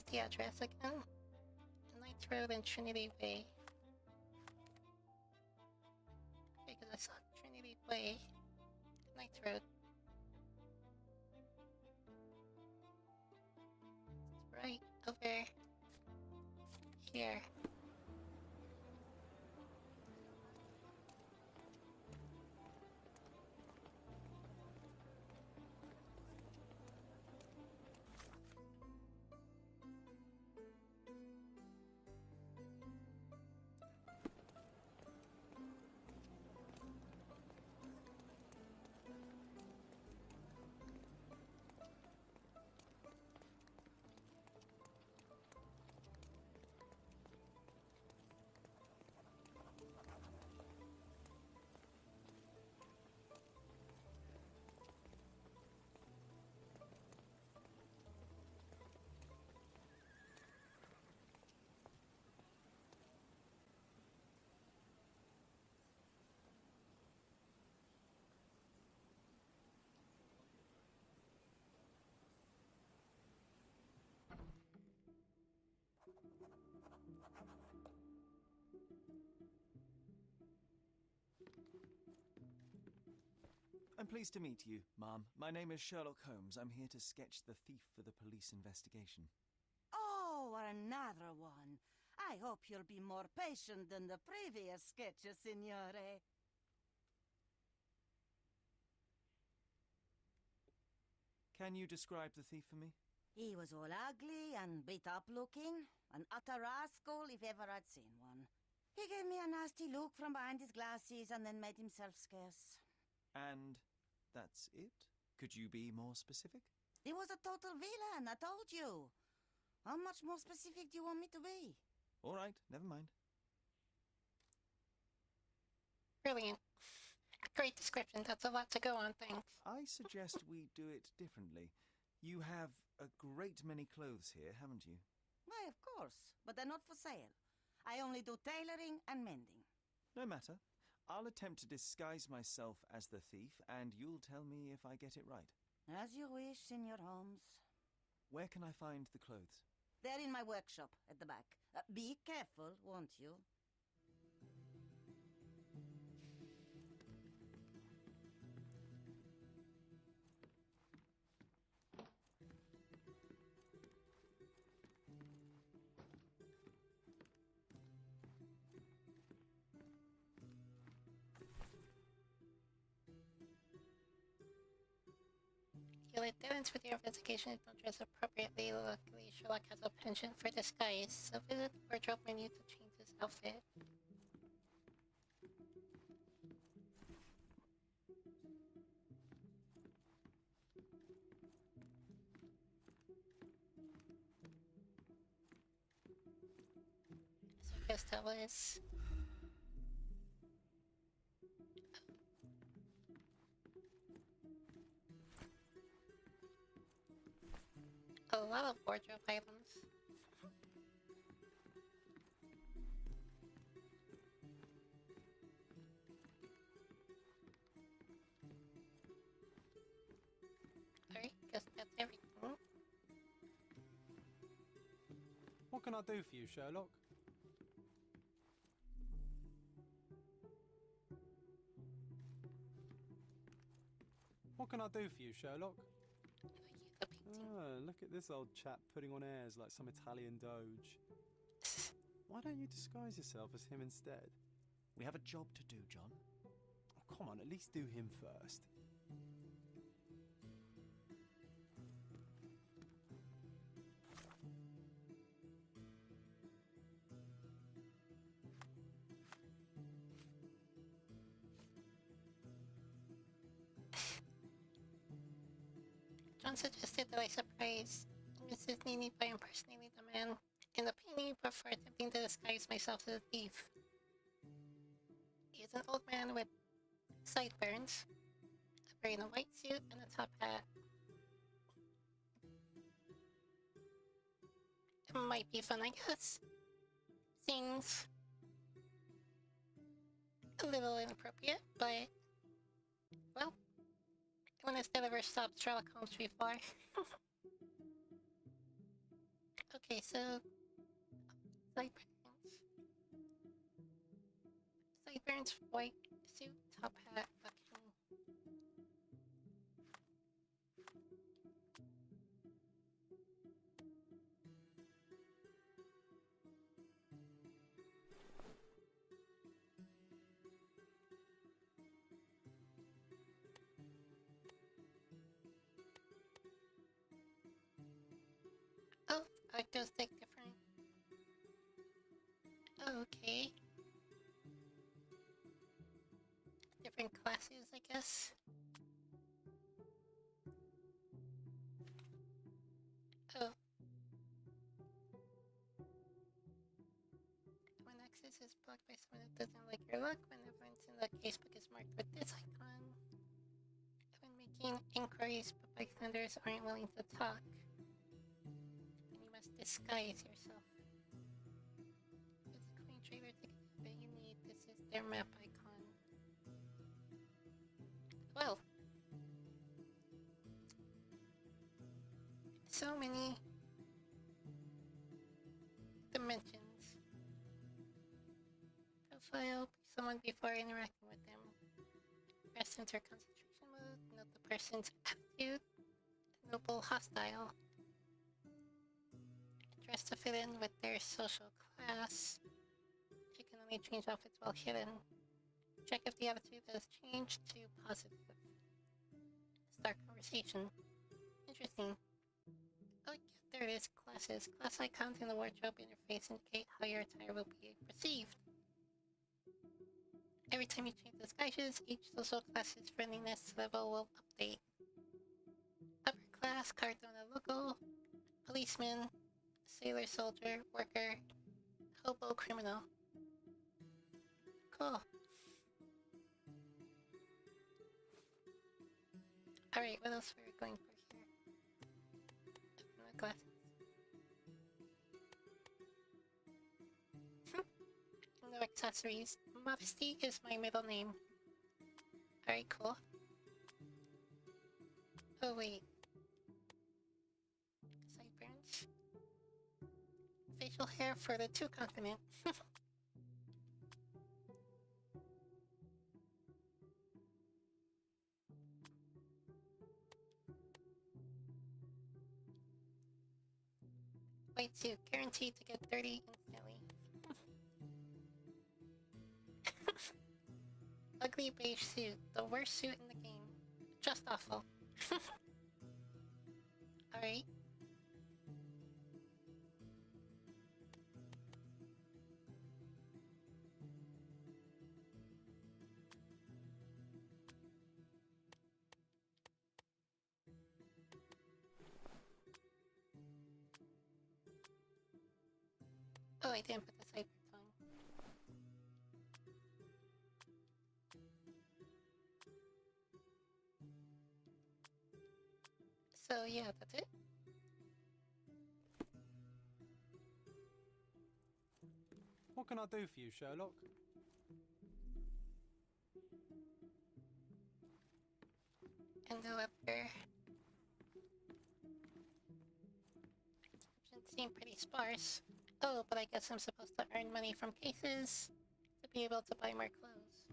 the address again? Knights Road and Trinity Way. Because I saw Trinity Way, Knights Road. It's right over here.
I'm pleased to meet you, Ma'am. My name is Sherlock Holmes. I'm here to sketch the thief for the police investigation.
Oh, another one. I hope you'll be more patient than the previous sketches, Signore.
Can you describe the thief for me?
He was all ugly and beat up looking. An utter rascal if ever I'd seen one. He gave me a nasty look from behind his glasses and then made himself scarce.
And that's it? Could you be more specific?
He was a total villain, I told you. How much more specific do you want me to be?
All right, never mind.
Brilliant. Great description. That's a lot to go on, thanks.
I suggest we do it differently. You have a great many clothes here, haven't you?
Why, of course, but they're not for sale. I only do tailoring and mending.
No matter. I'll attempt to disguise myself as the thief, and you'll tell me if I get it right.
As you wish, Senor Holmes.
Where can I find the clothes?
They're in my workshop at the back. Be careful, won't you?
get into your investigation if don't dress appropriately. Luckily, Sherlock has a penchant for disguise, so visit the wardrobe menu to change his outfit. So I guess that was... a lot of wardrobe items. Alright, guess that's everything.
What can I do for you, Sherlock? What can I do for you, Sherlock? Ah, look at this old chap putting on airs like some Italian doge. Why don't you disguise yourself as him instead?
We have a job to do, John.
Oh, come on, at least do him first.
John suggested that I surprise Mrs. Nini by impersonating the man in the painting before attempting to disguise myself as a thief. He is an old man with sideburns, wearing a white suit and a top hat. It might be fun, I guess. Seems a little inappropriate, but, well, no one has ever stopped Sherlock Holmes before. Okay, so sideburns, white suit, top hat. Okay. Oh, actors take different. Oh, okay. Different classes, I guess. Oh. When access is blocked by someone that doesn't like your look, when events in the casebook is marked with this icon. When making inquiries, but bystanders aren't willing to talk, then you must disguise yourself. It's a coin trailer ticket that you need. This is their map icon. Well, so many dimensions. Profile someone before interacting with them. Press enter concentration mode. Note the person's attitude. Noble hostile. Dress to fit in with their social class. You can only change outfits while hidden. Check if the attitude has changed to positive. Start conversation. Interesting. Oh yeah, there it is. Classes. Class icons in the wardrobe interface indicate how your attire will be perceived. Every time you change disguises, each social class's friendliness level will update. Upper class, Cardona local, policeman, sailor soldier, worker, hobo criminal. Cool. Alright, what else were we going for here? Open the glasses. No accessories. Modesty is my middle name. Alright, cool. Oh wait. Sideburns. Facial hair for the too confident. White suit, guaranteed to get dirty instantly. Ugly beige suit, the worst suit in the game. Just awful. Alright. Oh, I didn't put the cipher on. So yeah, that's it.
What can I do for you, Sherlock?
And go up there. Descriptions seem pretty sparse. Oh, but I guess I'm supposed to earn money from cases to be able to buy more clothes.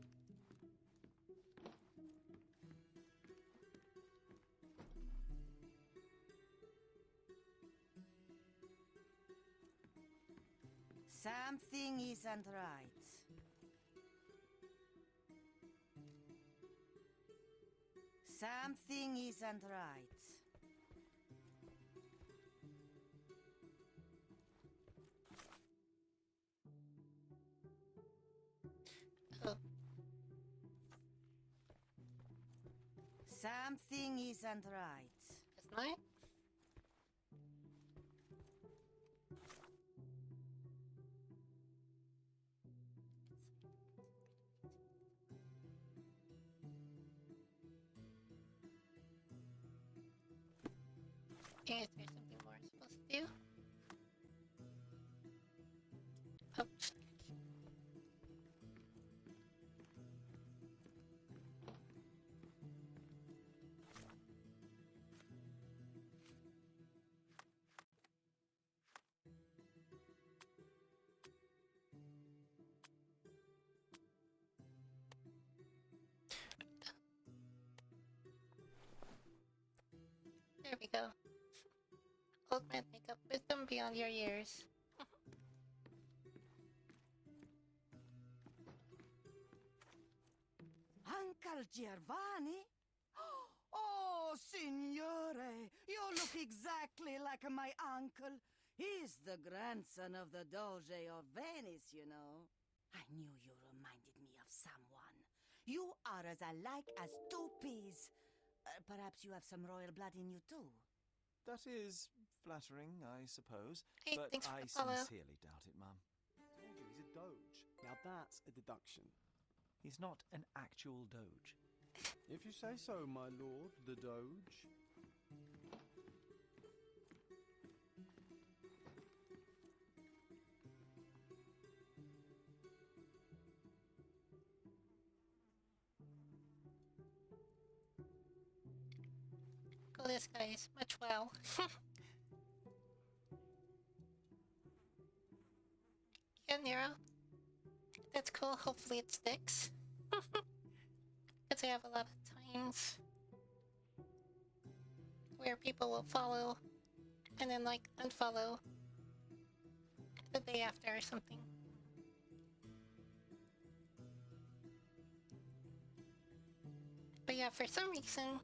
Something isn't right. Something isn't right.
Oh.
Something isn't right.
It's not? Is there something more I'm supposed to do? Oh. There we go. Old man makeup, wisdom beyond your years.
Uncle Giovanni? Oh, signore, you look exactly like my uncle. He's the grandson of the Doge of Venice, you know. I knew you reminded me of someone. You are as alike as two peas. Perhaps you have some royal blood in you, too.
That is flattering, I suppose.
Hey,
but
thanks for
I
the follow.
sincerely doubt it, Mum.
Told you, he's a doge. Now that's a deduction.
He's not an actual doge.
If you say so, my lord, the doge.
Go this guy's much well. Yeah, Nero. That's cool. Hopefully it sticks. Because I have a lot of times where people will follow and then like unfollow the day after or something. But yeah, for some reason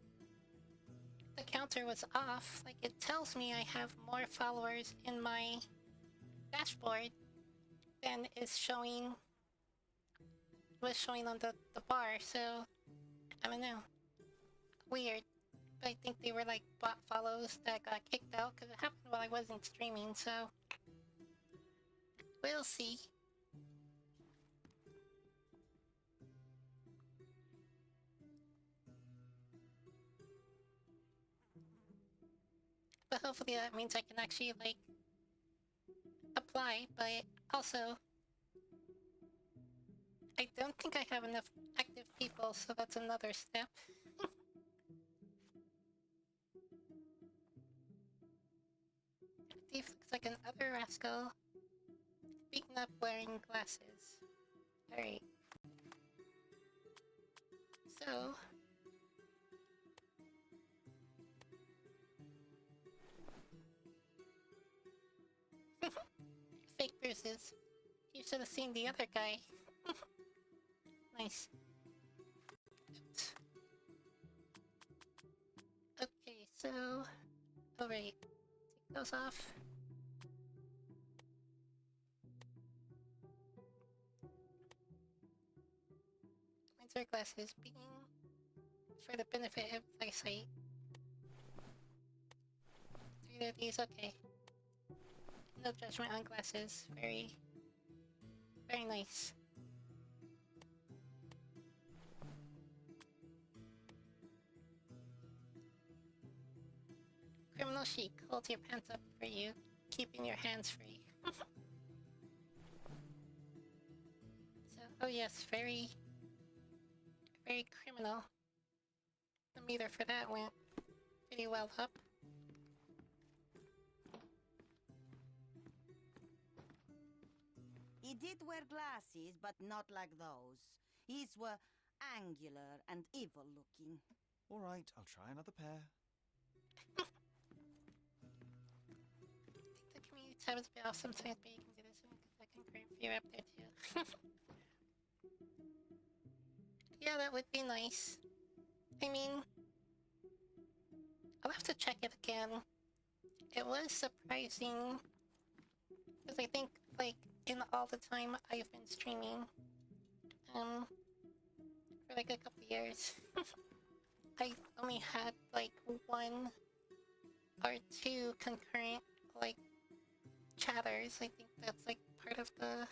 the counter was off. Like it tells me I have more followers in my dashboard than is showing was showing on the bar, so I don't know. Weird. But I think they were like bot follows that got kicked out because it happened while I wasn't streaming, so we'll see. But hopefully that means I can actually like apply, but also I don't think I have enough active people, so that's another step. Thief looks like another rascal. Beaten up wearing glasses. Alright. So fake bruises. You should have seen the other guy. Nice. Oops. Okay, so Oh, right. Take those off. Winter glasses being for the benefit of eyesight. 3 of these, okay. No judgment on glasses. Very, very nice. Criminal chic holds your pants up for you, keeping your hands free. So, oh yes, very, very criminal. The meter for that went pretty well up.
He did wear glasses, but not like those. His were angular and evil-looking.
All right, I'll try another pair.
The community tab is a bit off sometimes, but you can do this one because I can create for you up there too. Yeah, that would be nice. I mean, I'll have to check it again. It was surprising because I think, like, in all the time I've been streaming, for like a couple years, I only had like 1 or 2 concurrent, like, chatters. I think that's like part of the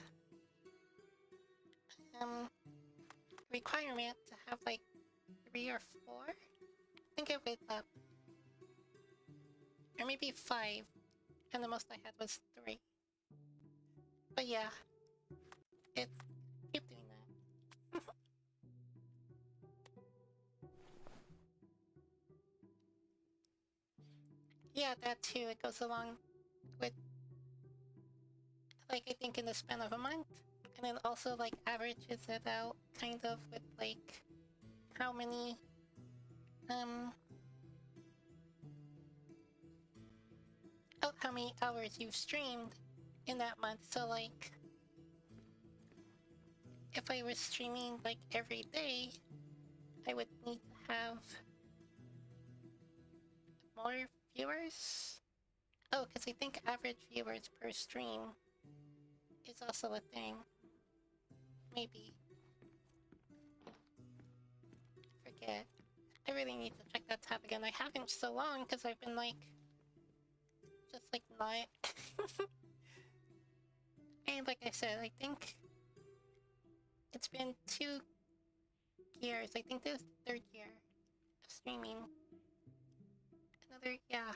requirement to have like 3 or 4. I think it went up, or maybe 5, and the most I had was 3. But yeah, it's keep doing that. Yeah, that too. It goes along with, like, I think in the span of a month, and then also like averages it out kind of with like how many how many hours you've streamed in that month. So like, if I was streaming like every day, I would need to have more viewers. Oh, because I think average viewers per stream is also a thing. Maybe. Forget. I really need to check that tab again. I haven't so long because I've been like, just like not. And like I said, I think it's been 2 years. I think this is the 3rd year of streaming. Another, yeah.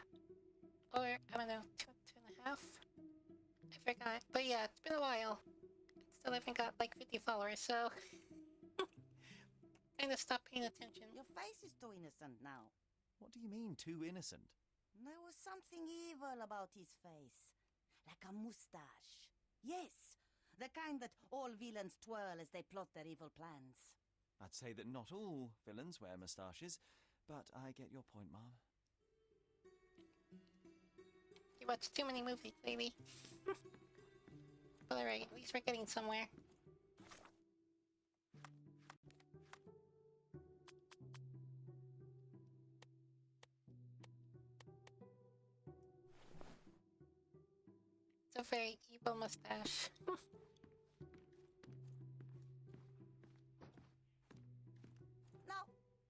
Or, I don't know, 2.5? I forgot. But yeah, it's been a while. Still haven't got like 50 followers, so kind of stopped paying attention.
Your face is too innocent now.
What do you mean, too innocent?
There was something evil about his face. Like a mustache. Yes, the kind that all villains twirl as they plot their evil plans.
I'd say that not all villains wear moustaches, but I get your point, Mom.
You watch too many movies, baby. But alright, at least we're getting somewhere. It's a very evil mustache.
No,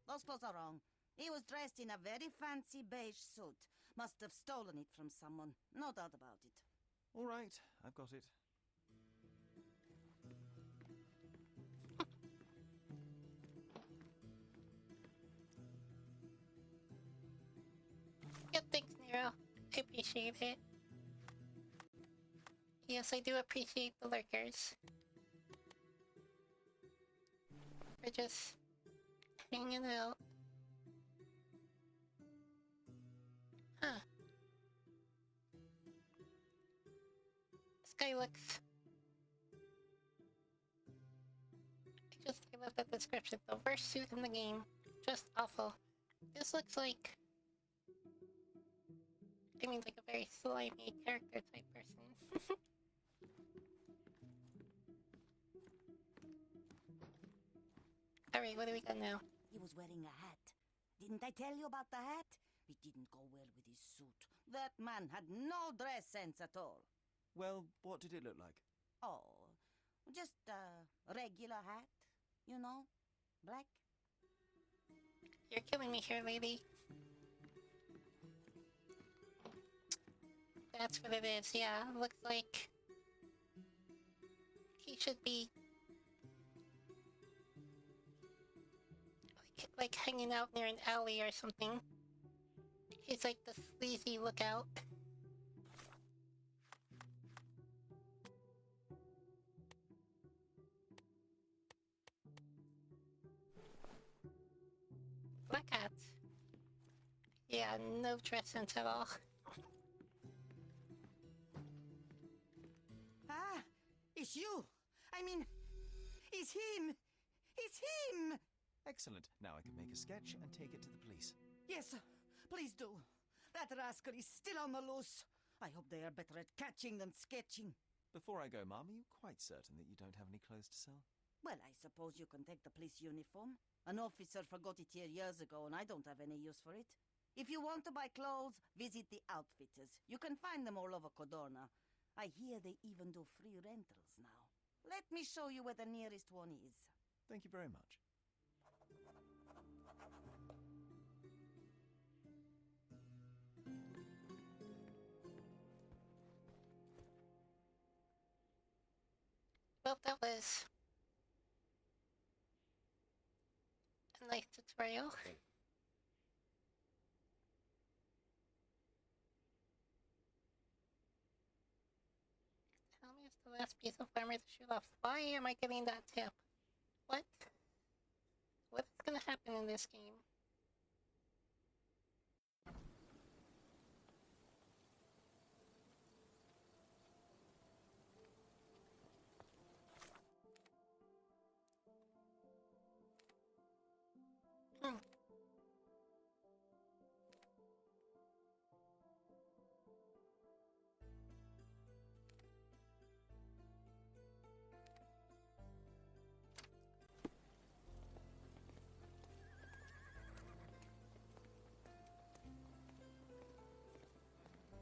those clothes are wrong. He was dressed in a very fancy beige suit. Must have stolen it from someone. No doubt about it.
All right, I've got it.
Yeah, thanks, Nero. I appreciate it. Yes, I do appreciate the lurkers. For just hanging out. Huh. This guy looks... I love that description. The worst suit in the game. Just awful. This looks like... I mean, like a very slimy character type person. Alright, what do we got now?
He was wearing a hat. Didn't I tell you about the hat? It didn't go well with his suit. That man had no dress sense at all.
Well, what did it look like?
Oh, just a regular hat, you know, black.
You're killing me here, lady. That's what it is, yeah. Looks like he should be like hanging out near an alley or something. He's like the sleazy lookout. Black hat. Yeah, no dress sense at all.
Ah, it's you. I mean, it's him. It's him.
Excellent. Now I can make a sketch and take it to the police.
Yes, please do. That rascal is still on the loose. I hope they are better at catching than sketching.
Before I go, Mum, are you quite certain that you don't have any clothes to sell?
Well, I suppose you can take the police uniform. An officer forgot it here years ago, and I don't have any use for it. If you want to buy clothes, visit the outfitters. You can find them all over Codorna. I hear they even do free rentals now. Let me show you where the nearest one is.
Thank you very much.
Well, that was a nice tutorial. Tell me it's the last piece of armor to shoot off. Why am I getting that tip? What? What is gonna happen in this game?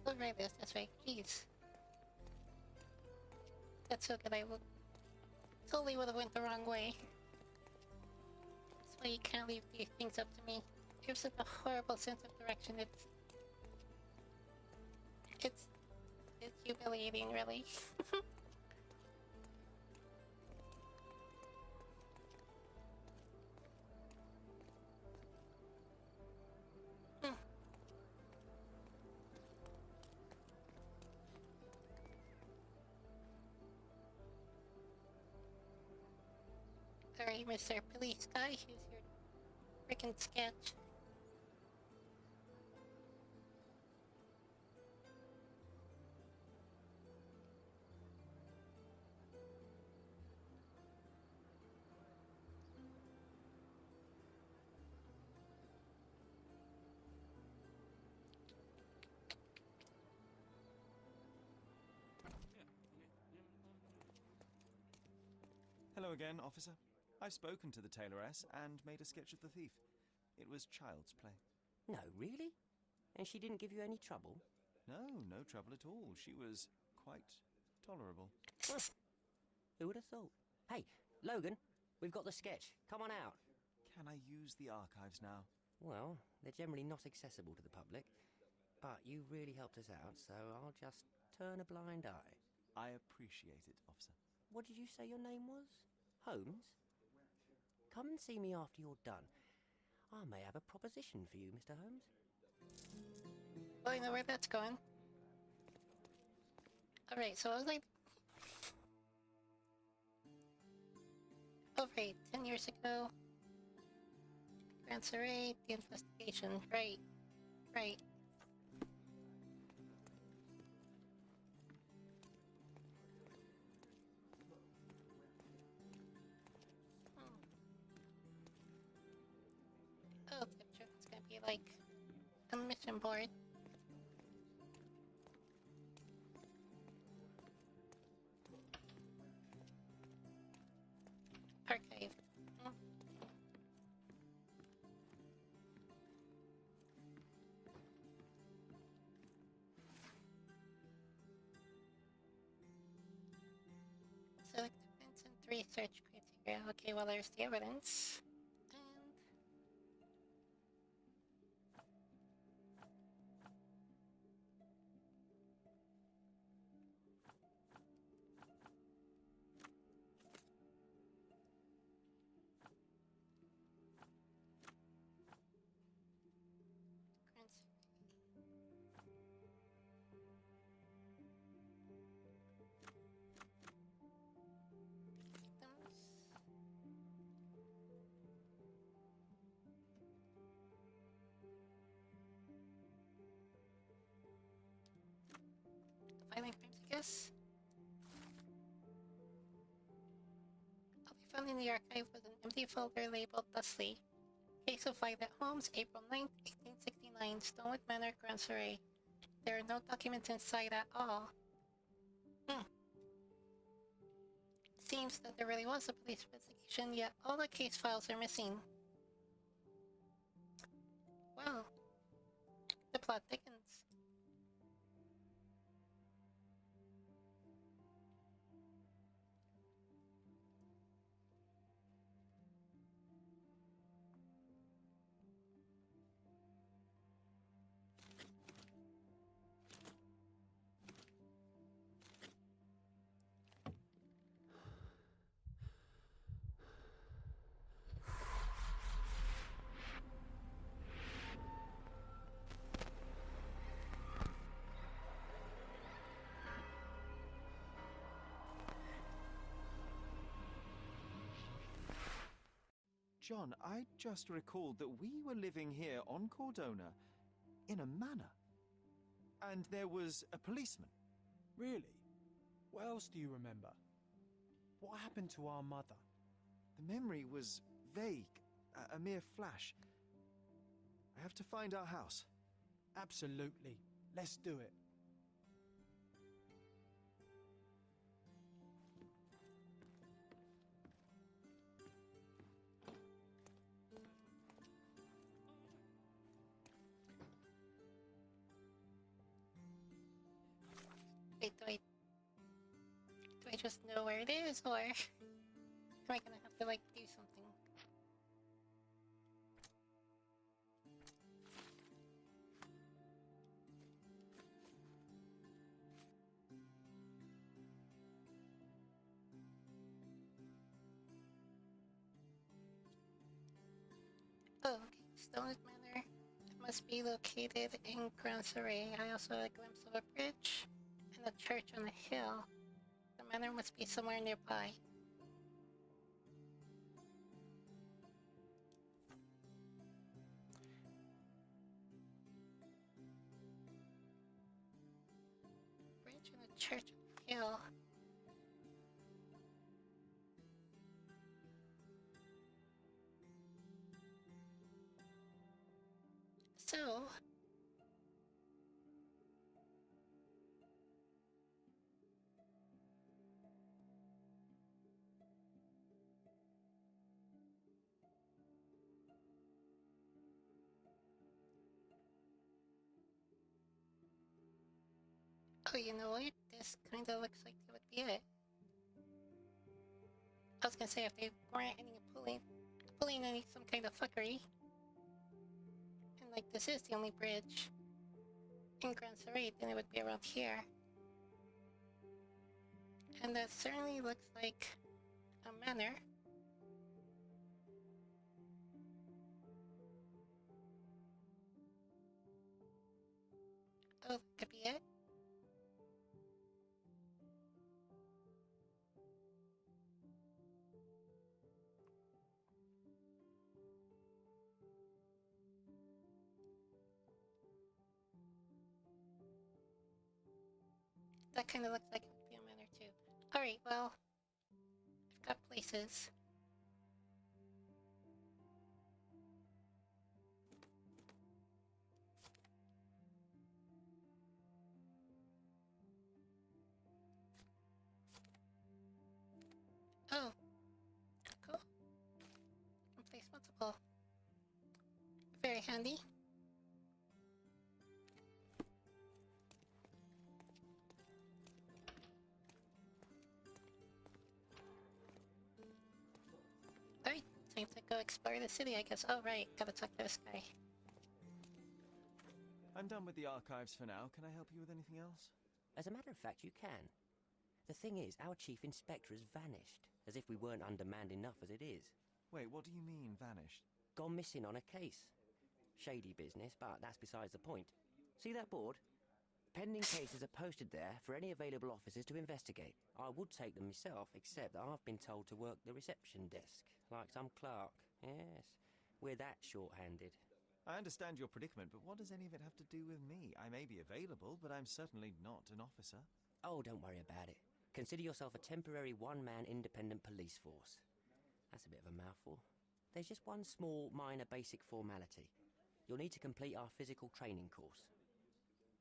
We'll write this way. Jeez. That's so good. I totally would have went the wrong way. That's why you can't leave these things up to me. You have such a horrible sense of direction. It's humiliating, really. Sorry, Mr. Police Guy, here's your freaking sketch.
Hello again, officer. I've spoken to the tailoress and made a sketch of the thief. It was child's play.
No, really? And she didn't give you any trouble?
No trouble at all. She was quite tolerable.
Who would have thought? Hey, Logan, we've got the sketch. Come on out.
Can I use the archives now?
Well, they're generally not accessible to the public. But you really helped us out, so I'll just turn a blind eye.
I appreciate it, officer.
What did you say your name was? Holmes? Come and see me after you're done. I may have a proposition for you, Mr. Holmes.
Oh, I know where that's going. Alright, so I was like... Oh, right, 10 years ago. Grand Surrey, the investigation. Right. Oh, it's gonna be like a mission board. Archive. research criteria. Okay, well, there's the evidence. And violent crimes, I guess. All they found in the archive was an empty folder labeled thusly. Case of Violet Holmes, April 9th, 1869, Stonewood Manor, Grand Surrey. There are no documents inside at all. Seems that there really was a police investigation, yet all the case files are missing. Well, the plot thickens.
John, I just recalled that we were living here on Cordona in a manor. And there was a policeman.
Really? What else do you remember? What happened to our mother?
The memory was vague, a mere flash. I have to find our house.
Absolutely. Let's do it.
Wait, do I just know where it is, or am I gonna have to, like, do something? Oh, okay. Stonewood Manor. It must be located in Grand Surrey. I also had a glimpse of a bridge and a church on a hill. The manor must be somewhere nearby. Bridge and a church on a hill. So, oh, you know what? This kind of looks like it would be it. I was gonna say if they weren't any pulling any some kind of fuckery, and like this is the only bridge in Grand Surrey, then it would be around here. And that certainly looks like a manor. Oh, that could be it. That kind of looks like it would be a manor too. Alright, well, I've got places. Oh, cool. Can place multiple. Very handy. go explore the city, I guess. Oh, right. Gotta talk to this guy.
I'm done with the archives for now. Can I help you with anything else?
As a matter of fact, you can. The thing is, our chief inspector has vanished, as if we weren't undermanned enough as it is.
Wait, what do you mean, vanished?
Gone missing on a case. Shady business, but that's besides the point. See that board? Pending cases are posted there for any available officers to investigate. I would take them myself, except that I've been told to work the reception desk, like some clerk. Yes, we're that short-handed.
I understand your predicament, but what does any of it have to do with me? I may be available, but I'm certainly not an officer.
Oh, don't worry about it. Consider yourself a temporary one-man independent police force. That's a bit of a mouthful. There's just one small, minor, basic formality. You'll need to complete our physical training course.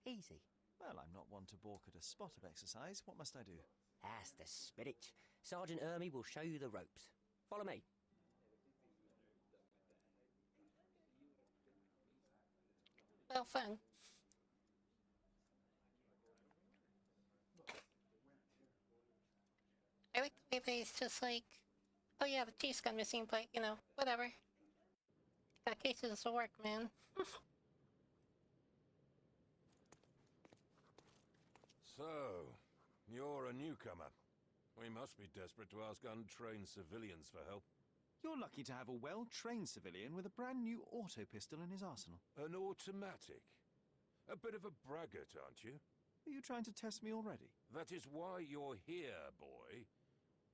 Easy.
Well, I'm not one to balk at a spot of exercise. What must I do?
That's the spirit. Sergeant Ermy will show you the ropes. Follow me.
Well, fun. I like the way that he's just like, oh yeah, the chief's gone missing, but, you know, whatever. That case is a work, man.
So, you're a newcomer. We must be desperate to ask untrained civilians for help.
You're lucky to have a well-trained civilian with a brand new auto pistol in his arsenal.
An automatic? A bit of a braggart, aren't you?
Are you trying to test me already?
That is why you're here, boy.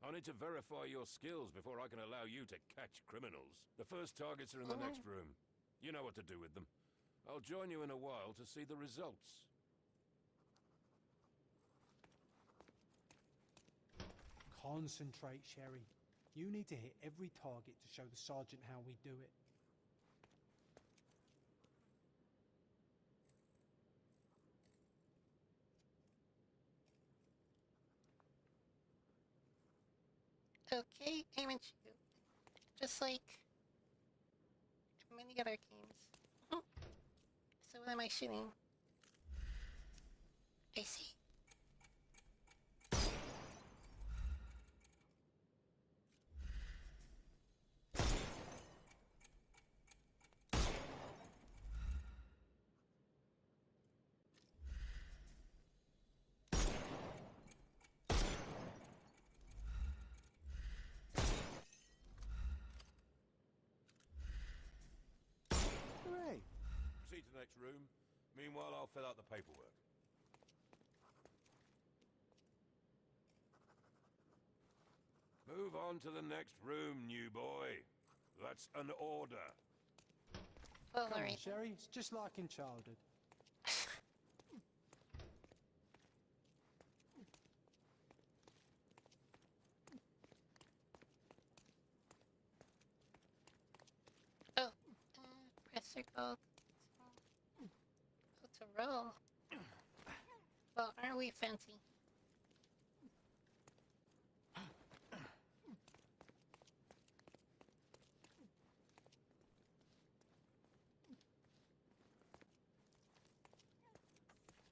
I need to verify your skills before I can allow you to catch criminals. The first targets are in the next room. You know what to do with them. I'll join you in a while to see the results.
Concentrate, Sherry. You need to hit every target to show the sergeant how we do it.
Okay, aim and shoot. Just like many other games. So what am I shooting? I see.
Hooray!
Proceed to the next room. Meanwhile, I'll fill out the paperwork. Move on to the next room, new boy. That's an order.
Well,
Come on,
alright.
Sherry. It's just like in childhood.
Oh, press circle. Oh, to roll. Well, aren't we fancy?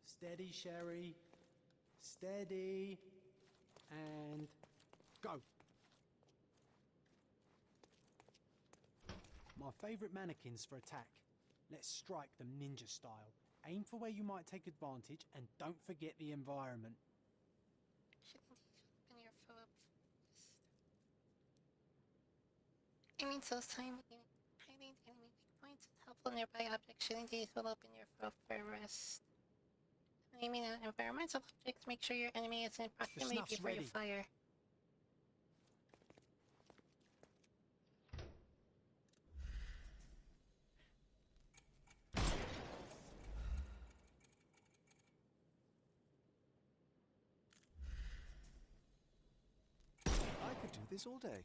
Steady, Sherry. Steady. And go. My favourite mannequins for attack. Let's strike them ninja style. Aim for where you might take advantage and don't forget the environment.
Shouldn't you open your phone? Aiming those tiny hiding enemy weak points and helpful nearby objects. Shooting these will open your foe for rest. Aiming at environmental objects, make sure your enemy is in proximity
snuff's
before you
ready.
fire.
I could do this all day.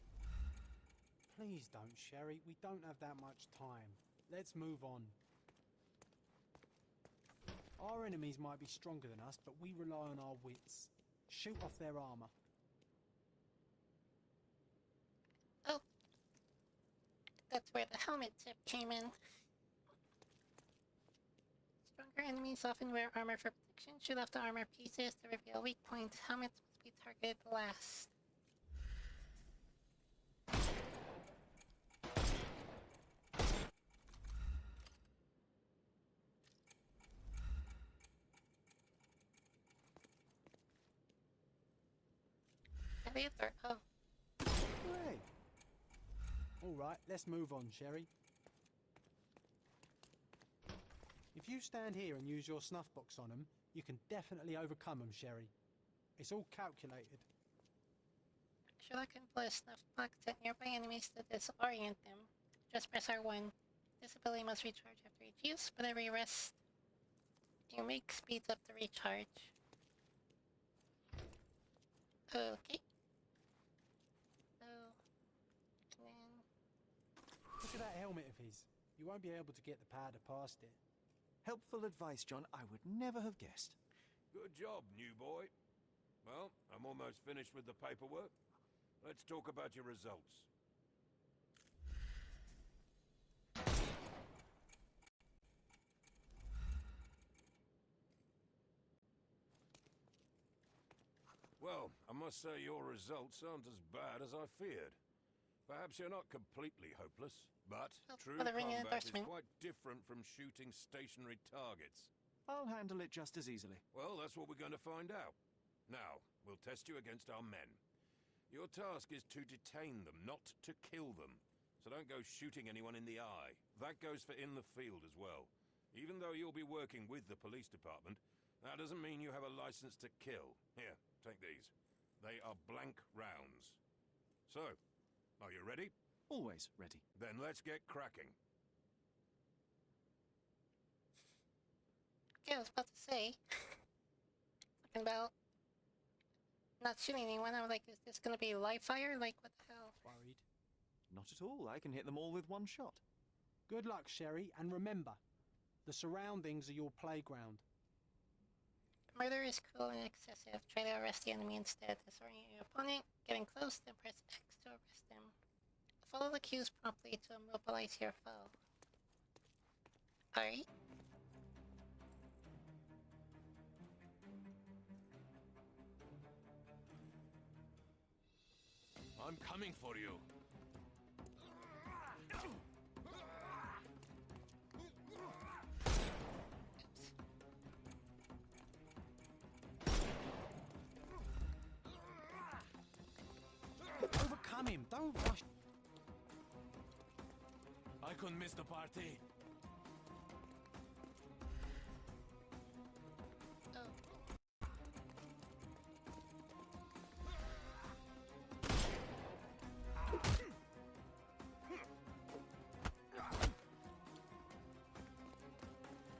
Please don't, Sherry. We don't have that much time. Let's move on. Our enemies might be stronger than us, but we rely on our wits. Shoot off their armor.
Oh, that's where the helmet tip came in. Stronger enemies often wear armor for protection. Shoot off the armor pieces to reveal weak points. Helmets must be targeted last. it or oh?
Hooray! All right, let's move on, Sherry. If you stand here and use your snuff box on them, you can definitely overcome them, Sherry. It's all calculated.
Sherlock can play a snuff box at nearby enemies to disorient them. Just press R1. This ability must recharge after each use, but every rest you make speeds up the recharge. Okay. So, and then...
Look at that helmet of his. You won't be able to get the powder past it.
Helpful advice, John. I would never have guessed.
Good job, new boy. Well, I'm almost finished with the paperwork. Let's talk about your results. Well, I must say your results aren't as bad as I feared. Perhaps you're not completely hopeless, but true combat is quite different from shooting stationary targets.
I'll handle it just as easily.
Well, that's what we're going to find out. Now, we'll test you against our men. Your task is to detain them, not to kill them. So don't go shooting anyone in the eye. That goes for in the field as well. Even though you'll be working with the police department, that doesn't mean you have a license to kill. Here, take these. They are blank rounds. So, are you ready?
Always ready.
Then let's get cracking.
Yeah, I was about to say. Talking about not shooting anyone, I was like, is this gonna be live fire? Like, what the hell?
Worried?
Not at all. I can hit them all with one shot.
Good luck, Sherry, and remember, the surroundings are your playground.
Murder is cruel and excessive. Try to arrest the enemy instead. Disorient your opponent. Getting close, then press X to arrest them. Follow the cues promptly to immobilize your foe. Alright.
I'm coming for you.
Overcome him, don't rush.
I couldn't miss the party.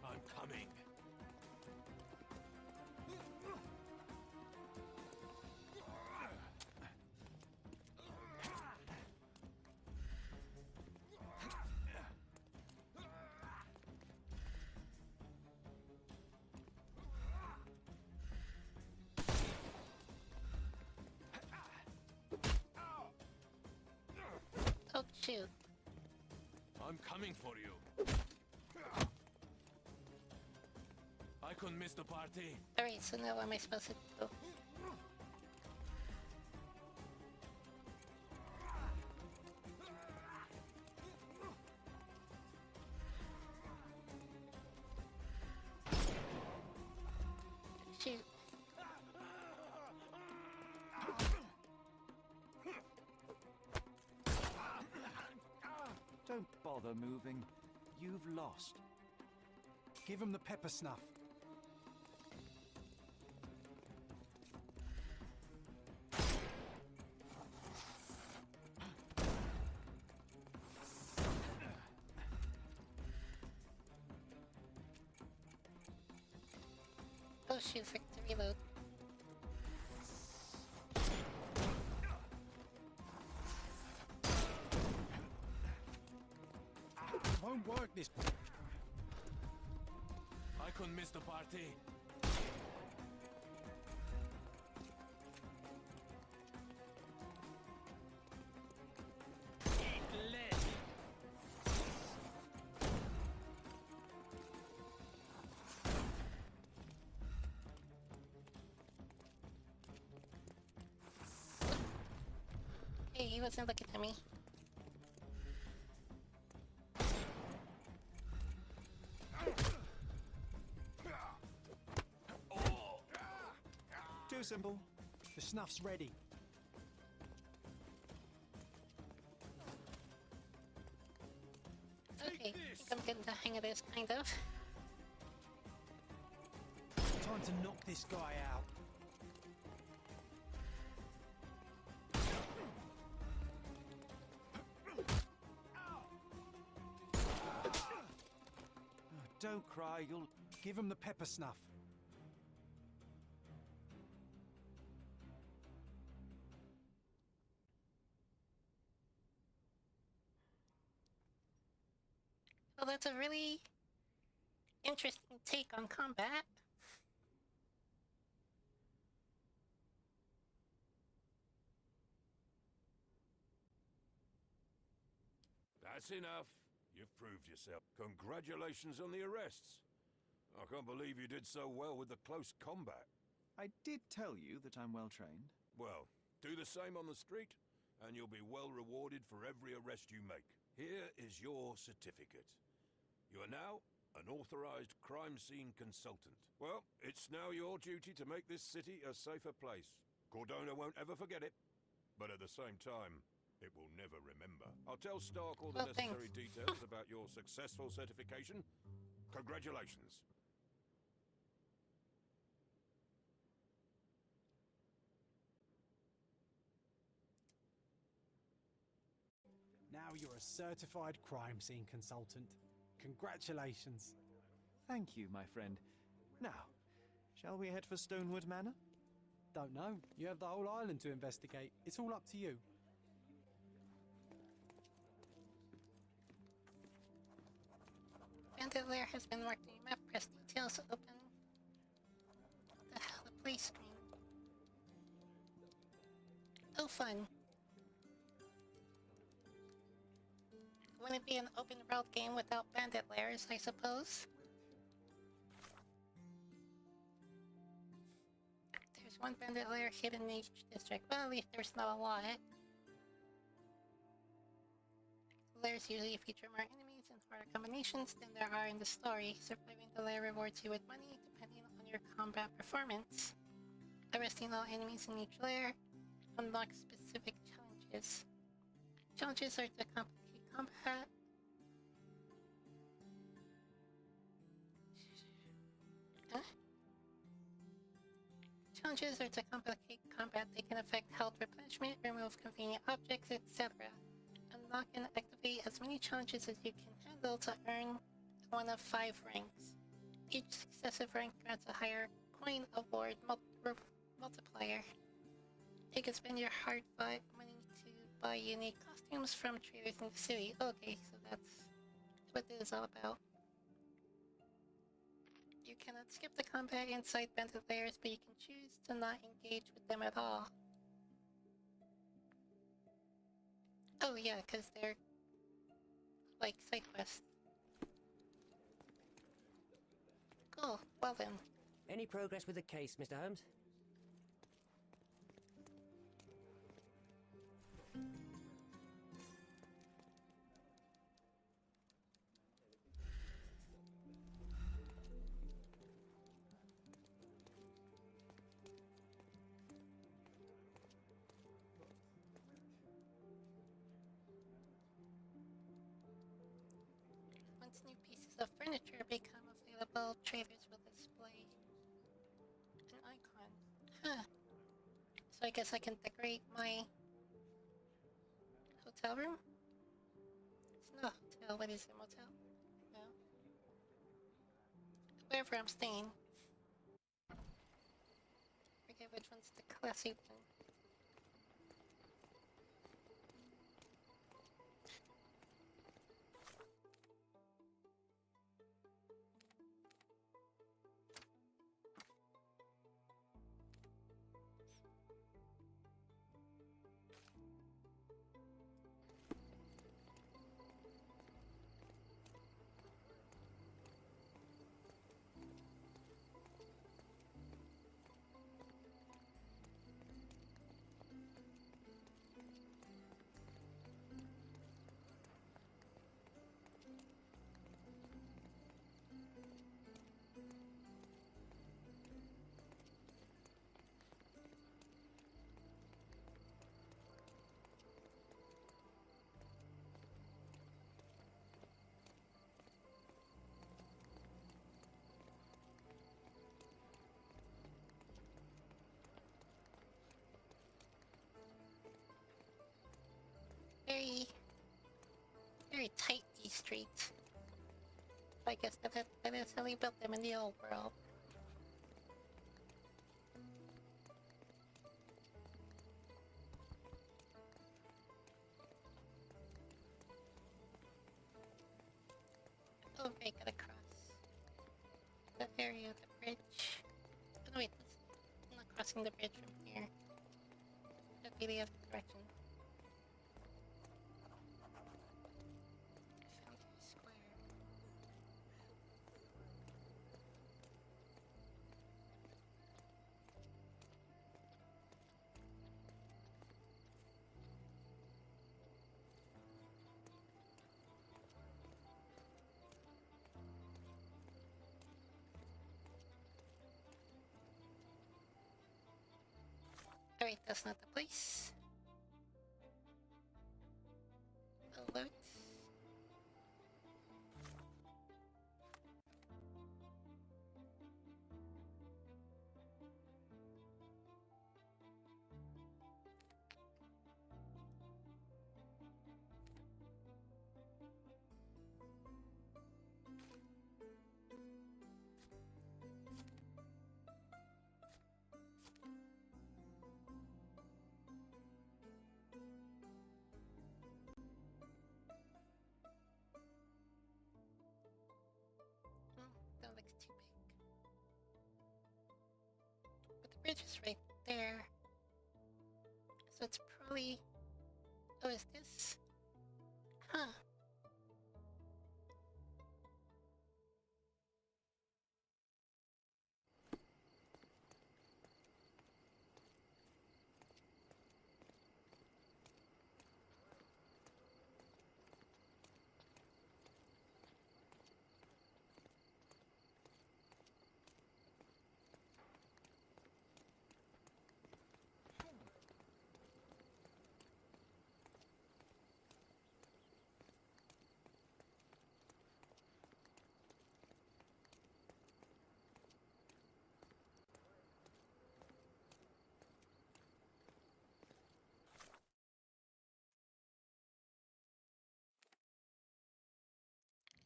I'm coming.
Oh, shoot.
I'm coming for you. I couldn't miss the party.
Alright, so now what am I supposed to do? Shoot.
Don't bother moving. You've lost.
Give him the pepper snuff.
Oh shoot, for to reload.
Won't work this.
I couldn't miss the party.
Hey, he wasn't looking at me.
Too simple.
The snuff's ready.
Okay, I think I'm getting the hang of this, kind of.
Time to knock this guy out.
Don't cry, you'll...
Give him the pepper snuff.
Well, that's a really interesting take on combat.
That's enough. You've proved yourself. Congratulations on the arrests. I can't believe you did so well with the close combat.
I did tell you that I'm well trained.
Well, do the same on the street, and you'll be well rewarded for every arrest you make. Here is your certificate. You are now an authorized crime scene consultant. Well, it's now your duty to make this city a safer place. Cordona won't ever forget it, but at the same time, it will never remember. I'll tell Stark all the necessary details about your successful certification. Congratulations.
Now you're a certified crime scene consultant. Congratulations.
Thank you, my friend. Now, shall we head for Stonewood Manor?
Don't know. You have the whole island to investigate. It's all up to you.
Bandit Lair has been marked on your map. Press details to open the play screen. Oh, fun. Wouldn't it be an open world game without bandit lairs, I suppose? There's one bandit lair hidden in each district. Well, at least there's not a lot. Lairs usually feature more enemies and harder combinations than there are in the story. Surviving the lair rewards you with money, depending on your combat performance. Arresting all enemies in each lair unlocks specific challenges. Challenges are to complicate combat. Challenges are to complicate combat. They can affect health replenishment, remove convenient objects, etc. Unlock and activate as many challenges as you can handle to earn one of 5 ranks. Each successive rank grants a higher coin award multiplier. You can spend your hard-fought money to buy unique costumes from traders in the city. Okay, so that's what this is all about. You cannot skip the combat inside bandit lairs, but you can choose to not engage with them at all. Oh yeah, because they're like side quests. Cool, well then.
Any progress with the case, Mr. Holmes?
Once new pieces of furniture become available, traders will display an icon. Huh. So I guess I can decorate my hotel room? It's not a hotel, what is it, motel? No. Wherever I'm staying. Forget which one's the classy one. Very, very tight, these streets. I guess that is how they built them in the old world. Oh, right, gotta cross that area of the bridge. Oh, no, wait, I'm not crossing the bridge from here. That'd be the other direction. Foundry Square. Alright, that's not the place. Alert. That looks too big. But the bridge is right there. So it's probably... Oh, is this? Huh.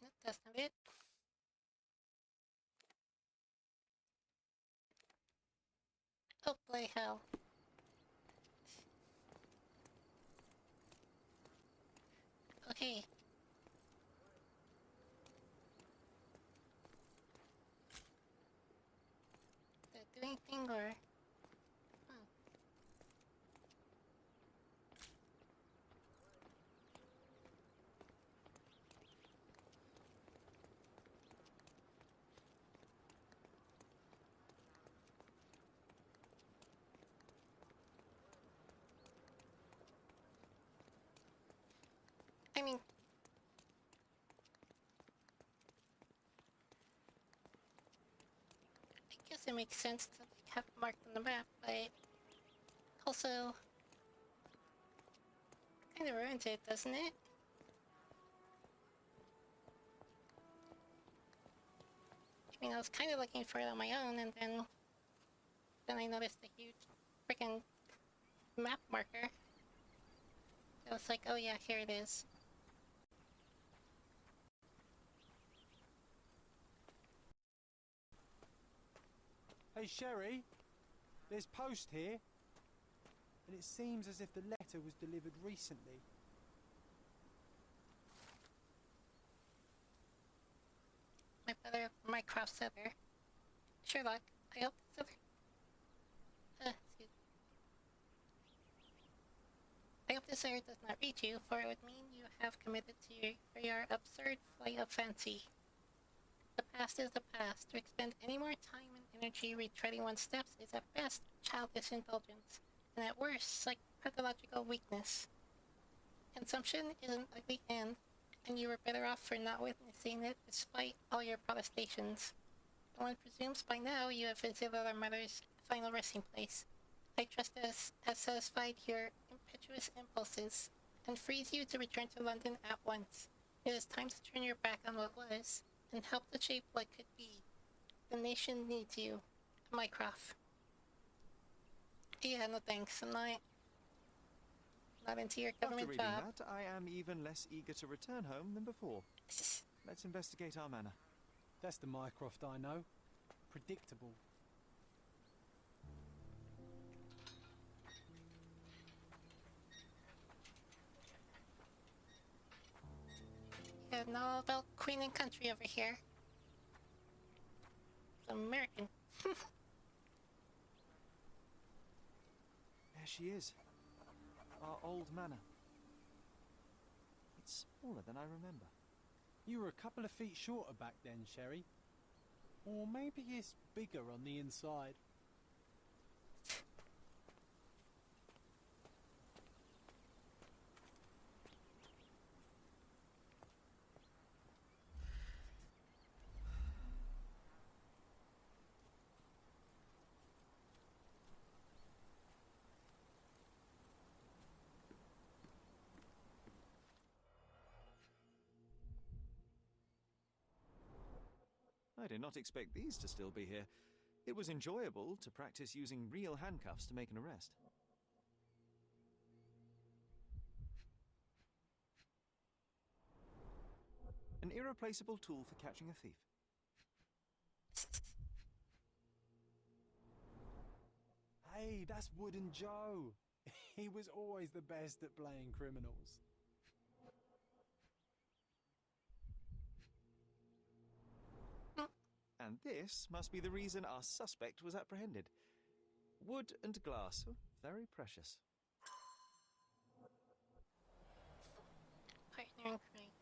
Nope, that's not it. Oh, play hell. Okay. Did I do anything or... I mean... I guess it makes sense to like, have it marked on the map, but... Also... Kinda ruins it, doesn't it? I mean, I was kinda looking for it on my own, and then I noticed a huge freaking map marker. I was like, oh yeah, here it is.
Hey, Sherry, there's post here, and it seems as if the letter was delivered recently.
My brother, my craft setter. Sherlock, I hope this other... excuse me. I hope this error does not reach you, for it would mean you have committed to your absurd flight of fancy. The past is the past. To expend any more time and energy retreading one's steps is at best childish indulgence, and at worst, pathological weakness. Consumption is an ugly end, and you were better off for not witnessing it despite all your protestations. One presumes by now you have visited our mother's final resting place. I trust has satisfied your impetuous impulses, and frees you to return to London at once. It is time to turn your back on what was, and help to shape what could be. The nation needs you. Mycroft. Yeah, no thanks, I'm not... Not into your
After
government
reading
job.
that, I am even less eager to return home than before. Let's investigate our manor.
That's the Mycroft I know. Predictable.
Yeah, no about Queen and Country over here. It's American.
There she is. Our old manor. It's smaller than I remember.
You were a couple of feet shorter back then, Sherry. Or maybe it's bigger on the inside.
I did not expect these to still be here. It was enjoyable to practice using real handcuffs to make an arrest. An irreplaceable tool for catching a thief.
Hey, that's Wooden Joe. He was always the best at playing criminals.
And this must be the reason our suspect was apprehended. Wood and glass, very precious.
Partner in crime.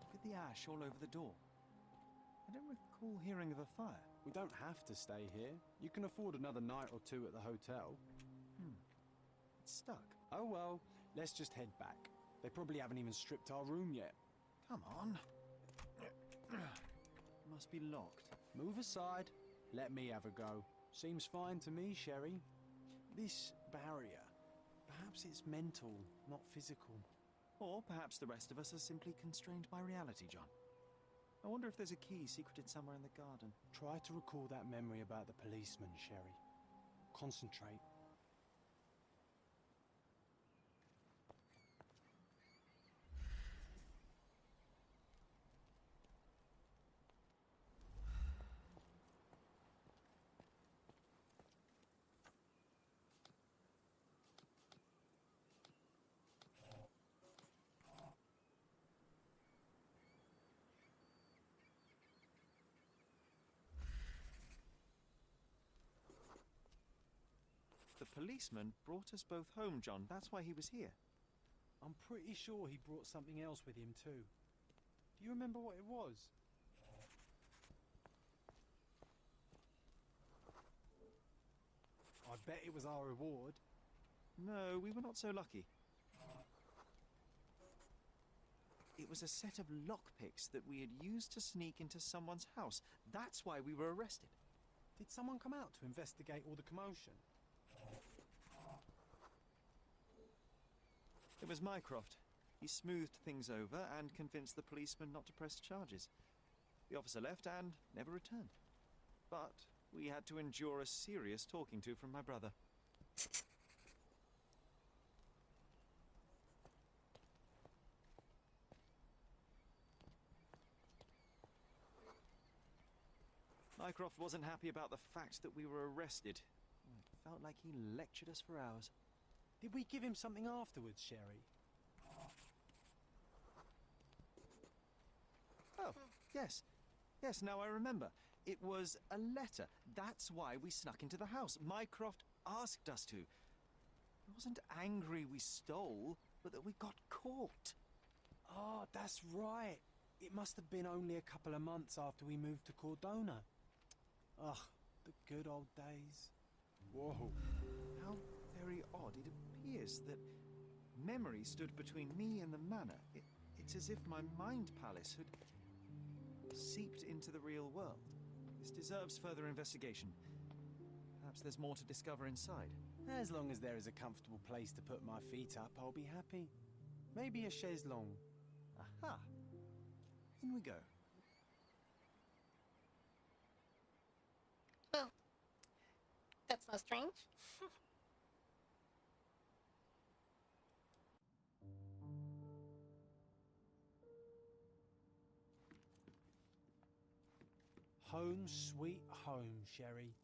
Look at the ash all over the door. I don't recall hearing of a fire.
We don't have to stay here. You can afford another night or two at the hotel.
It's stuck.
Oh well, let's just head back. They probably haven't even stripped our room yet.
Come on. Must be locked.
Move aside. Let me have a go. Seems fine to me, Sherry. This barrier, perhaps it's mental, not physical.
Or perhaps the rest of us are simply constrained by reality, John. I wonder if there's a key secreted somewhere in the garden.
Try to recall that memory about the policeman, Sherry. Concentrate.
The policeman brought us both home, John. That's why he was here.
I'm pretty sure he brought something else with him too. Do you remember what it was? I bet it was our reward.
No, we were not so lucky. It was a set of lockpicks that we had used to sneak into someone's house. That's why we were arrested.
Did someone come out to investigate all the commotion?
It was Mycroft. He smoothed things over and convinced the policeman not to press charges. The officer left and never returned. But we had to endure a serious talking to from my brother. Mycroft wasn't happy about the fact that we were arrested. It felt like he lectured us for hours.
Did we give him something afterwards, Sherry?
Oh, yes. Yes, now I remember. It was a letter. That's why we snuck into the house. Mycroft asked us to. He wasn't angry we stole, but that we got caught.
Oh, that's right. It must have been only a couple of months after we moved to Cordona. Ugh, the good old days.
Whoa.
How very odd. It appears that memory stood between me and the manor. It's as if my mind palace had seeped into the real world. This deserves further investigation. Perhaps there's more to discover inside.
As long as there is a comfortable place to put my feet up, I'll be happy. Maybe a chaise longue.
Aha! In we go.
Well, that's not strange.
Home sweet home, Sherry.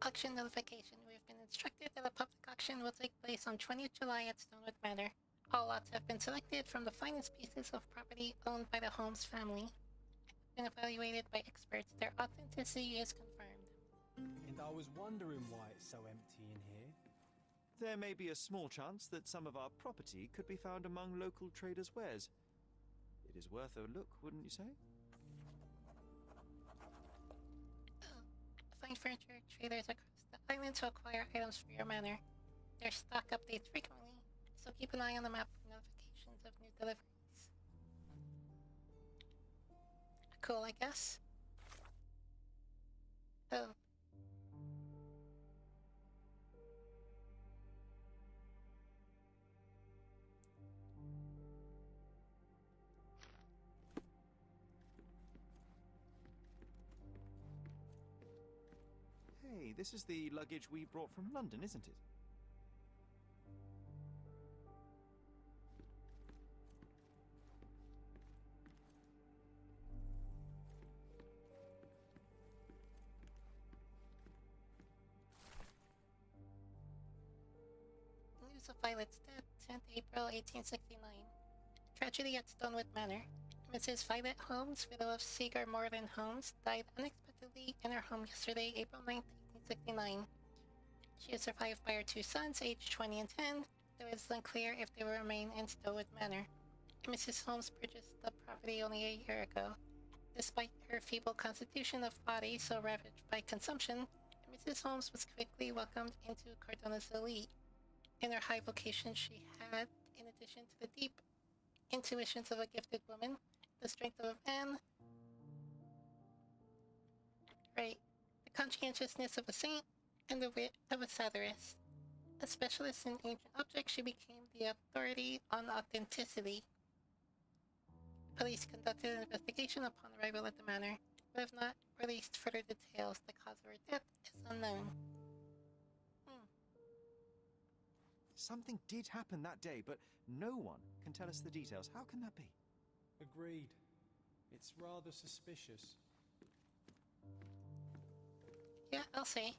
Auction notification. We have been instructed that a public auction will take place on 20th July at Stonewood Manor. All lots have been selected from the finest pieces of property owned by the Holmes family. Been evaluated by experts. Their authenticity is confirmed.
And I was wondering why it's so empty in here.
There may be a small chance that some of our property could be found among local traders' wares. It is worth a look, wouldn't you say?
Find furniture traders across the island to acquire items for your manor. Their stock updates frequently, so keep an eye on the map for notifications of new deliveries. Cool, I guess. Oh.
Hey, this is the luggage we brought from London, isn't it?
News of Violet's death, 10th April 1869. Tragedy at Stonewood Manor. Mrs. Violet Holmes, widow of Seager Moreland Holmes, died unexpectedly in her home yesterday, April 9, 1869. She is survived by her two sons, aged 20 and 10, though it is unclear if they will remain in Stonewood Manor. Mrs. Holmes purchased the property only a year ago. Despite her feeble constitution of body so ravaged by consumption, Mrs. Holmes was quickly welcomed into Cardona's elite. In her high vocation, she had, in addition to the deep intuitions of a gifted woman, the strength of a man, the conscientiousness of a saint, and the wit of a satirist. A specialist in ancient objects, she became the authority on authenticity. Police conducted an investigation upon arrival at the manor, but have not released further details. The cause of her death is unknown.
Something did happen that day, but no one can tell us the details. How can that be?
Agreed. It's rather suspicious.
Yeah, I'll say.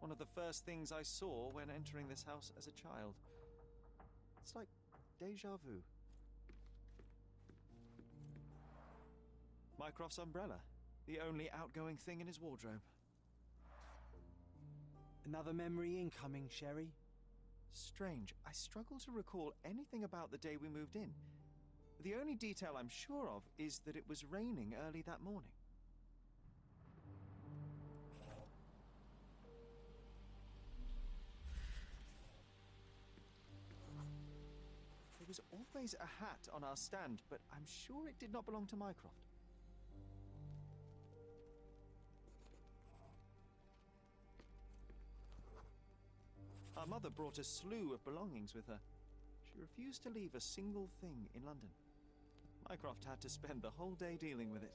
One of the first things I saw when entering this house as a child. It's like deja vu. Mycroft's umbrella, the only outgoing thing in his wardrobe.
Another memory incoming, Sherry.
Strange. I struggle to recall anything about the day we moved in. The only detail I'm sure of is that it was raining early that morning. There was always a hat on our stand, but I'm sure it did not belong to Mycroft. Our mother brought a slew of belongings with her. She refused to leave a single thing in London. Mycroft had to spend the whole day dealing with it.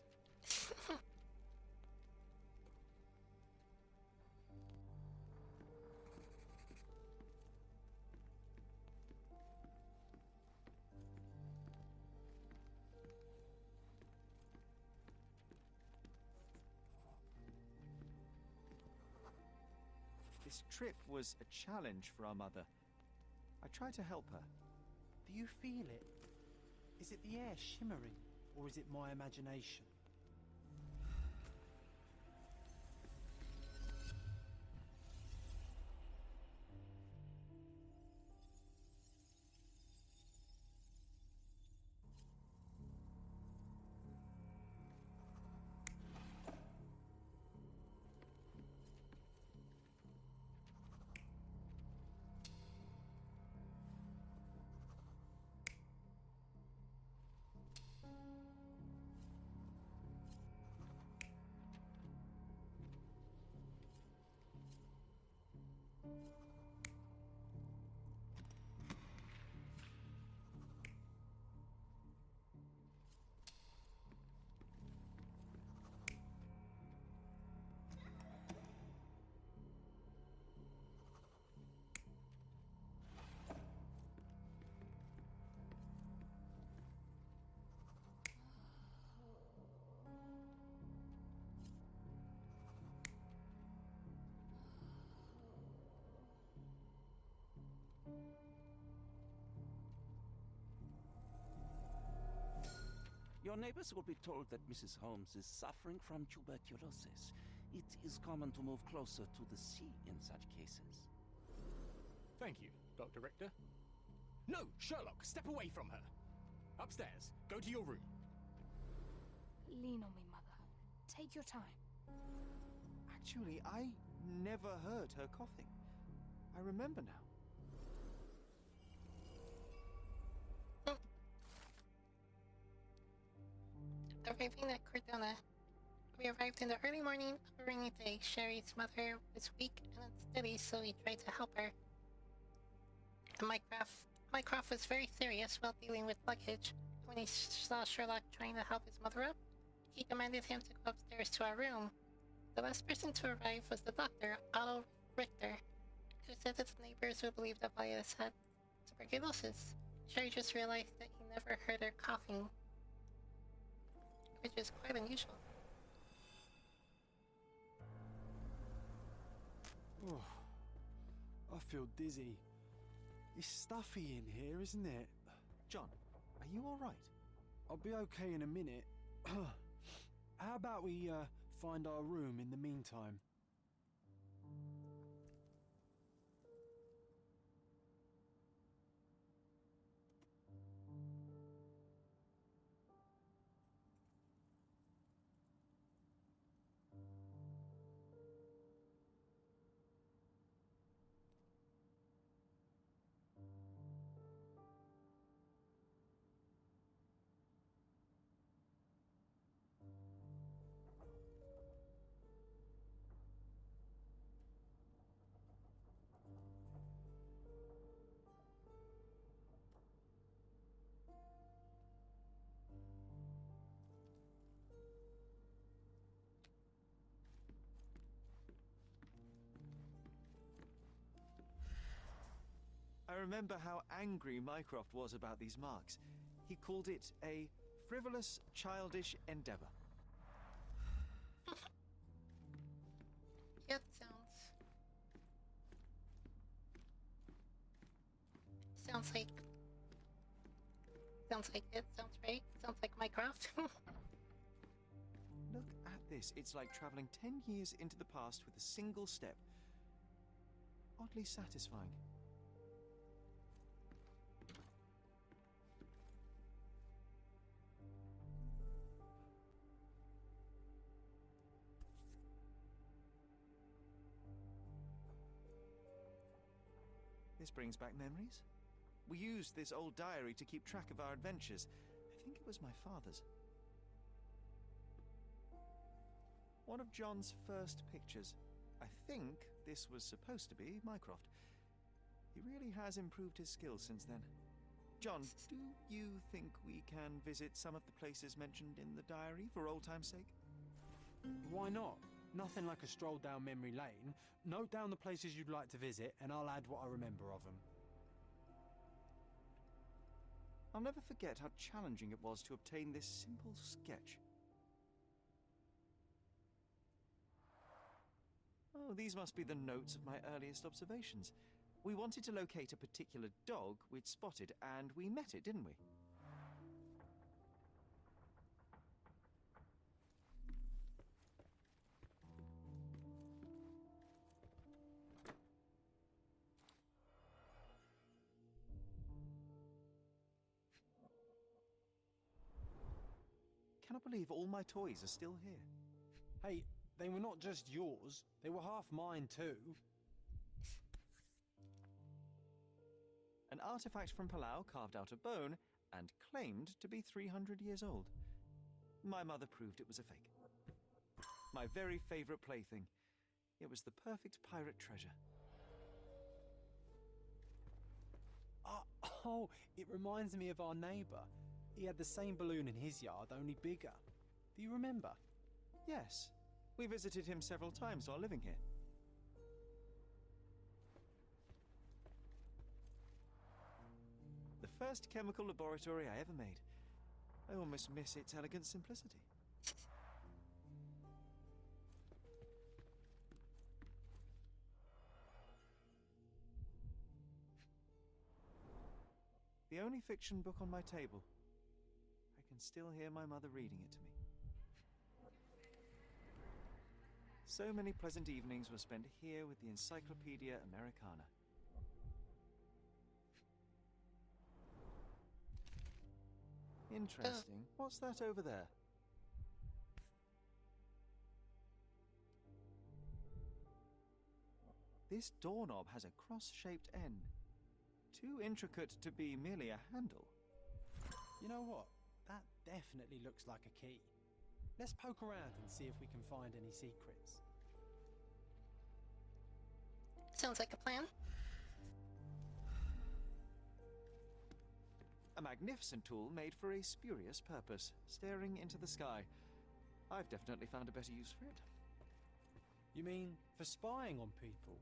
This trip was a challenge for our mother. I tried to help her.
Do you feel it? Is it the air shimmering, or is it my imagination?
Your neighbors will be told that Mrs. Holmes is suffering from tuberculosis. It is common to move closer to the sea in such cases.
Thank you, Dr. Richter. No, Sherlock, step away from her. Upstairs. Go to your room.
Lean on me, Mother. Take your time.
Actually, I never heard her coughing. I remember now.
Arriving at Cordona, we arrived in the early morning of a rainy day. Sherry's mother was weak and unsteady, so we tried to help her. Mycroft was very serious while dealing with luggage. When he saw Sherlock trying to help his mother up, he commanded him to go upstairs to our room. The last person to arrive was the doctor, Otto Richter, who said that the neighbors would believe that Vias had tuberculosis. Sherry just realized that he never heard her coughing, which is quite unusual.
Oh, I feel dizzy. It's stuffy in here, isn't it?
John, are you all right?
I'll be okay in a minute. How about we find our room in the meantime?
I remember how angry Mycroft was about these marks. He called it a frivolous, childish endeavor.
It sounds like it. Sounds right. Sounds like Mycroft.
Look at this. It's like traveling 10 years into the past with a single step. Oddly satisfying. This brings back memories. We used this old diary to keep track of our adventures. I think it was my father's. One of John's first pictures. I think this was supposed to be Mycroft. He really has improved his skills since then. John, do you think we can visit some of the places mentioned in the diary for old time's sake?
Why not? Nothing like a stroll down memory lane. Note down the places you'd like to visit, and I'll add what I remember of them.
I'll never forget how challenging it was to obtain this simple sketch. Oh, these must be the notes of my earliest observations. We wanted to locate a particular dog we'd spotted, and we met it, didn't we? Cannot believe all my toys are still here.
Hey, they were not just yours. They were half mine too.
An artifact from Palau carved out of bone and claimed to be 300 years old. My mother proved it was a fake. My very favorite plaything. It was the perfect pirate treasure.
Oh, it reminds me of our neighbour. He had the same balloon in his yard, only bigger. Do you remember?
Yes. We visited him several times while living here. The first chemical laboratory I ever made. I almost miss its elegant simplicity. The only fiction book on my table. I can can still hear my mother reading it to me. So many pleasant evenings were spent here with the Encyclopedia Americana. Interesting. What's that over there? This doorknob has a cross-shaped end. Too intricate to be merely a handle.
You know what? That definitely looks like a key. Let's poke around and see if we can find any secrets.
Sounds like a plan.
A magnificent tool made for a spurious purpose, staring into the sky. I've definitely found a better use for it.
You mean for spying on people?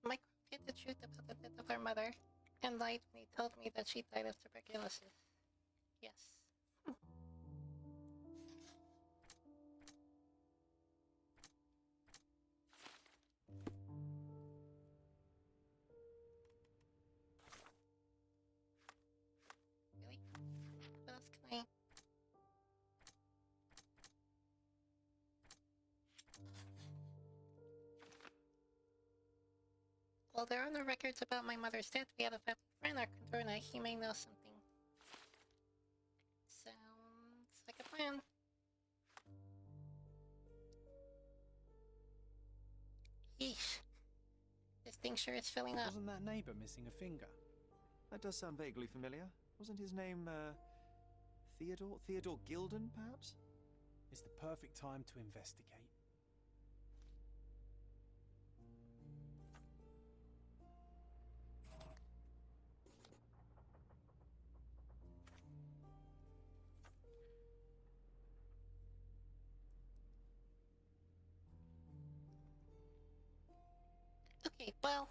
Mike hid the truth about the death of our mother and lied when he told me that she died of tuberculosis. Yes. Really? What else can I... Well, there are no records about my mother's death. We have a family friend, our Kauna. He may know something. Sounds like a plan. Yeesh. This thing sure is filling up.
Wasn't that neighbour missing a finger?
That does sound vaguely familiar. Wasn't his name, Theodore? Theodore Gilden, perhaps?
It's the perfect time to investigate.
Okay, well...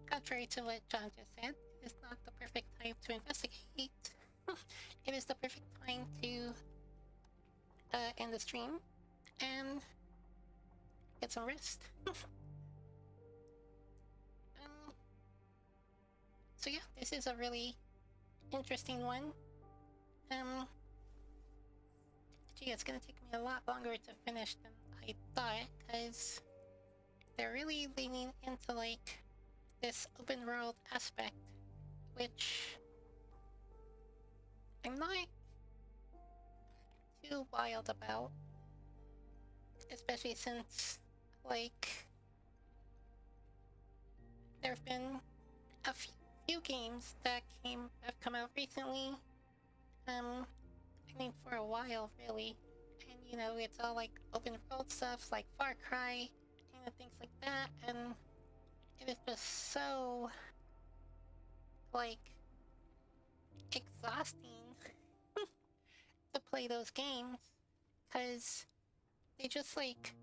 Contrary to what John just said, it is not the perfect time to investigate. It is the perfect time to end the stream and get some rest. So yeah, this is a really interesting one. Gee, it's gonna take me a lot longer to finish than I thought, because they're really leaning into like this open world aspect, which I'm not too wild about, especially since like there have been a few games that have come out recently. I mean, for a while, really. And, you know, it's all, like, open world stuff, like Far Cry, and things like that, and it is just so, like, exhausting to play those games, because they just, like,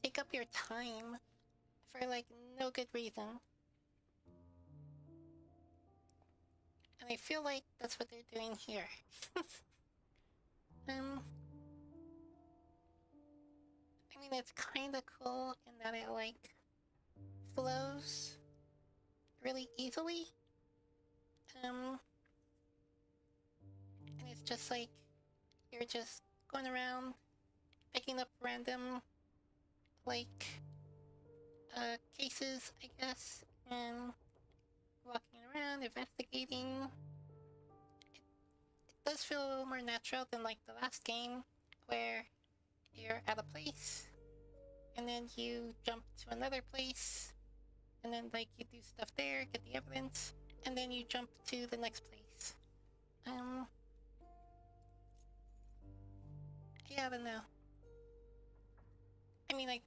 take up your time for, like, no good reason. And I feel like that's what they're doing here. I mean, it's kind of cool in that it, like, flows really easily. And it's just like, you're just going around, picking up random, like, cases, I guess, and walking around, investigating. It does feel a little more natural than like the last game, where you're at a place, and then you jump to another place, and then like you do stuff there, get the evidence, and then you jump to the next place. Yeah, I don't know. I mean, I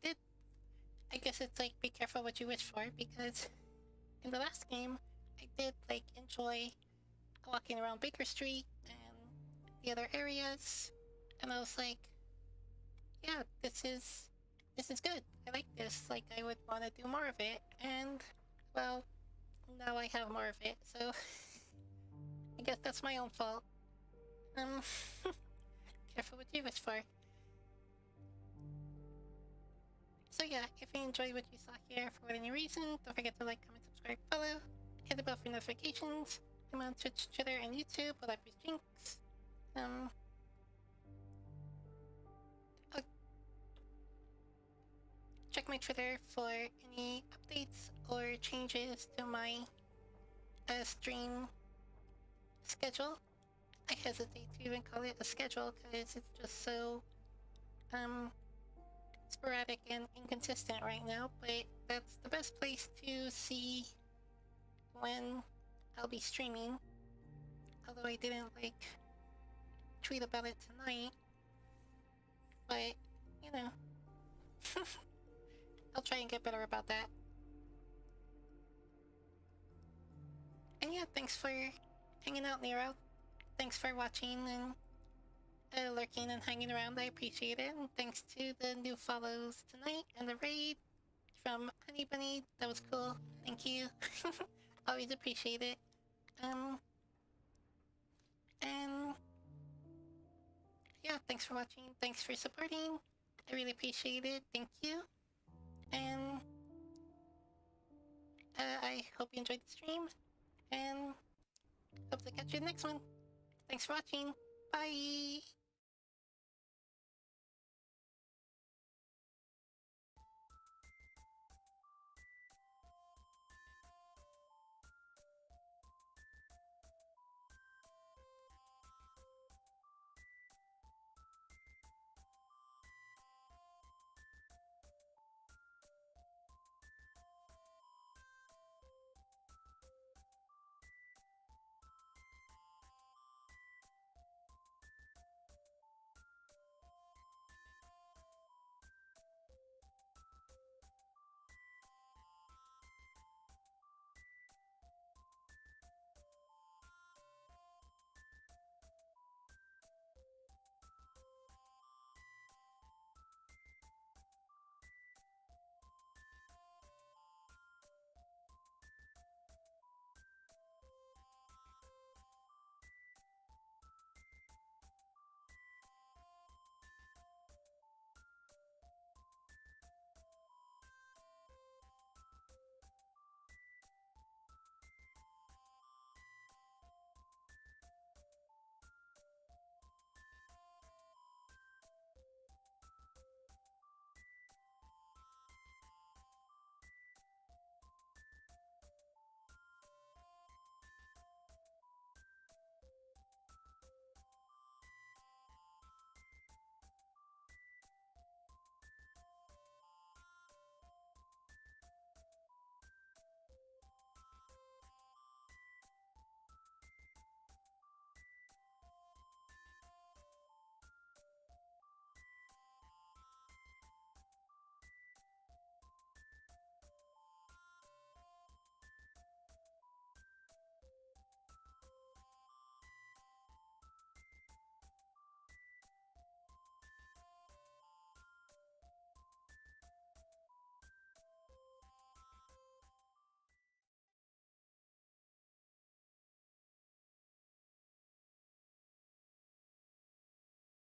guess it's like, be careful what you wish for, because in the last game, I did, like, enjoy walking around Baker Street and the other areas, And I was like, yeah, this is good. I like this. Like, I would want to do more of it. And, well, now I have more of it, so I guess that's my own fault. Careful what you wish for. So yeah, if you enjoyed what you saw here for any reason, don't forget to like, comment, subscribe, follow, hit the bell for notifications. I'm on Twitch, Twitter, and YouTube with Jinx. Check my Twitter for any updates or changes to my stream schedule. I hesitate to even call it a schedule because it's just so sporadic and inconsistent right now, but that's the best place to see when I'll be streaming. Although I didn't like tweet about it tonight, but you know, I'll try and get better about that. And yeah, thanks for hanging out, Nero. Thanks for watching and lurking and hanging around. I appreciate it. And thanks to the new follows tonight and the raid from Honey Bunny. That was cool. Thank you. Always appreciate it. And yeah, thanks for watching. Thanks for supporting. I really appreciate it. Thank you. And I hope you enjoyed the stream. And hope to catch you in the next one. Thanks for watching. Bye!